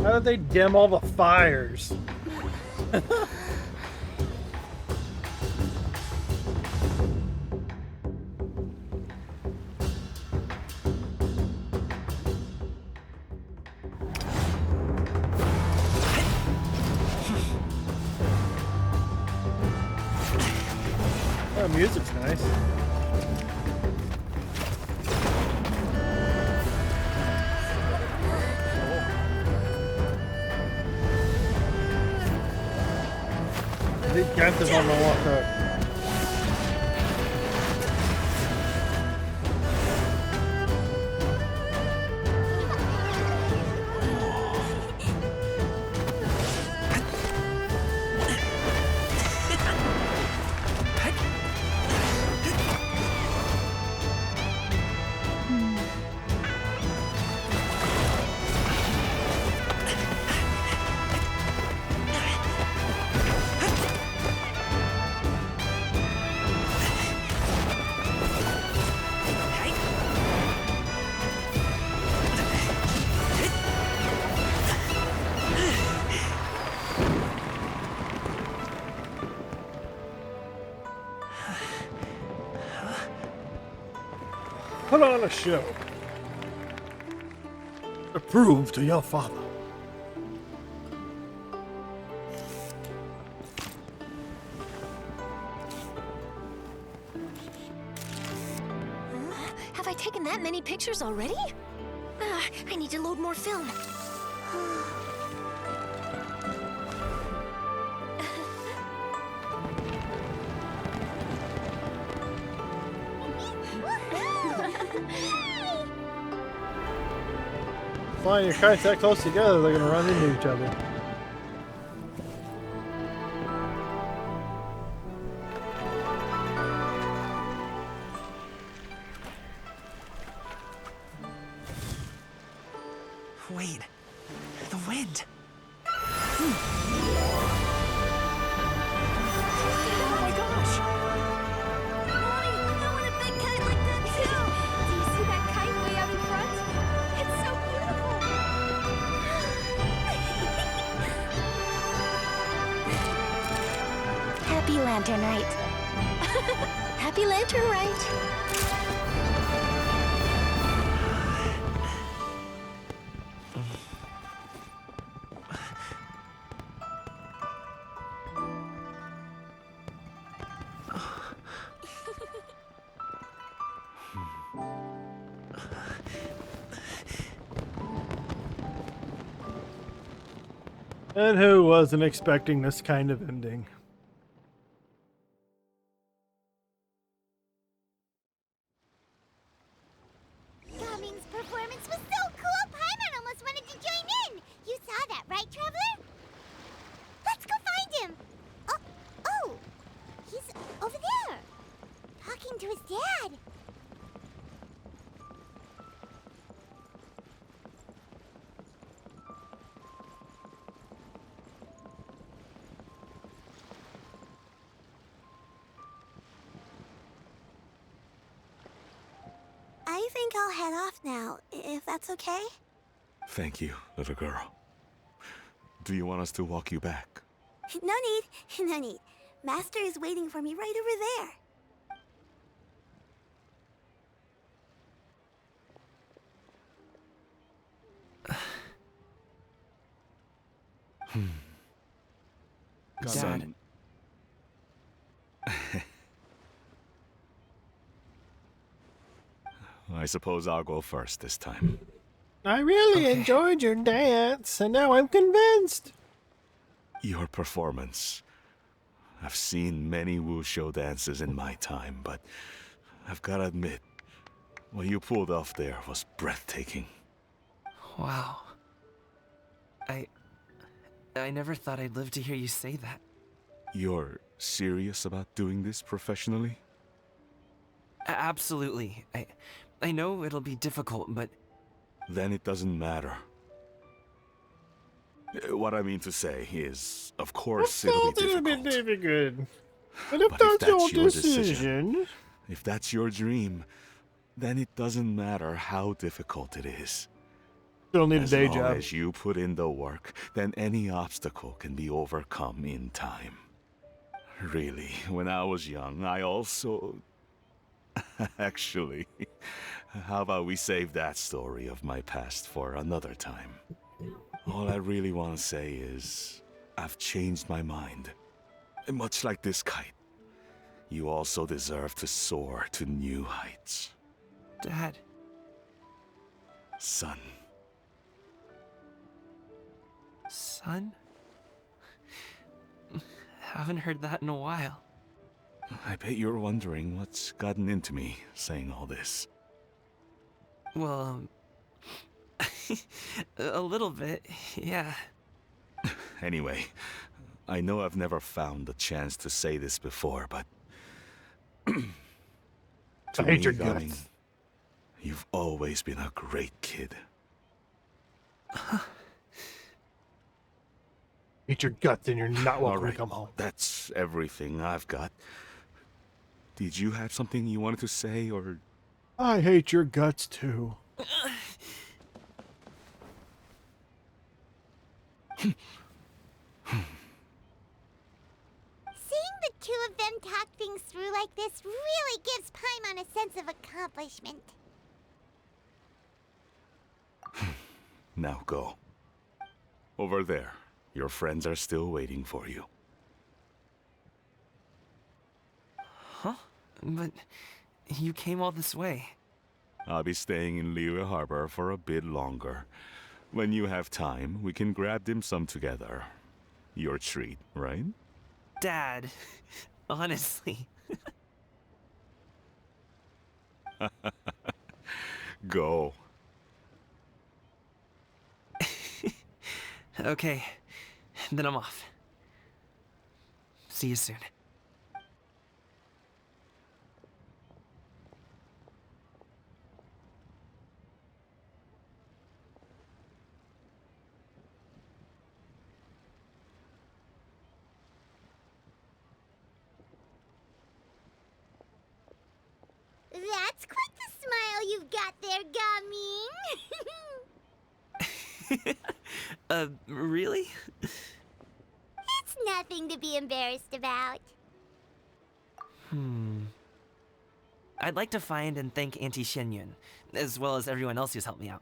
How did they dim all the fires? Oh, music's nice. The Gant is on the walk up. Put on a show to prove to your father. Have I taken that many pictures already? I need to load more film. Flying your kites that close together, they're gonna run into each other. Wait, the wind. Oh my gosh! Mommy, I want a big kite like that too! Do you see that kite way out in front? It's so beautiful! Happy Lantern Rite. Happy Lantern Rite. And who wasn't expecting this kind of ending? Gaming's performance was so cool, Paimon almost wanted to join in! You saw that, right, Traveler? Let's go find him! Oh! He's over there! Talking to his dad! I think I'll head off now, if that's okay. Thank you, little girl. Do you want us to walk you back? No need, no need. Master is waiting for me right over there. Son. I suppose I'll go first this time. I really enjoyed your dance, and now I'm convinced. Your performance. I've seen many wushou dances in my time, but I've got to admit, what you pulled off there was breathtaking. Wow. I never thought I'd live to hear you say that. You're serious about doing this professionally? Absolutely. I know it'll be difficult, but... Then it doesn't matter. What I mean to say is, of course it'll be difficult. But if that's your decision... If that's your dream, then it doesn't matter how difficult it is. Still need a day job. As long as you put in the work, then any obstacle can be overcome in time. Really, when I was young, I also... Actually, how about we save that story of my past for another time? All I really want to say is, I've changed my mind. Much like this kite, you also deserve to soar to new heights. Dad. Son. Son? Haven't heard that in a while. I bet you're wondering what's gotten into me saying all this. Well, a little bit, yeah. Anyway, I know I've never found the chance to say this before, but... I hate your guts. You've always been a great kid. Eat your guts and you're not welcome to come home. That's everything I've got. Did you have something you wanted to say, or... I hate your guts, too. Seeing the two of them talk things through like this really gives Paimon a sense of accomplishment. Now go. Over there. Your friends are still waiting for you. Huh? But you came all this way. I'll be staying in Liyue Harbor for a bit longer. When you have time, we can grab dim sum together. Your treat, right? Dad, honestly. Go. Okay, then I'm off. See you soon. That's quite the smile you've got there, Gaming. Really? It's nothing to be embarrassed about. I'd like to find and thank Auntie Xinyun, as well as everyone else who's helped me out.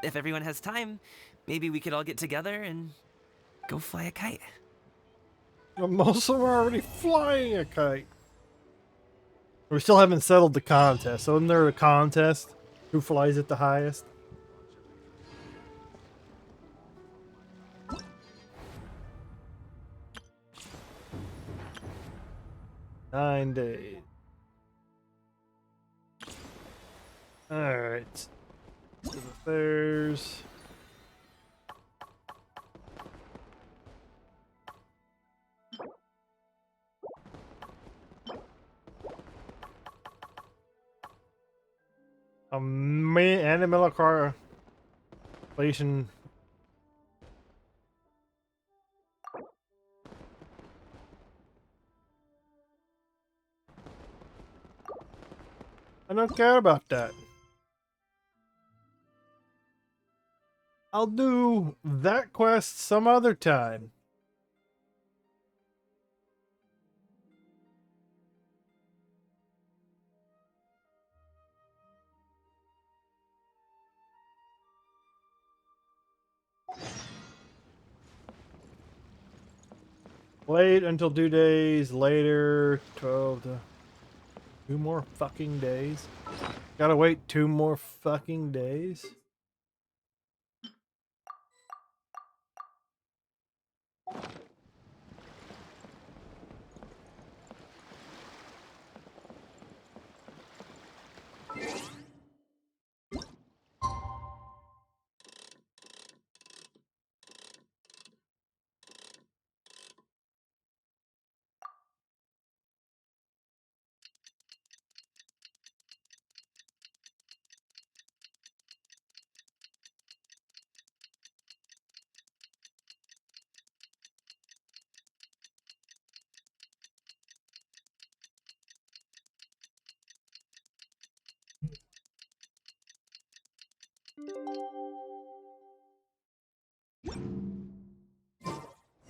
If everyone has time, maybe we could all get together and go fly a kite. Most of them are already flying a kite. We still haven't settled the contest. So isn't there a contest? Who flies it the highest? Nine days. Alright. There's... animal correlation. I don't care about that. I'll do that quest some other time. Wait until 2 days later. 12 to 2 more fucking days. Gotta wait 2 more fucking days.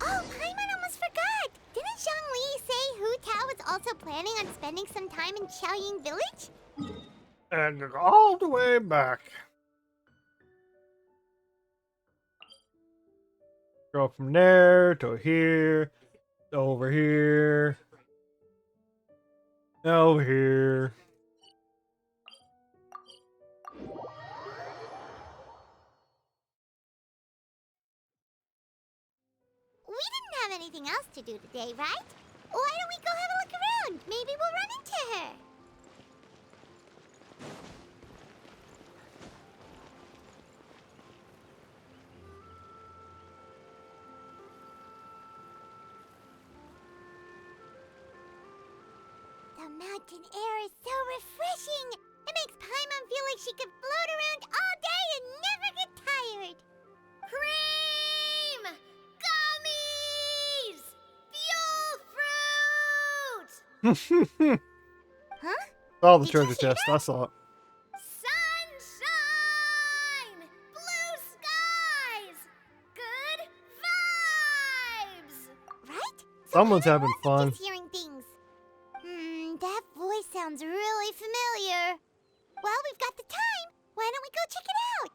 Oh, Paimon almost forgot! Didn't Zhongli say Hu Tao was also planning on spending some time in Xiaoying Village? And all the way back. Go from there to here, over here, over here. We didn't have anything else to do today, right? Why don't we go have a look around? Maybe we'll run into her. The mountain air is so refreshing. It makes Paimon feel like she could float around all day and never get tired. Cream! Gummies! Fuel fruit! Huh? All the treasure chest. I saw it. Sunshine! Blue skies! Good vibes! Right? Someone's having fun. Just hearing things. That voice sounds really familiar. Well, we've got the time. Why don't we go check it out?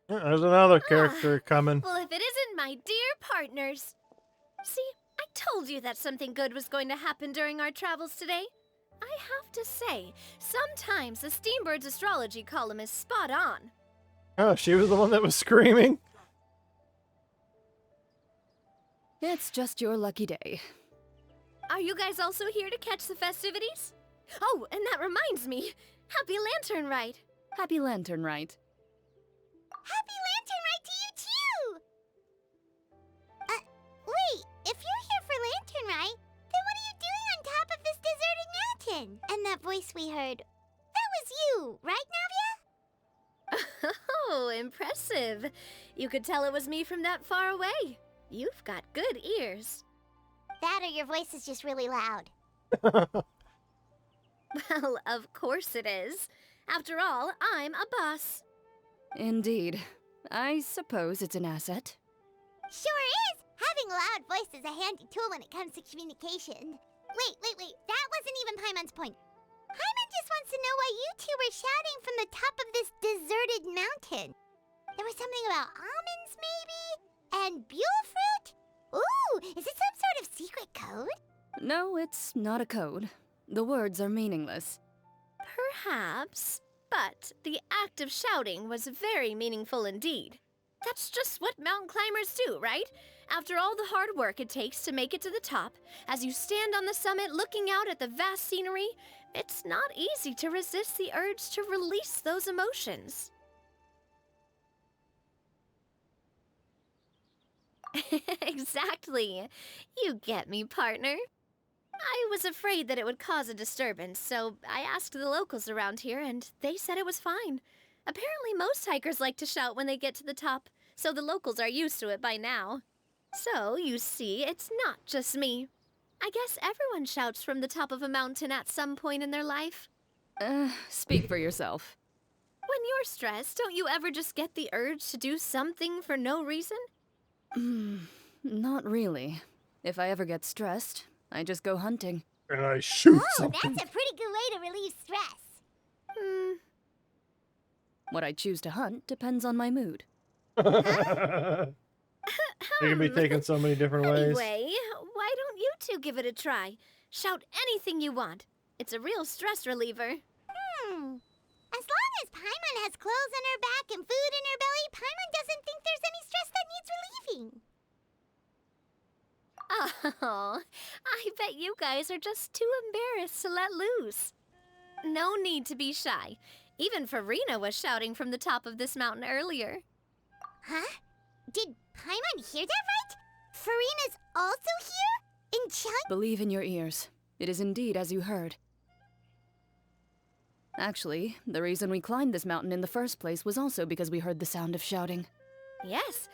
There's another character coming. Well, if it isn't my dear partners. See, I told you that something good was going to happen during our travels today. I have to say, sometimes the Steambird's astrology column is spot on. Oh, she was the one that was screaming. It's just your lucky day. Are you guys also here to catch the festivities? Oh, and that reminds me. Happy Lantern Rite. Happy Lantern Rite. Happy Lantern Rite to you too! Wait, if you're here for Lantern Rite, then what are you doing on top of this deserted mountain? And that voice we heard, that was you, right, Navia? Oh, impressive. You could tell it was me from that far away. You've got good ears. That or your voice is just really loud. Well, of course it is. After all, I'm a boss. Indeed. I suppose it's an asset. Sure is! Having a loud voice is a handy tool when it comes to communication. Wait. That wasn't even Paimon's point. Paimon just wants to know why you two were shouting from the top of this deserted mountain. There was something about almonds, maybe? And buell fruit? Ooh, is it some sort of secret code? No, it's not a code. The words are meaningless. Perhaps. But the act of shouting was very meaningful indeed. That's just what mountain climbers do, right? After all the hard work it takes to make it to the top, as you stand on the summit looking out at the vast scenery, it's not easy to resist the urge to release those emotions. Exactly. You get me, partner. I was afraid that it would cause a disturbance, so I asked the locals around here, and they said it was fine. Apparently most hikers like to shout when they get to the top, so the locals are used to it by now. So, you see, it's not just me. I guess everyone shouts from the top of a mountain at some point in their life. Speak for yourself. When you're stressed, don't you ever just get the urge to do something for no reason? Not really. If I ever get stressed, I just go hunting. And I shoot That's a pretty good way to relieve stress. What I choose to hunt depends on my mood. It can be taken so many different ways. Anyway, why don't you two give it a try? Shout anything you want. It's a real stress reliever. As long as Paimon has clothes on her back and food in her belly, Paimon doesn't think there's any stress that needs relieving. Oh, I bet you guys are just too embarrassed to let loose. No need to be shy. Even Farina was shouting from the top of this mountain earlier. Huh? Did Paimon hear that right? Farina's also here? In China? Believe in your ears. It is indeed as you heard. Actually, the reason we climbed this mountain in the first place was also because we heard the sound of shouting. Yes,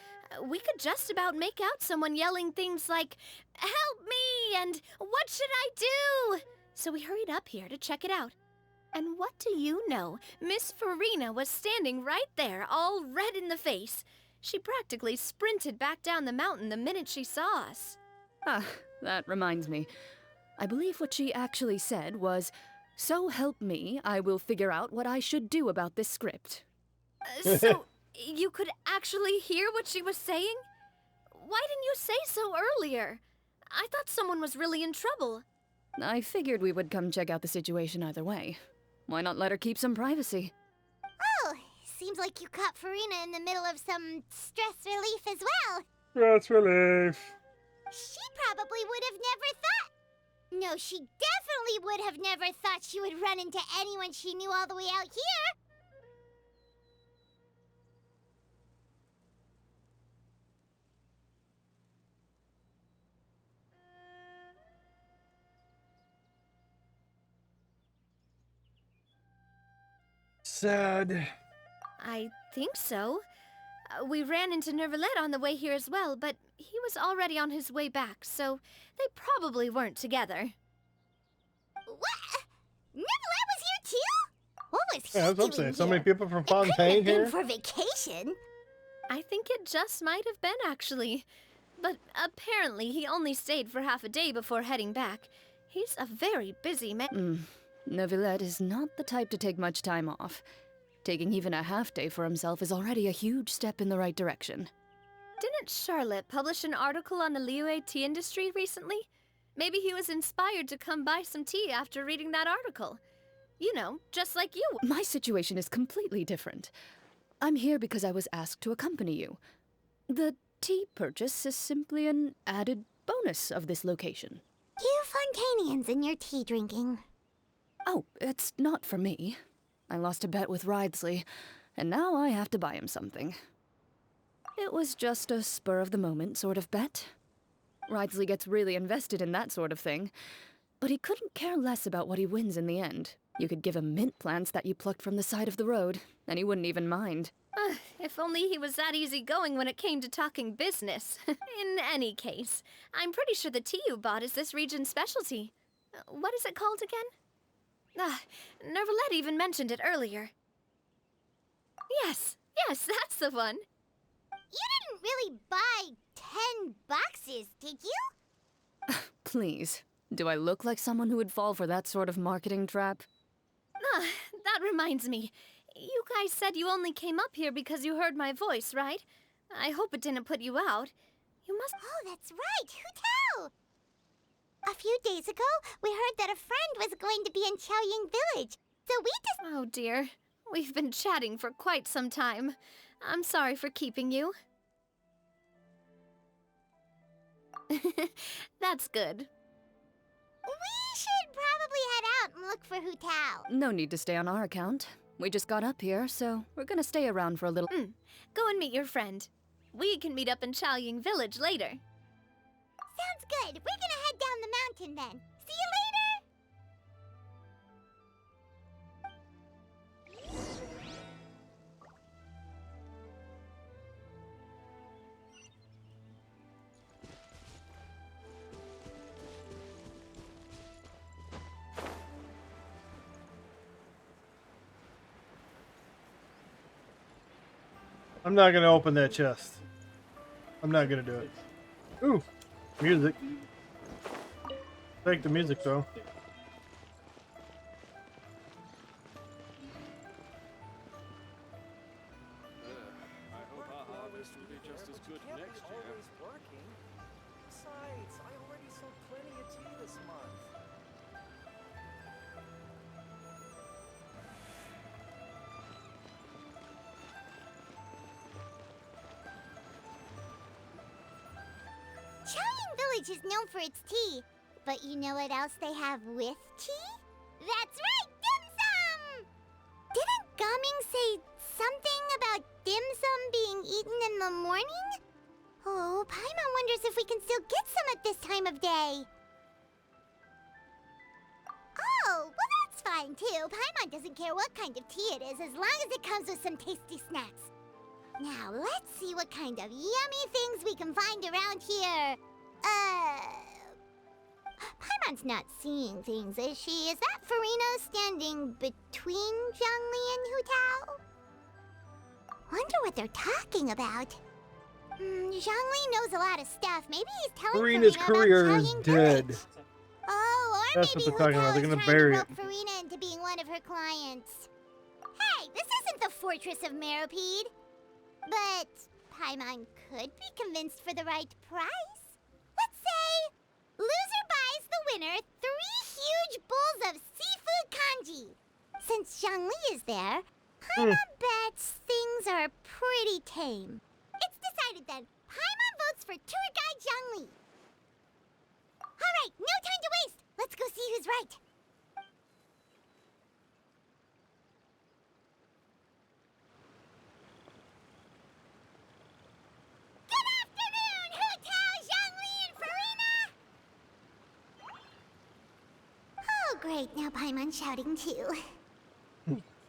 we could just about make out someone yelling things like, "Help me!" and "What should I do?" So we hurried up here to check it out. And what do you know? Miss Farina was standing right there, all red in the face. She practically sprinted back down the mountain the minute she saw us. Ah, that reminds me. I believe what she actually said was, "So help me, I will figure out what I should do about this script." So, you could actually hear what she was saying? Why didn't you say so earlier? I thought someone was really in trouble. I figured we would come check out the situation either way. Why not let her keep some privacy? Oh, seems like you caught Farina in the middle of some stress relief as well. Stress relief. She probably would have never thought. No, she definitely would have never thought she would run into anyone she knew all the way out here. Sad. I think so. We ran into Nervalet on the way here as well, but he was already on his way back, so they probably weren't together. What? Nervalet was here too? What was he Yeah, that's what I'm doing saying. So here? many people from It couldn't Fontaine have been here. for vacation. I think it just might have been, actually. But apparently he only stayed for half a day before heading back. He's a very busy man. Neuvillette is not the type to take much time off. Taking even a half day for himself is already a huge step in the right direction. Didn't Charlotte publish an article on the Liyue tea industry recently? Maybe he was inspired to come buy some tea after reading that article. You know, just like you. My situation is completely different. I'm here because I was asked to accompany you. The tea purchase is simply an added bonus of this location. You Fontanians and your tea drinking. Oh, it's not for me. I lost a bet with Ridesley, and now I have to buy him something. It was just a spur-of-the-moment sort of bet. Ridesley gets really invested in that sort of thing, but he couldn't care less about what he wins in the end. You could give him mint plants that you plucked from the side of the road, and he wouldn't even mind. If only he was that easygoing when it came to talking business. In any case, I'm pretty sure the tea you bought is this region's specialty. What is it called again? Nervalet even mentioned it earlier. Yes, that's the one. You didn't really buy 10 boxes, did you? Please, do I look like someone who would fall for that sort of marketing trap? That reminds me. You guys said you only came up here because you heard my voice, right? I hope it didn't put you out. You must— Oh, that's right. Who tell? A few days ago, we heard that a friend was going to be in Chaoying Village, so we just— Oh dear. We've been chatting for quite some time. I'm sorry for keeping you. That's good. We should probably head out and look for Hu Tao. No need to stay on our account. We just got up here, so we're gonna stay around for a little— Go and meet your friend. We can meet up in Chaoying Village later. Sounds good. We're gonna head down the mountain then. See you later! I'm not gonna open that chest. I'm not gonna do it. Ooh, music. Take the music though. I hope our harvest will be just as good next year. Always working. Besides, I already sold plenty of tea this month. Chowing Village is known for its tea, but you know what else they have with tea? That's right, dim sum! Didn't Gaming say something about dim sum being eaten in the morning? Oh, Paimon wonders if we can still get some at this time of day. Oh, well that's fine too. Paimon doesn't care what kind of tea it is as long as it comes with some tasty snacks. Now, let's see what kind of yummy things we can find around here. Paimon's not seeing things, is she? Is that Farina standing between Zhongli and Hu Tao? Wonder what they're talking about. Zhongli knows a lot of stuff. Maybe he's telling Farina's Farina career about is Chowing dead. Village. Oh, or That's maybe what they're talking about. They're gonna bury it. Farina into being one of her clients. Hey, this isn't the Fortress of Meropide. But Paimon could be convinced for the right price. Let's say loser buys the winner 3 huge bowls of seafood kanji. Since Zhongli is there, Paimon bets things are pretty tame. It's decided then. Paimon votes for tour guide Zhongli. All right, no time to waste. Let's go see who's right. Good afternoon, Hu Tao, Zhongli, and Farina! Oh, great. Now Paimon's shouting too.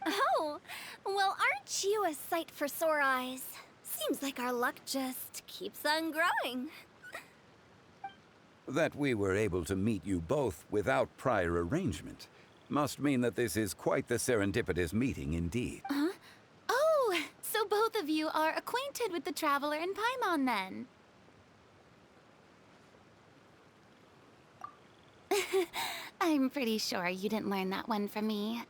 Oh, well, aren't you a sight for sore eyes? Seems like our luck just keeps on growing. That we were able to meet you both without prior arrangement must mean that this is quite the serendipitous meeting indeed. Huh? Oh, so both of you are acquainted with the Traveler and Paimon then? I'm pretty sure you didn't learn that one from me.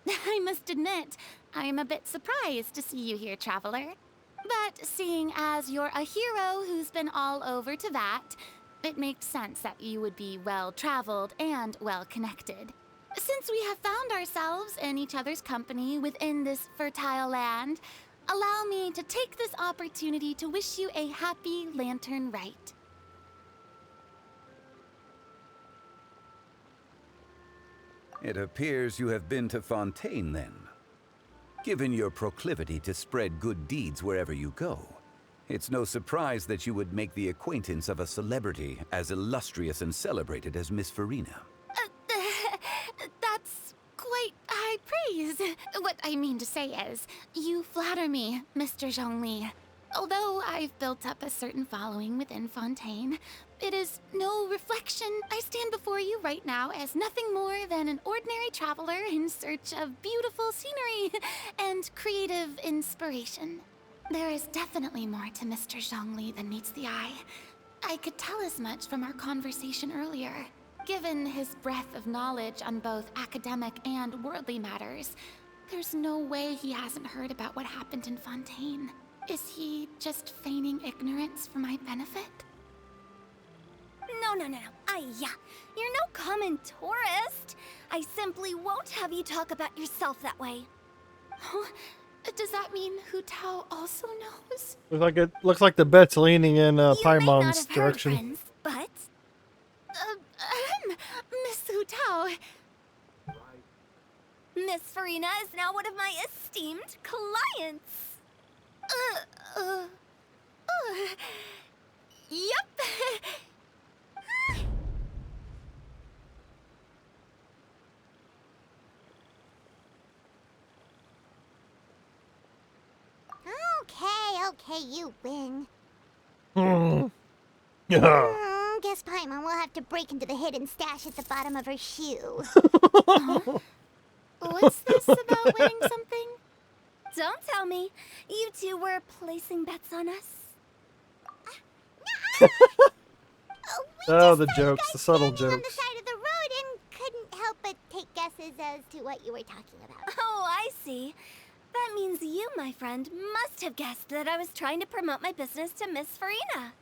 I must admit, I'm a bit surprised to see you here, Traveler. But seeing as you're a hero who's been all over to that, it makes sense that you would be well-traveled and well-connected. Since we have found ourselves in each other's company within this fertile land, allow me to take this opportunity to wish you a happy Lantern Rite. It appears you have been to Fontaine then. Given your proclivity to spread good deeds wherever you go, it's no surprise that you would make the acquaintance of a celebrity as illustrious and celebrated as Miss Farina. That's quite high praise. What I mean to say is, you flatter me, Mr. Zhongli. Although I've built up a certain following within Fontaine, it is no reflection. I stand before you right now as nothing more than an ordinary traveler in search of beautiful scenery and creative inspiration. There is definitely more to Mr. Zhongli than meets the eye. I could tell as much from our conversation earlier. Given his breadth of knowledge on both academic and worldly matters, there's no way he hasn't heard about what happened in Fontaine. Is he just feigning ignorance for my benefit? No. You're no common tourist. I simply won't have you talk about yourself that way. Does that mean Hu Tao also knows? Looks like the bet's leaning in You may not Paimon's have heard, direction. friends, but Miss Hu Tao. Miss Farina is now one of my esteemed clients. Yep. Okay, you win. Yeah. Guess Paimon will have to break into the hidden stash at the bottom of her shoe. What's this about winning something? Don't tell me. You two were placing bets on us. Oh, the jokes, the subtle jokes. On the side of the road and couldn't help but take guesses as to what you were talking about. Oh, I see. That means you, my friend, must have guessed that I was trying to promote my business to Miss Farina.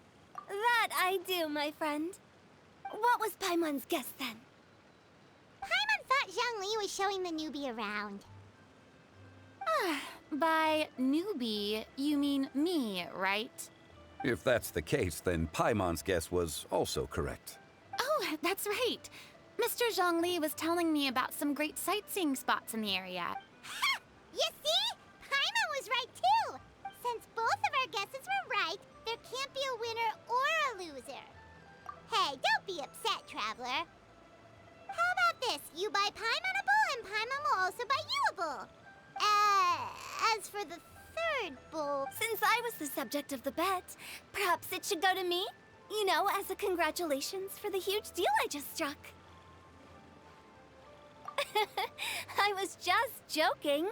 That I do, my friend. What was Paimon's guess then? Paimon thought Zhongli was showing the newbie around. By newbie, you mean me, right? If that's the case, then Paimon's guess was also correct. Oh, that's right. Mr. Zhongli was telling me about some great sightseeing spots in the area. Ha! You see? Paimon was right too! Since both of our guesses were right, there can't be a winner or a loser. Hey, don't be upset, Traveler. How about this? You buy Paimon a bowl, and Paimon will also buy you a bowl. As for the third bowl... Since I was the subject of the bet, perhaps it should go to me? You know, as a congratulations for the huge deal I just struck. I was just joking.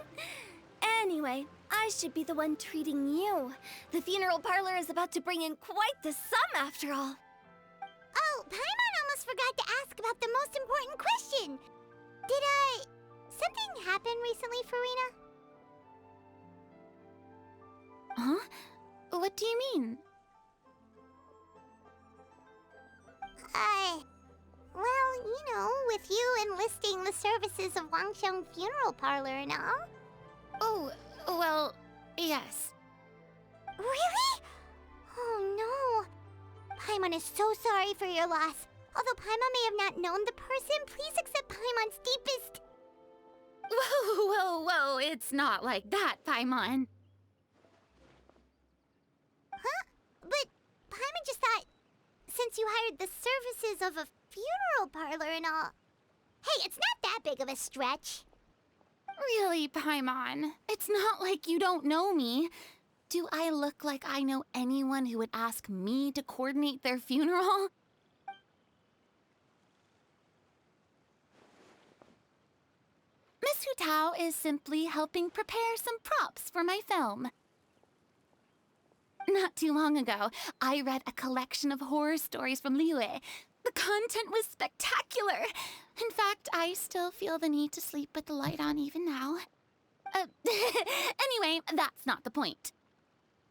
Anyway, I should be the one treating you. The funeral parlor is about to bring in quite the sum after all. Oh, Paimon almost forgot to ask about the most important question. Something happen recently, Farina? Huh? What do you mean? Well, you know, with you enlisting the services of Wangsheng Funeral Parlor and all. Oh, well, yes. Really? Oh no. Paimon is so sorry for your loss. Although Paimon may have not known the person, please accept Paimon's deepest... Whoa, it's not like that, Paimon. Huh? But Paimon just thought, since you hired the services of a funeral parlor and all... Hey, it's not that big of a stretch. Really, Paimon? It's not like you don't know me. Do I look like I know anyone who would ask me to coordinate their funeral? Miss Hu Tao is simply helping prepare some props for my film. Not too long ago, I read a collection of horror stories from Liyue. The content was spectacular. In fact, I still feel the need to sleep with the light on even now. Anyway, that's not the point.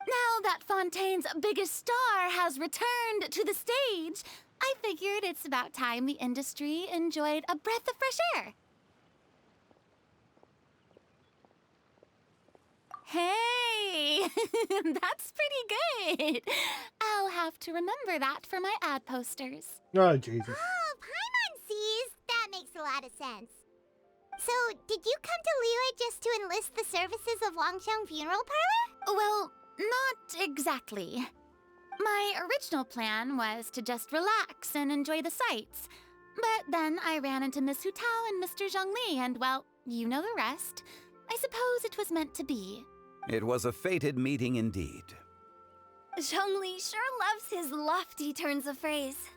Now that Fontaine's biggest star has returned to the stage, I figured it's about time the industry enjoyed a breath of fresh air. Hey, that's pretty good. I'll have to remember that for my ad posters. Oh, Jesus. Oh, Paimon sees. That makes a lot of sense. So, did you come to Liyue just to enlist the services of Wangsheng Funeral Parlor? Well, not exactly. My original plan was to just relax and enjoy the sights. But then I ran into Miss Hu Tao and Mr. Zhongli, and well, you know the rest. I suppose it was meant to be. It was a fated meeting indeed. Zhongli sure loves his lofty turns of phrase.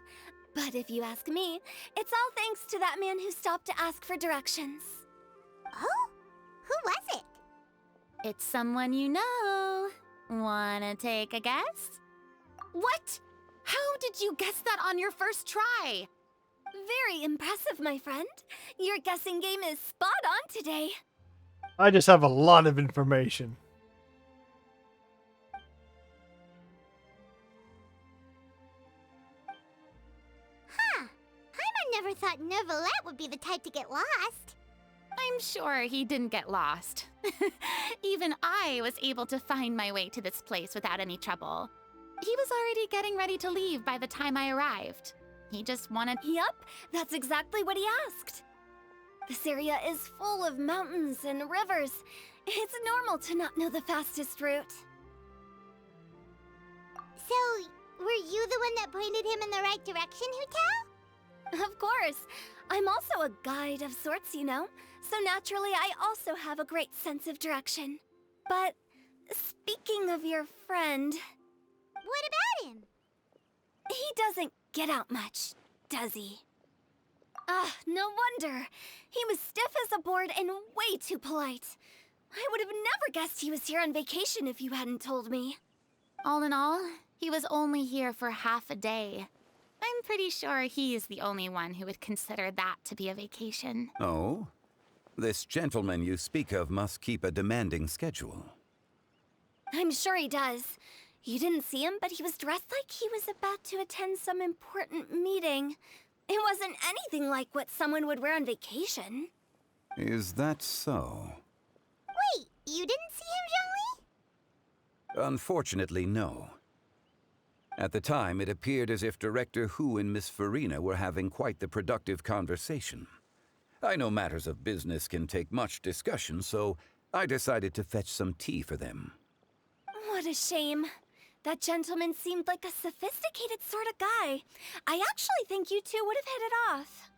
But if you ask me, it's all thanks to that man who stopped to ask for directions. Oh? Who was it? It's someone you know. Wanna take a guess? What? How did you guess that on your first try? Very impressive, my friend. Your guessing game is spot on today. I just have a lot of information. Huh. Paimon never thought Neuvillette would be the type to get lost. I'm sure he didn't get lost. Even I was able to find my way to this place without any trouble. He was already getting ready to leave by the time I arrived. He just wanted... Yup, that's exactly what he asked. This area is full of mountains and rivers. It's normal to not know the fastest route. So, were you the one that pointed him in the right direction, Hu Tao? Of course. I'm also a guide of sorts, you know. So naturally, I also have a great sense of direction. But speaking of your friend... What about him? He doesn't get out much, does he? Ah, no wonder. He was stiff as a board and way too polite. I would have never guessed he was here on vacation if you hadn't told me. All in all, he was only here for half a day. I'm pretty sure he is the only one who would consider that to be a vacation. Oh? This gentleman you speak of must keep a demanding schedule. I'm sure he does. You didn't see him, but he was dressed like he was about to attend some important meeting. It wasn't anything like what someone would wear on vacation. Is that so? Wait, you didn't see him, Zhongli? Unfortunately, no. At the time, it appeared as if Director Hu and Miss Farina were having quite the productive conversation. I know matters of business can take much discussion, so I decided to fetch some tea for them. What a shame. That gentleman seemed like a sophisticated sort of guy. I actually think you two would have hit it off.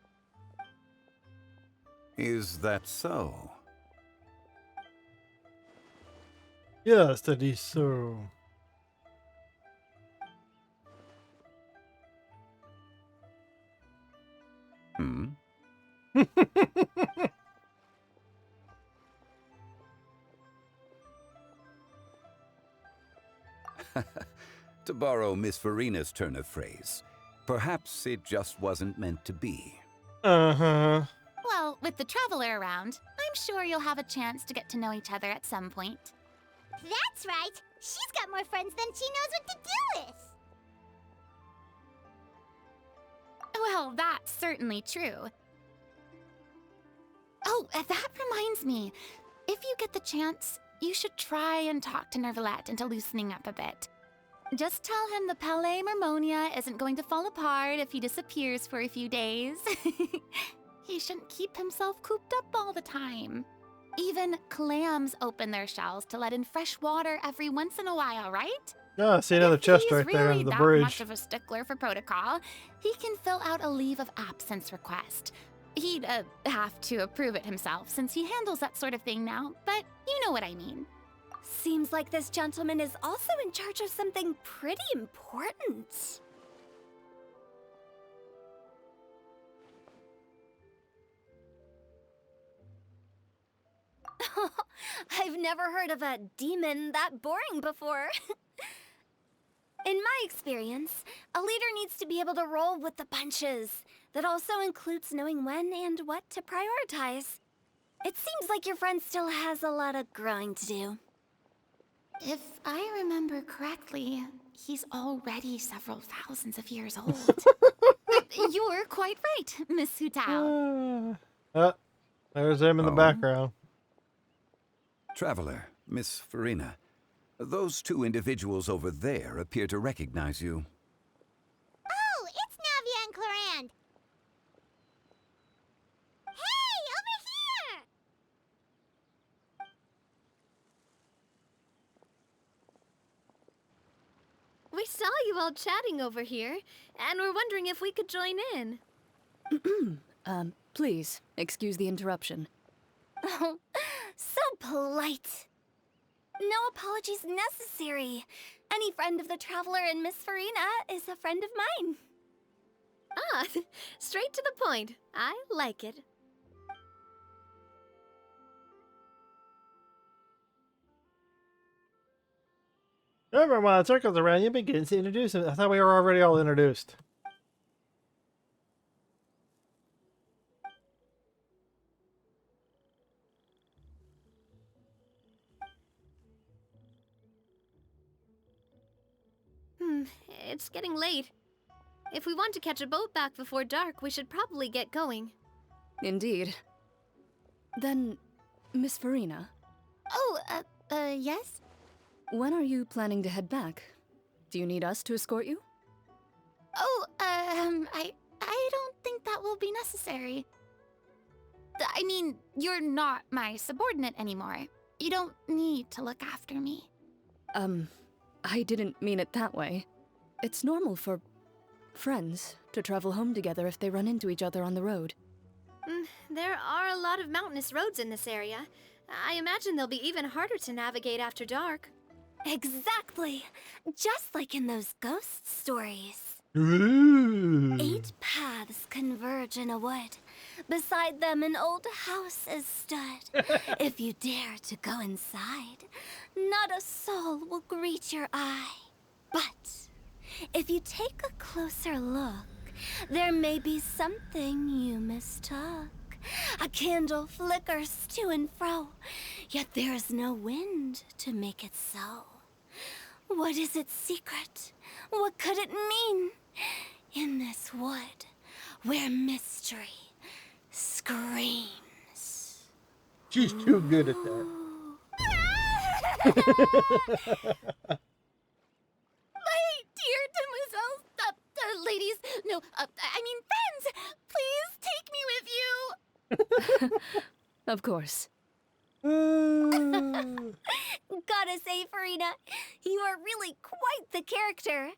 Is that so? Yes, that is so. Hmm? To borrow Miss Farina's turn of phrase, perhaps it just wasn't meant to be. Uh-huh. Well, with the Traveler around, I'm sure you'll have a chance to get to know each other at some point. That's right. She's got more friends than she knows what to do with. Well, that's certainly true. Oh, that reminds me. If you get the chance, you should try and talk to Nervalette into loosening up a bit. Just tell him the Palais Mermonia isn't going to fall apart if he disappears for a few days. He shouldn't keep himself cooped up all the time. Even clams open their shells to let in fresh water every once in a while, right? Yeah, I see another chest right there He's under the really bridge. that much of a stickler for protocol. He can fill out a leave of absence request. He'd have to approve it himself since he handles that sort of thing now, but you know what I mean. Seems like this gentleman is also in charge of something pretty important. I've never heard of a demon that boring before. In my experience, a leader needs to be able to roll with the punches. That also includes knowing when and what to prioritize. It seems like your friend still has a lot of growing to do. If I remember correctly, he's already several thousands of years old. You're quite right, Miss Hu Tao. There's him in the background. Traveler, Miss Farina, those two individuals over there appear to recognize you. Oh, it's Navia and Clarand. Hey, over here! We saw you all chatting over here, and we're wondering if we could join in. Please, excuse the interruption. Oh, so polite. No apologies necessary. Any friend of the Traveler and Miss Farina is a friend of mine. Ah, straight to the point. I like it. Remember, while it circles around, you begin to introduce him. I thought we were already all introduced. It's getting late. If we want to catch a boat back before dark, we should probably get going. Indeed. Then, Miss Farina. Oh, yes? When are you planning to head back? Do you need us to escort you? Oh, I don't think that will be necessary. I mean, you're not my subordinate anymore. You don't need to look after me. I didn't mean it that way. It's normal for friends to travel home together if they run into each other on the road. There are a lot of mountainous roads in this area. I imagine they'll be even harder to navigate after dark. Exactly. Just like in those ghost stories. Ooh. 8 paths converge in a wood. Beside them an old house has stood. If you dare to go inside, not a soul will greet your eye. But if you take a closer look, there may be something you mistook. A candle flickers to and fro, yet there is no wind to make it so. What is its secret? What could it mean? In this wood, where mystery screams. She's too good at that. My dear demoiselles, ladies, no, I mean friends, please take me with you. Of course. Gotta say, Farina, you are really quite the character.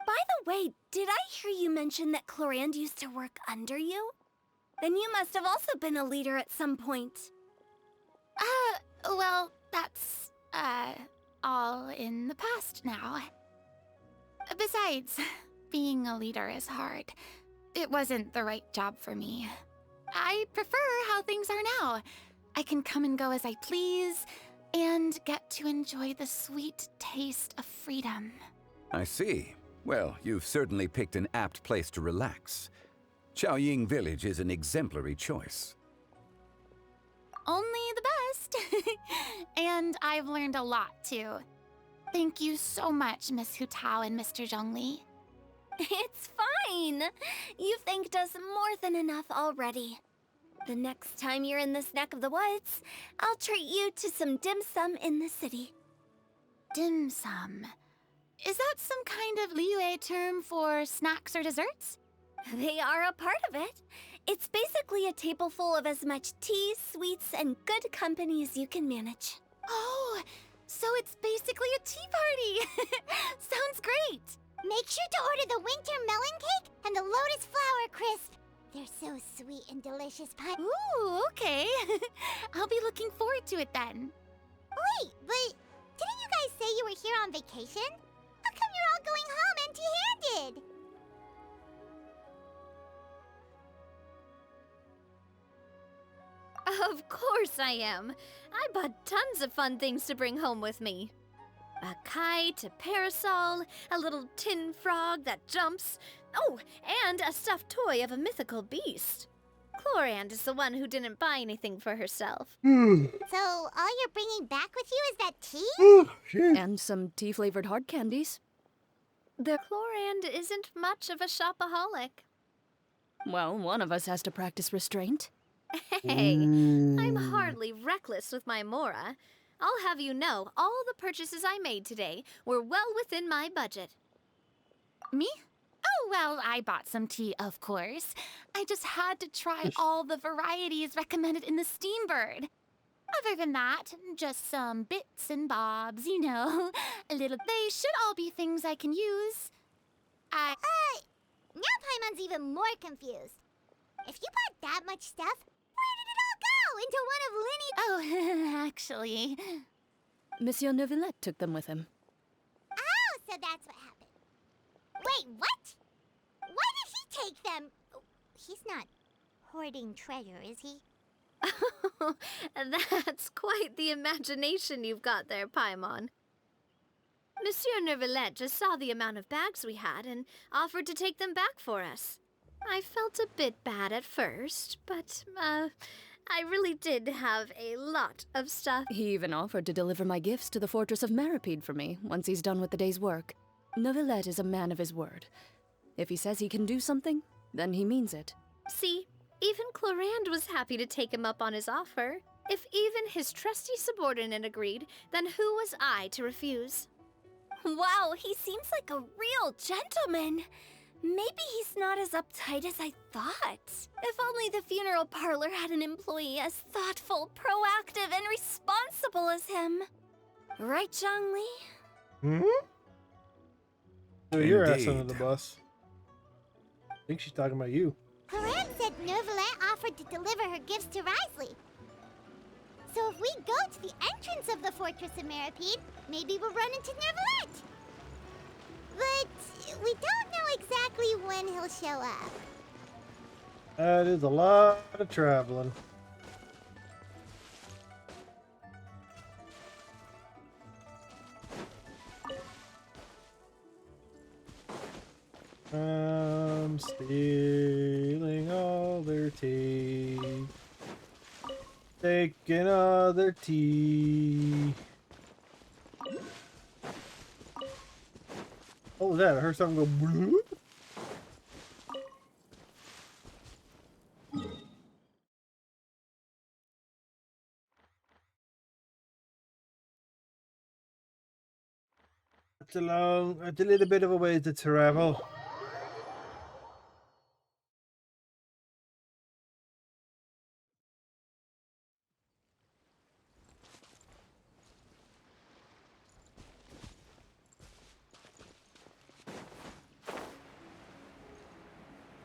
By the way, did I hear you mention that Clorand used to work under you? Then you must have also been a leader at some point. Well, that's, all in the past now. Besides, being a leader is hard. It wasn't the right job for me. I prefer how things are now. I can come and go as I please, and get to enjoy the sweet taste of freedom. I see. Well, you've certainly picked an apt place to relax. Chaoying Village is an exemplary choice. Only the best. And I've learned a lot, too. Thank you so much, Miss Hu Tao and Mr. Zhongli. It's fine. You've thanked us more than enough already. The next time you're in this neck of the woods, I'll treat you to some dim sum in the city. Dim sum? Is that some kind of Liyue term for snacks or desserts? They are a part of it. It's basically a table full of as much tea, sweets, and good company as you can manage. Oh, so it's basically a tea party. Sounds great. Make sure to order the winter melon cake and the lotus flower crisp. They're so sweet and delicious, Pie. Ooh, okay. I'll be looking forward to it then. Wait, but didn't you guys say you were here on vacation? How come you're all going home empty-handed? Of course I am. I bought tons of fun things to bring home with me. A kite, a parasol, a little tin frog that jumps. Oh, and a stuffed toy of a mythical beast. Clorand is the one who didn't buy anything for herself. So all you're bringing back with you is that tea? And some tea-flavored hard candies. The Clorand isn't much of a shopaholic. Well, one of us has to practice restraint. Hey, I'm hardly reckless with my Mora. I'll have you know, all the purchases I made today were well within my budget. Me? Oh, well, I bought some tea, of course. I just had to try all the varieties recommended in the Steambird. Other than that, just some bits and bobs, you know. They should all be things I can use. Now Paimon's even more confused. If you bought that much stuff, where did it all go? Into one of Linny... Oh, actually... Monsieur Neuvillette took them with him. Oh, so that's what happened. Wait, what? Why did he take them? He's not hoarding treasure, is he? That's quite the imagination you've got there, Paimon. Monsieur Neuvillette just saw the amount of bags we had and offered to take them back for us. I felt a bit bad at first, but, I really did have a lot of stuff. He even offered to deliver my gifts to the Fortress of Maripede for me once he's done with the day's work. Neuvillette is a man of his word. If he says he can do something, then he means it. See, even Clorand was happy to take him up on his offer. If even his trusty subordinate agreed, then who was I to refuse? Wow, he seems like a real gentleman. Maybe he's not as uptight as I thought. If only the funeral parlor had an employee as thoughtful, proactive, and responsible as him. Right, Zhongli? So your ass under the bus. I think she's talking about you. Clorand said Neuvillette offered to deliver her gifts to Risley. So if we go to the entrance of the Fortress of Maripede, maybe we'll run into Neuvillette. But we don't know exactly when he'll show up. That is a lot of traveling. I'm stealing all their tea. Taking all their tea. What was that? I heard something go bloop. It's a little bit of a way to travel.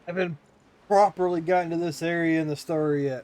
I haven't properly gotten to this area in the story yet.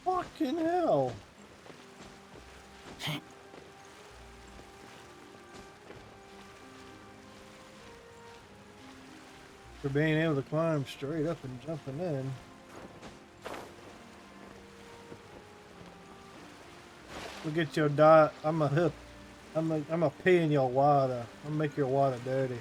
Fucking hell. For being able to climb straight up and jumping in. Look at your dot. I'm a pee in your water. I'm make your water dirty.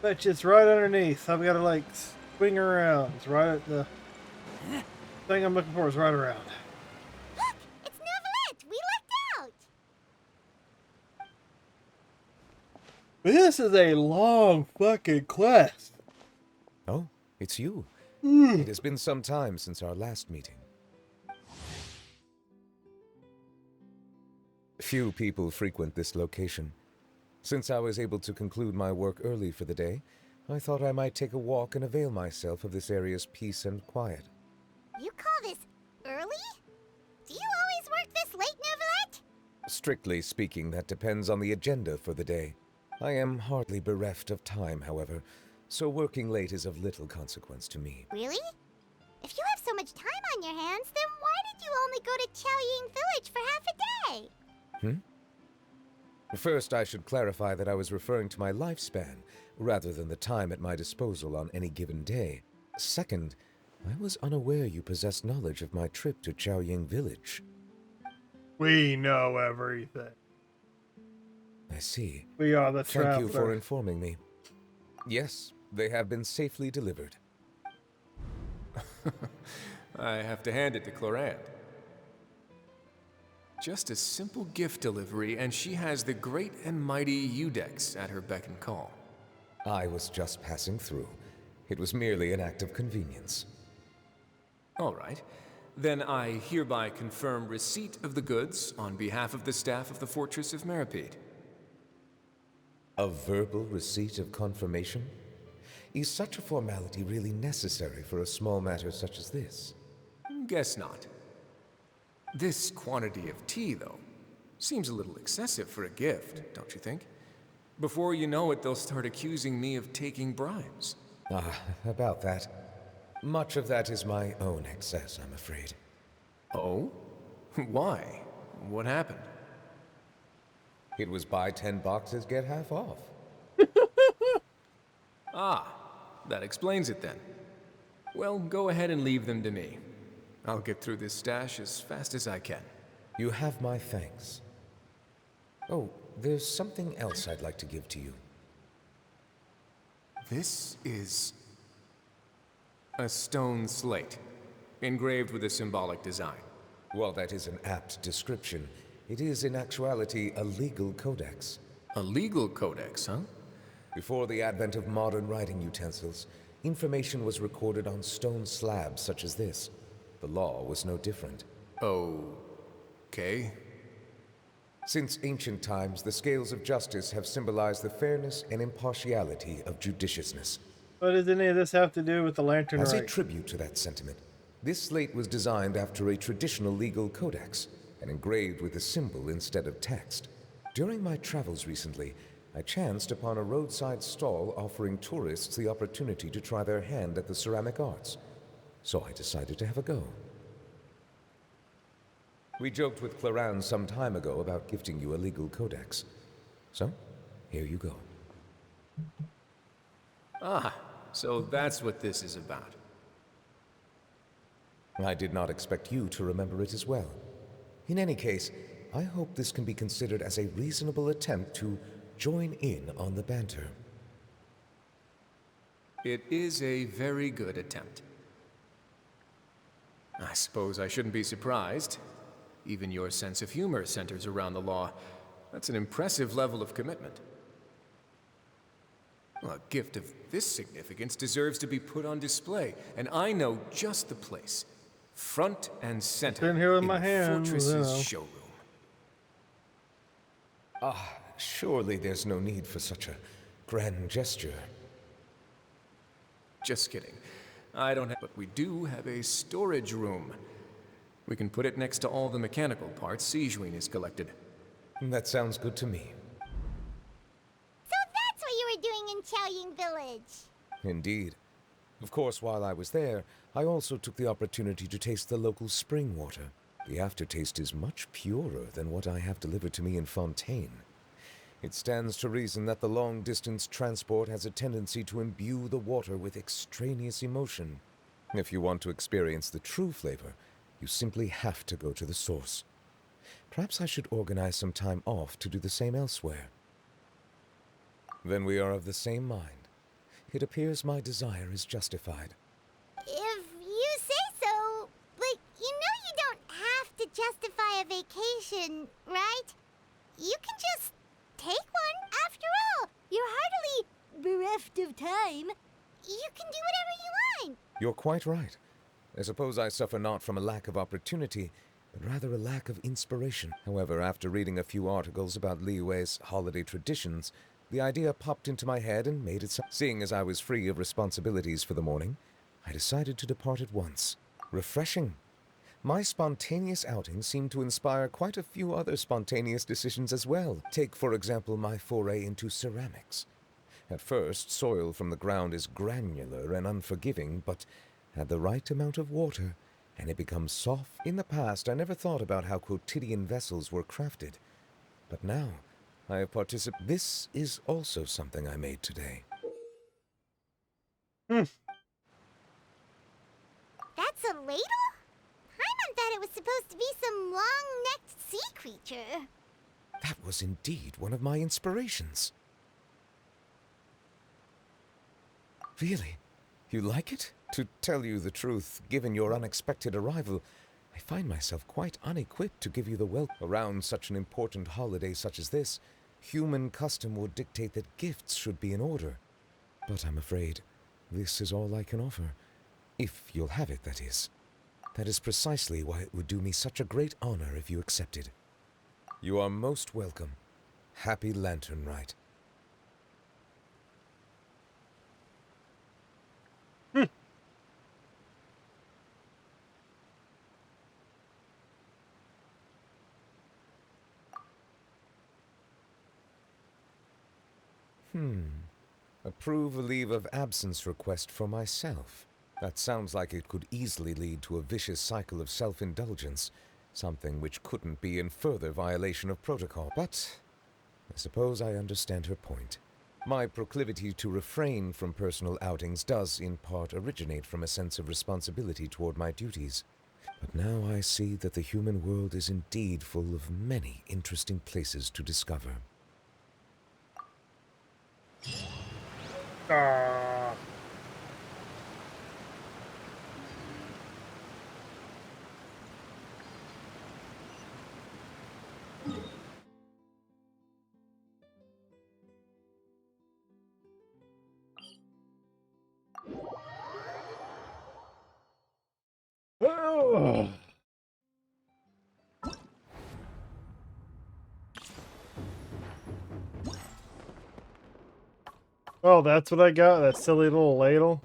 Bet you it's right underneath. I've got to like swing around. It's right at the thing I'm looking for is right around. Look! It's Novelette! We lucked out! This is a long fucking quest. Oh, it's you. Mm. It has been some time since our last meeting. Few people frequent this location. Since I was able to conclude my work early for the day, I thought I might take a walk and avail myself of this area's peace and quiet. You call this early? Do you always work this late, Novelette? Strictly speaking, that depends on the agenda for the day. I am hardly bereft of time, however, so working late is of little consequence to me. Really? If you have so much time on your hands, then why did you only go to Chaoying Village for half a day? First, I should clarify that I was referring to my lifespan, rather than the time at my disposal on any given day. Second, I was unaware you possessed knowledge of my trip to Chaoying Village. We know everything. I see. We are the traveler. Thank you for informing me. Yes, they have been safely delivered. I have to hand it to Clorant. Just a simple gift delivery, and she has the great and mighty Udex at her beck and call. I was just passing through. It was merely an act of convenience. All right. Then I hereby confirm receipt of the goods on behalf of the staff of the Fortress of Meripede. A verbal receipt of confirmation? Is such a formality really necessary for a small matter such as this? Guess not. This quantity of tea, though, seems a little excessive for a gift, don't you think? Before you know it, they'll start accusing me of taking bribes. About that. Much of that is my own excess, I'm afraid. Oh? Why? What happened? It was buy 10 boxes, get half off. That explains it then. Well, go ahead and leave them to me. I'll get through this stash as fast as I can. You have my thanks. Oh, there's something else I'd like to give to you. This is... A stone slate, engraved with a symbolic design. While that is an apt description, it is in actuality a legal codex. A legal codex, huh? Before the advent of modern writing utensils, information was recorded on stone slabs such as this. The law was no different. Okay. Since ancient times, the scales of justice have symbolized the fairness and impartiality of judiciousness. What does any of this have to do with the Lantern As a Rite? tribute to that sentiment, this slate was designed after a traditional legal codex and engraved with a symbol instead of text. During my travels recently, I chanced upon a roadside stall offering tourists the opportunity to try their hand at the ceramic arts, so I decided to have a go. We joked with Claran some time ago about gifting you a legal codex. So, here you go. Ah, so that's what this is about. I did not expect you to remember it as well. In any case, I hope this can be considered as a reasonable attempt to join in on the banter. It is a very good attempt. I suppose I shouldn't be surprised. Even your sense of humor centers around the law. That's an impressive level of commitment. Well, a gift of this significance deserves to be put on display, and I know just the place. Front and center In here with in my the hands, Fortress's showroom. Ah, surely there's no need for such a grand gesture. Just kidding. I don't have, but we do have a storage room. We can put it next to all the mechanical parts Sijuin has collected. That sounds good to me. So that's what you were doing in Chaoying Village. Indeed. Of course, while I was there, I also took the opportunity to taste the local spring water. The aftertaste is much purer than what I have delivered to me in Fontaine. It stands to reason that the long-distance transport has a tendency to imbue the water with extraneous emotion. If you want to experience the true flavor, you simply have to go to the source. Perhaps I should organize some time off to do the same elsewhere. Then we are of the same mind. It appears my desire is justified. If you say so, but you know you don't have to justify a vacation, right? You can just take one. After all, you're hardly bereft of time. You can do whatever you want. You're quite right. I suppose I suffer not from a lack of opportunity, but rather a lack of inspiration. However, after reading a few articles about Liyue's holiday traditions, the idea popped into my head and made it so. Seeing as I was free of responsibilities for the morning, I decided to depart at once. Refreshing. My spontaneous outing seemed to inspire quite a few other spontaneous decisions as well. Take, for example, my foray into ceramics. At first, soil from the ground is granular and unforgiving, but add the right amount of water, and it becomes soft. In the past, I never thought about how quotidian vessels were crafted. But now, I have participated. This is also something I made today. That's a ladle? Paimon thought it was supposed to be some long-necked sea creature. That was indeed one of my inspirations. Really? You like it? To tell you the truth, given your unexpected arrival, I find myself quite unequipped to give you the welcome. Around such an important holiday such as this, human custom would dictate that gifts should be in order. But I'm afraid this is all I can offer. If you'll have it, that is. That is precisely why it would do me such a great honor if you accepted. You are most welcome. Happy Lantern Rite. Approve a leave of absence request for myself. That sounds like it could easily lead to a vicious cycle of self-indulgence, something which couldn't be in further violation of protocol. But I suppose I understand her point. My proclivity to refrain from personal outings does in part originate from a sense of responsibility toward my duties. But now I see that the human world is indeed full of many interesting places to discover. Oh, that's what I got? That silly little ladle?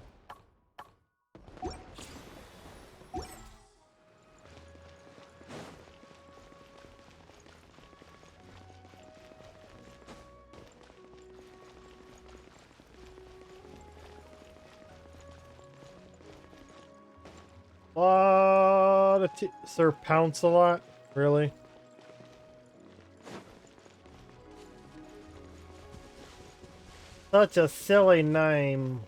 Lot of Sir Pounce a lot? Really? Such a silly name.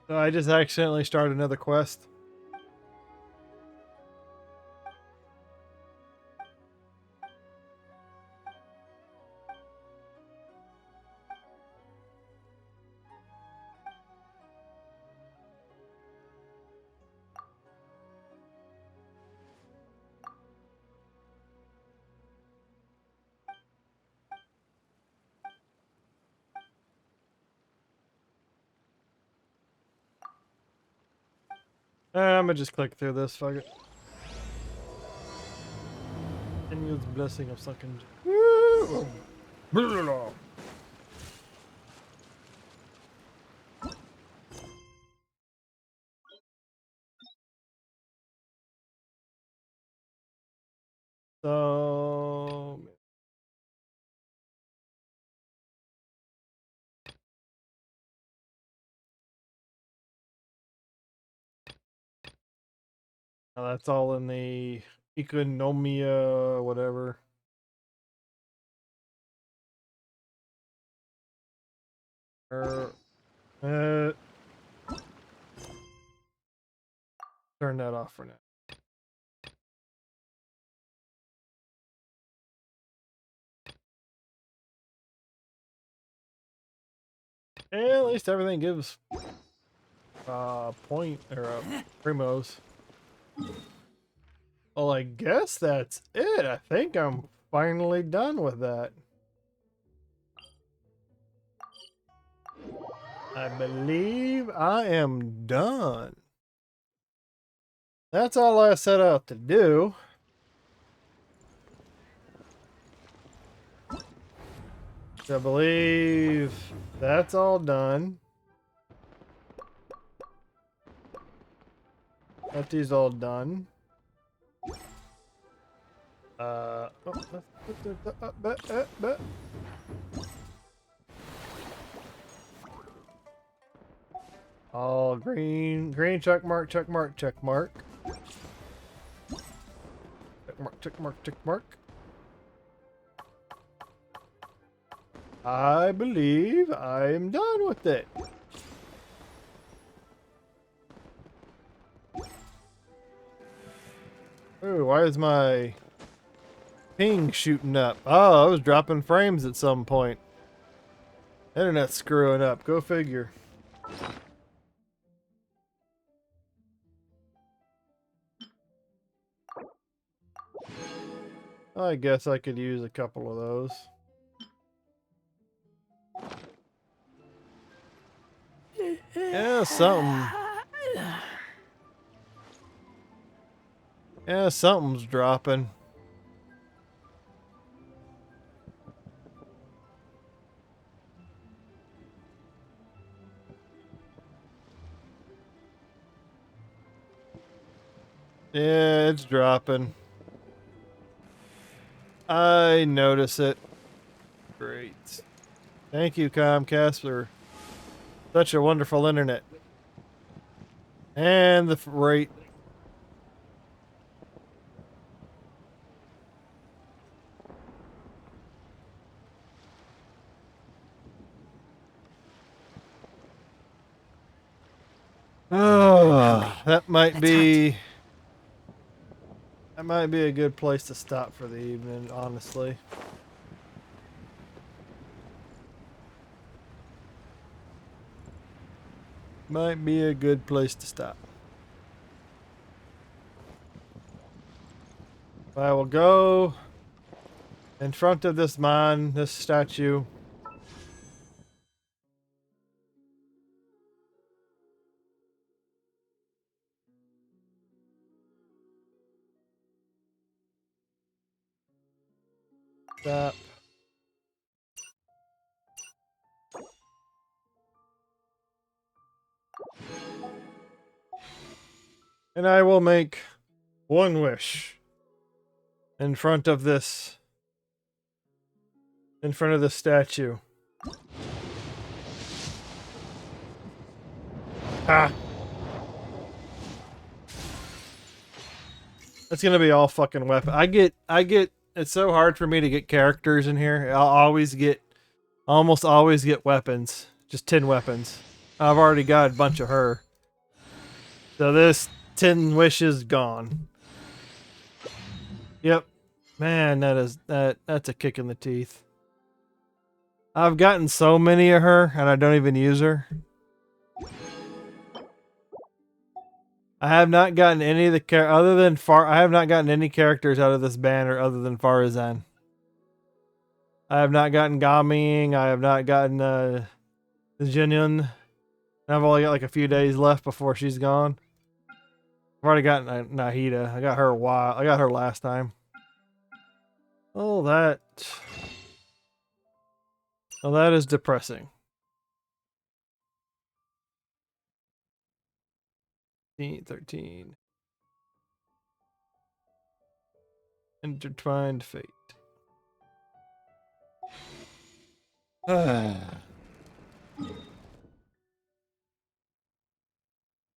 Oh, I just accidentally started another quest. I'm gonna just click through this. Fuck it. And use the blessing of sucking. Woo! So that's all in the economia, whatever. Uh, turn that off for now. And at least everything gives point or primos. Well, I guess that's it. I think I'm finally done with that. I believe I am done. That's all I set out to do. I believe that's all done. These all done. All green, green check mark, check mark, check mark. Check mark, check mark, check mark. I believe I am done with it. Ooh, why is my ping shooting up? Oh, I was dropping frames at some point. Internet's screwing up. Go figure. I guess I could use a couple of those. Yeah, something. Yeah, something's dropping. Yeah, it's dropping. I notice it. Great. Thank you, Comcast, for such a wonderful internet. And the rate. Oh, that might be a good place to stop for the evening, honestly. Might be a good place to stop. I will go in front of this this statue. Stop. And I will make one wish in front of this statue. Ah. That's gonna be all fucking weapon. I get it's so hard for me to get characters in here. Almost always get weapons. Just 10 weapons. I've already got a bunch of her. So this 10 wishes gone. Yep. Man, that's a kick in the teeth. I've gotten so many of her and I don't even use her. I have not gotten any of the I have not gotten any characters out of this banner other than Farazan. I have not gotten Gaming. I have not gotten Jinyun. I've only got like a few days left before she's gone. I've already gotten Nahida. I got her I got her last time. Oh, that is depressing. 13. Intertwined fate.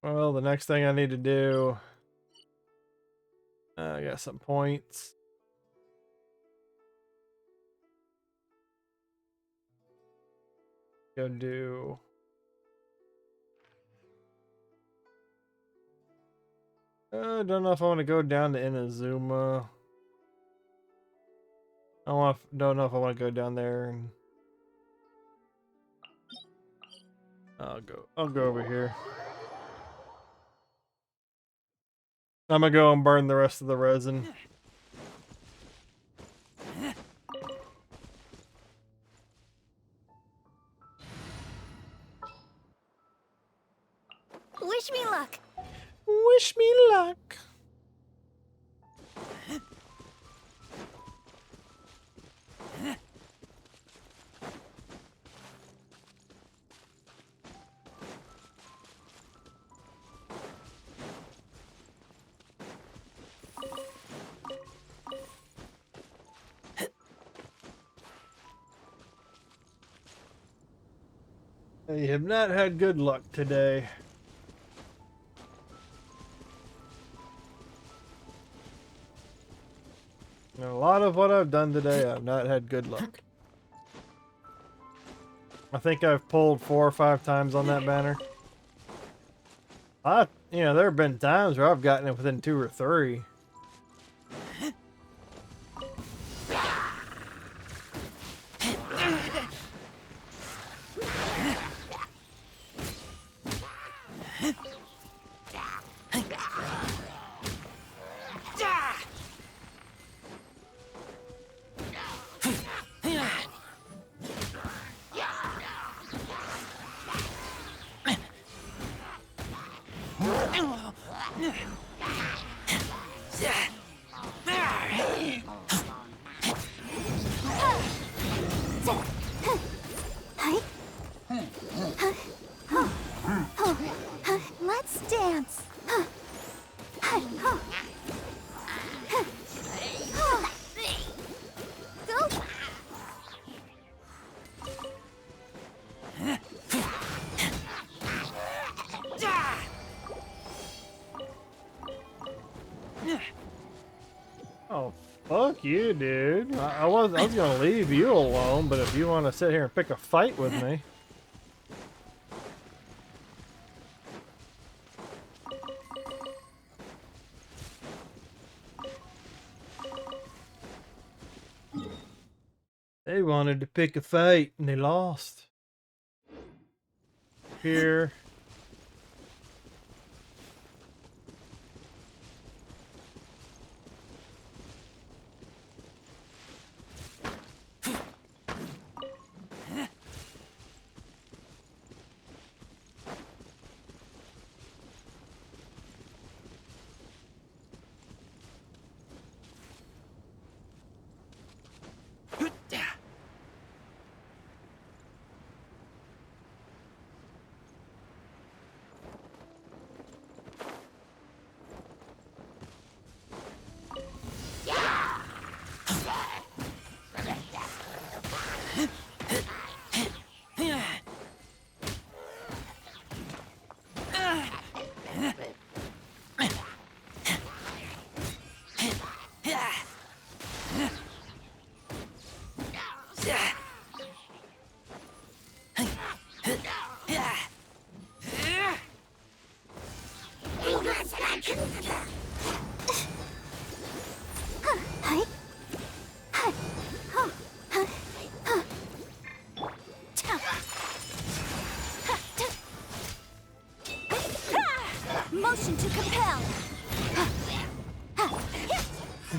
Well, the next thing I need to do... I got some points. Go do... I don't know if I want to go down to Inazuma. Don't know if I want to go down there and... I'll go over here. I'm gonna go and burn the rest of the resin. Wish me luck. Wish me luck. I have not had good luck today. And a lot of what I've done today, I've not had good luck. I think I've pulled 4 or 5 times on that banner. There have been times where I've gotten it within 2 or 3. Fuck you, dude. I was gonna leave you alone, but if you want to sit here and pick a fight with me. They wanted to pick a fight and they lost. Here. Motion to compel.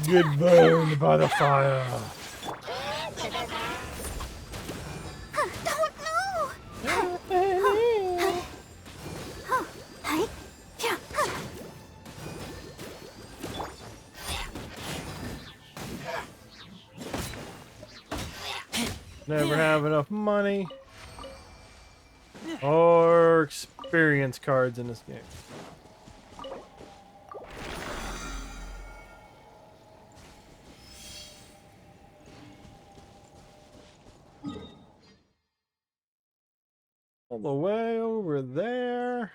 Get burned by the fire. Never have enough money or experience cards in this game. All the way over there.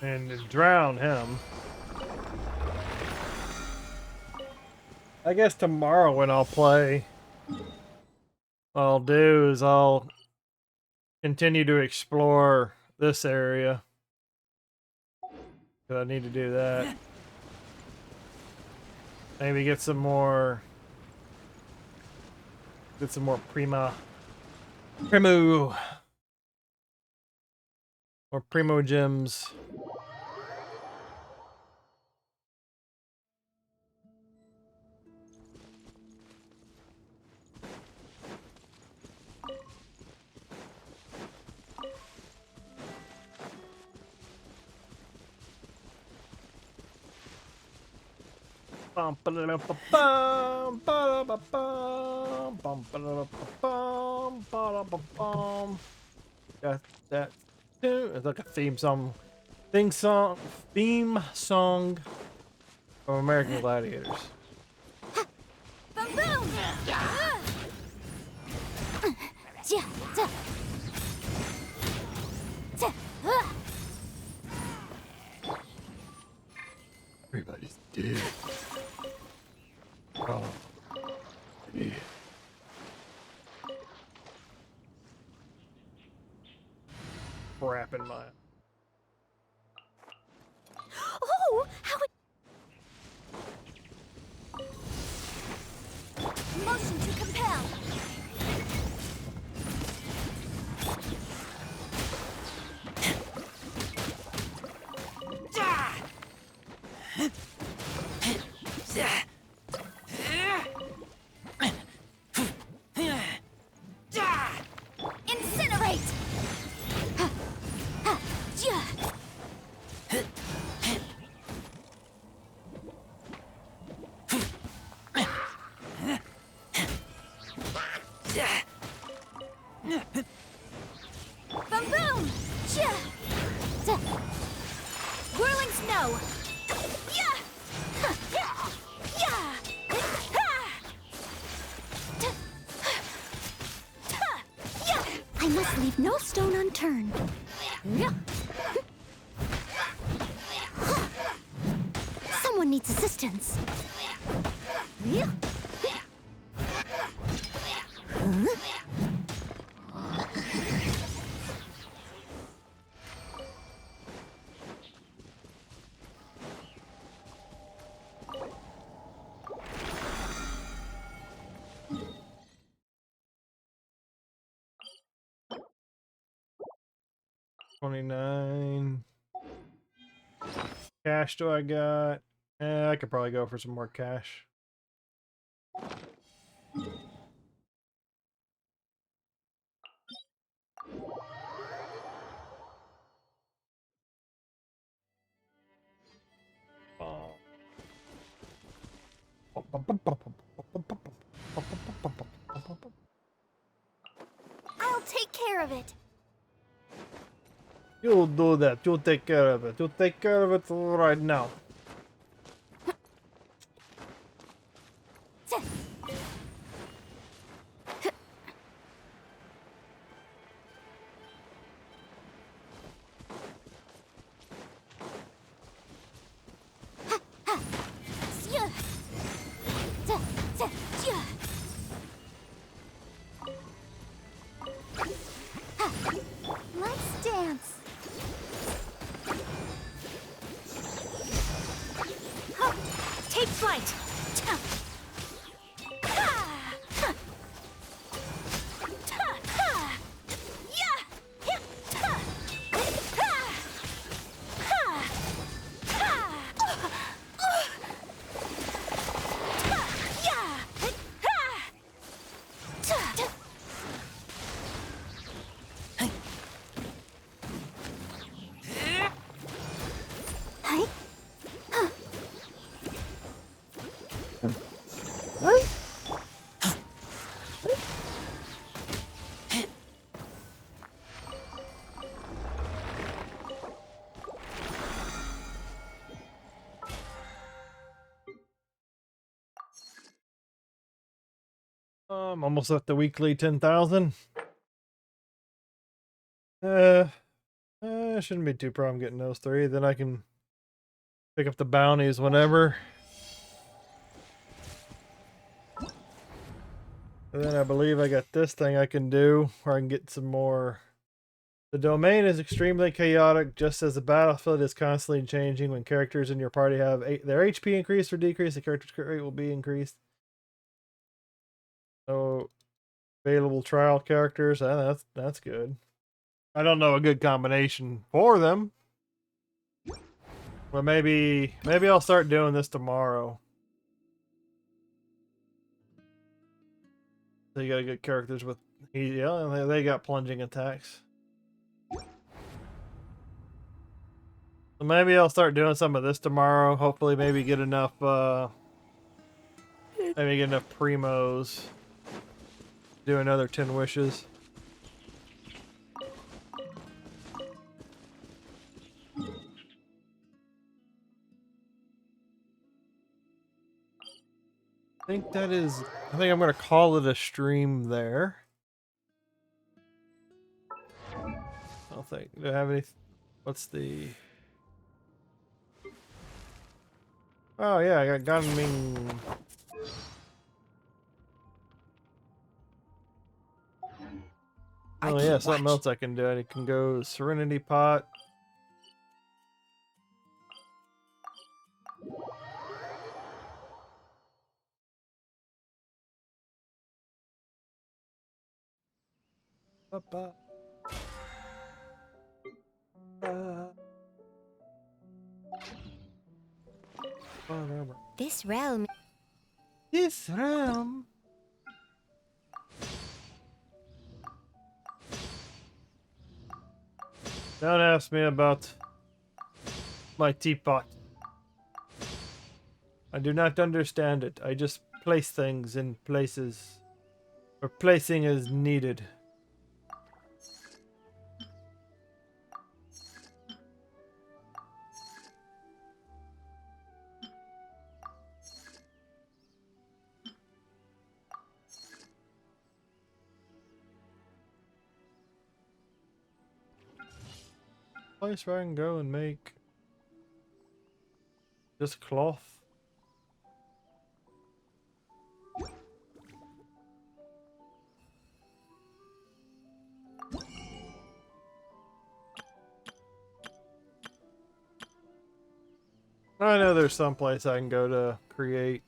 And drown him. I guess tomorrow when I'll play, what I'll do is I'll continue to explore this area. 'Cause I need to do that. Maybe get some more primo or primo gems. Bum, ba-da-da-ba-bum, ba-da-ba-bum, bum, ba-da-da-ba-bum, ba-da-ba-bum. Got that too. It's like a theme song of American Gladiators. Boom, boom. Everybody's dead. Oh, yeah. Crap in my. Oh, how it. potion to compel. Incinerate! Boom boom! Whirling snow! I must leave no stone unturned. Someone needs assistance. $29. Cash do I got? I could probably go for some more cash. I'll take care of it. You'll do that. You'll take care of it. You'll take care of it right now. Let's dance. Take flight. Almost at the weekly 10,000. Shouldn't be too problem getting those 3. Then I can pick up the bounties whenever. And then I believe I got this thing I can do where I can get some more. The domain is extremely chaotic, just as the battlefield is constantly changing. When characters in your party have their HP increased or decreased, the character's crit rate will be increased. So available trial characters, that's good. I don't know a good combination for them. Well, maybe I'll start doing this tomorrow. So you gotta get characters with they got plunging attacks. So maybe I'll start doing some of this tomorrow. Hopefully maybe get enough primos. Do another 10 wishes. I think I'm gonna call it a stream there. I don't think. Do I have any? What's the? Oh yeah, I got Gunming. Oh yeah, something else I can do. I can go Serenity Pot. Ba-ba. This realm. This realm. Don't ask me about my teapot. I do not understand it. I just place things in places where placing is needed. Place where I can go and make just cloth. I know there's some place I can go to create.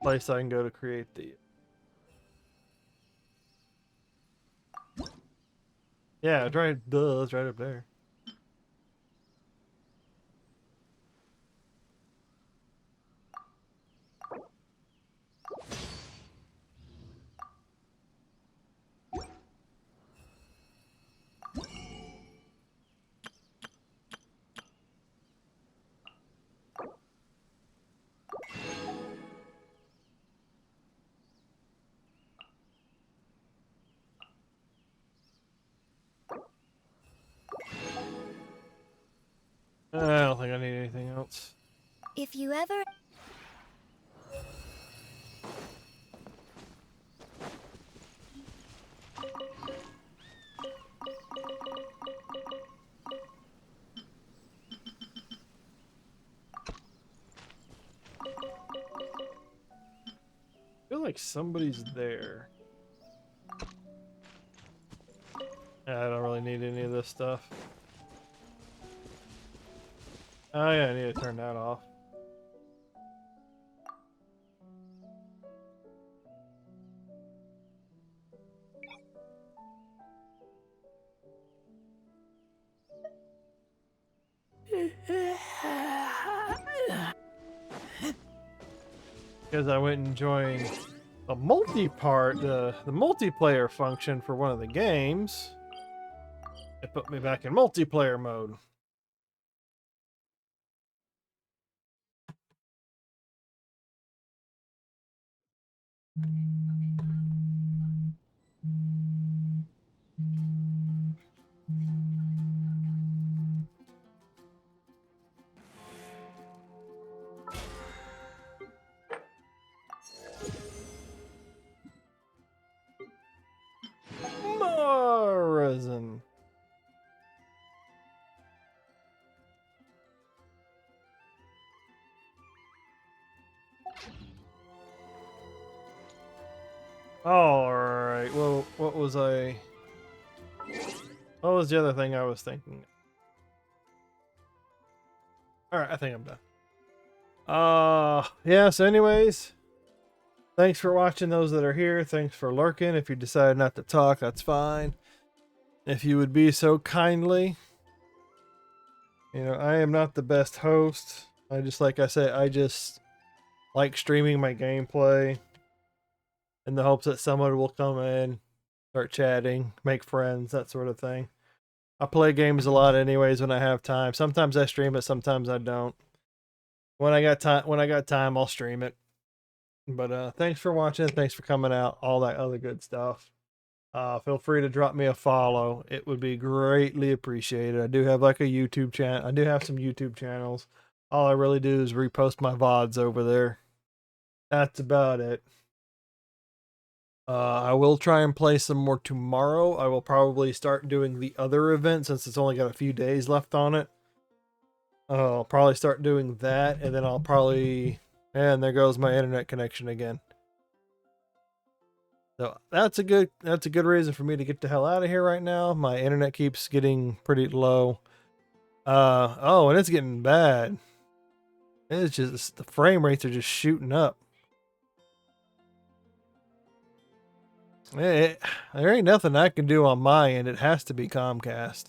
Place I can go to create the. Yeah, it's right. Duh, it's right up there. I don't think I need anything else. If you ever... I feel like somebody's there. I don't really need any of this stuff. Oh yeah, I need to turn that off. Because I went and joined the the multiplayer function for one of the games. It put me back in multiplayer mode. More resin. Alright, well, what was the other thing I was thinking? Alright, I think I'm done. Yeah, so anyways, thanks for watching those that are here. Thanks for lurking. If you decide not to talk, that's fine. If you would be so kindly. You know, I am not the best host. I just like streaming my gameplay in the hopes that someone will come in, start chatting, make friends, that sort of thing. I play games a lot anyways when I have time. Sometimes I stream it, sometimes I don't. When I got time, I'll stream it. But thanks for watching, thanks for coming out, all that other good stuff. Feel free to drop me a follow. It would be greatly appreciated. I do have like a YouTube channel. I do have some YouTube channels. All I really do is repost my VODs over there. That's about it. I will try and play some more tomorrow. I will probably start doing the other event since it's only got a few days left on it. I'll probably start doing that, and then I'll probably... And there goes my internet connection again. So that's a good reason for me to get the hell out of here right now. My internet keeps getting pretty low. Oh, and it's getting bad. It's just the frame rates are just shooting up. There ain't nothing I can do on my end. It has to be Comcast.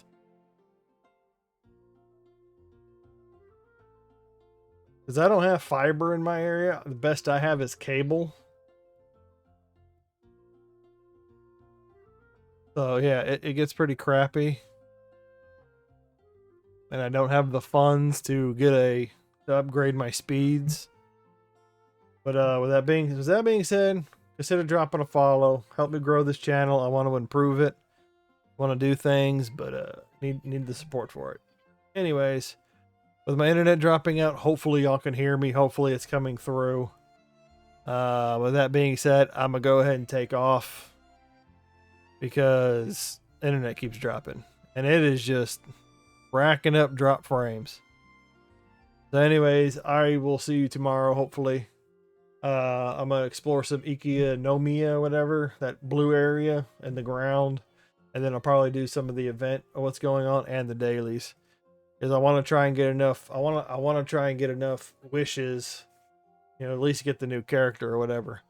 Because I don't have fiber in my area. The best I have is cable. So yeah, it gets pretty crappy. And I don't have the funds to to upgrade my speeds. But with that being said, consider dropping a follow. Help me grow this channel. I want to improve it. Want to do things, but need the support for it. Anyways, with my internet dropping out, hopefully y'all can hear me. Hopefully it's coming through. With that being said, I'm gonna go ahead and take off because internet keeps dropping, and it is just racking up drop frames. So anyways, I will see you tomorrow, hopefully. I'm gonna explore some Ikia Nomiya, whatever, that blue area in the ground. And then I'll probably do some of the event of what's going on and the dailies. Because I want to try and get enough, I want to try and get enough wishes, you know, at least get the new character or whatever.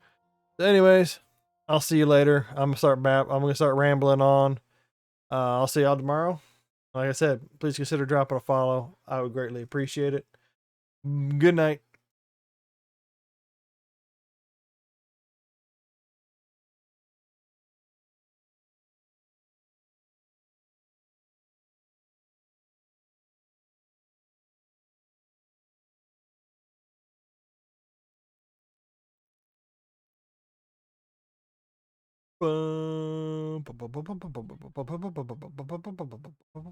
So anyways, I'll see you later. I'm gonna start rambling on. I'll see y'all tomorrow. Like I said, please consider dropping a follow. I would greatly appreciate it. Good night. Bum, bum, bum, bum, bum, bum, bum, bum, bum, bum, bum, bum, bum, bum, bum, bum, bum, bum.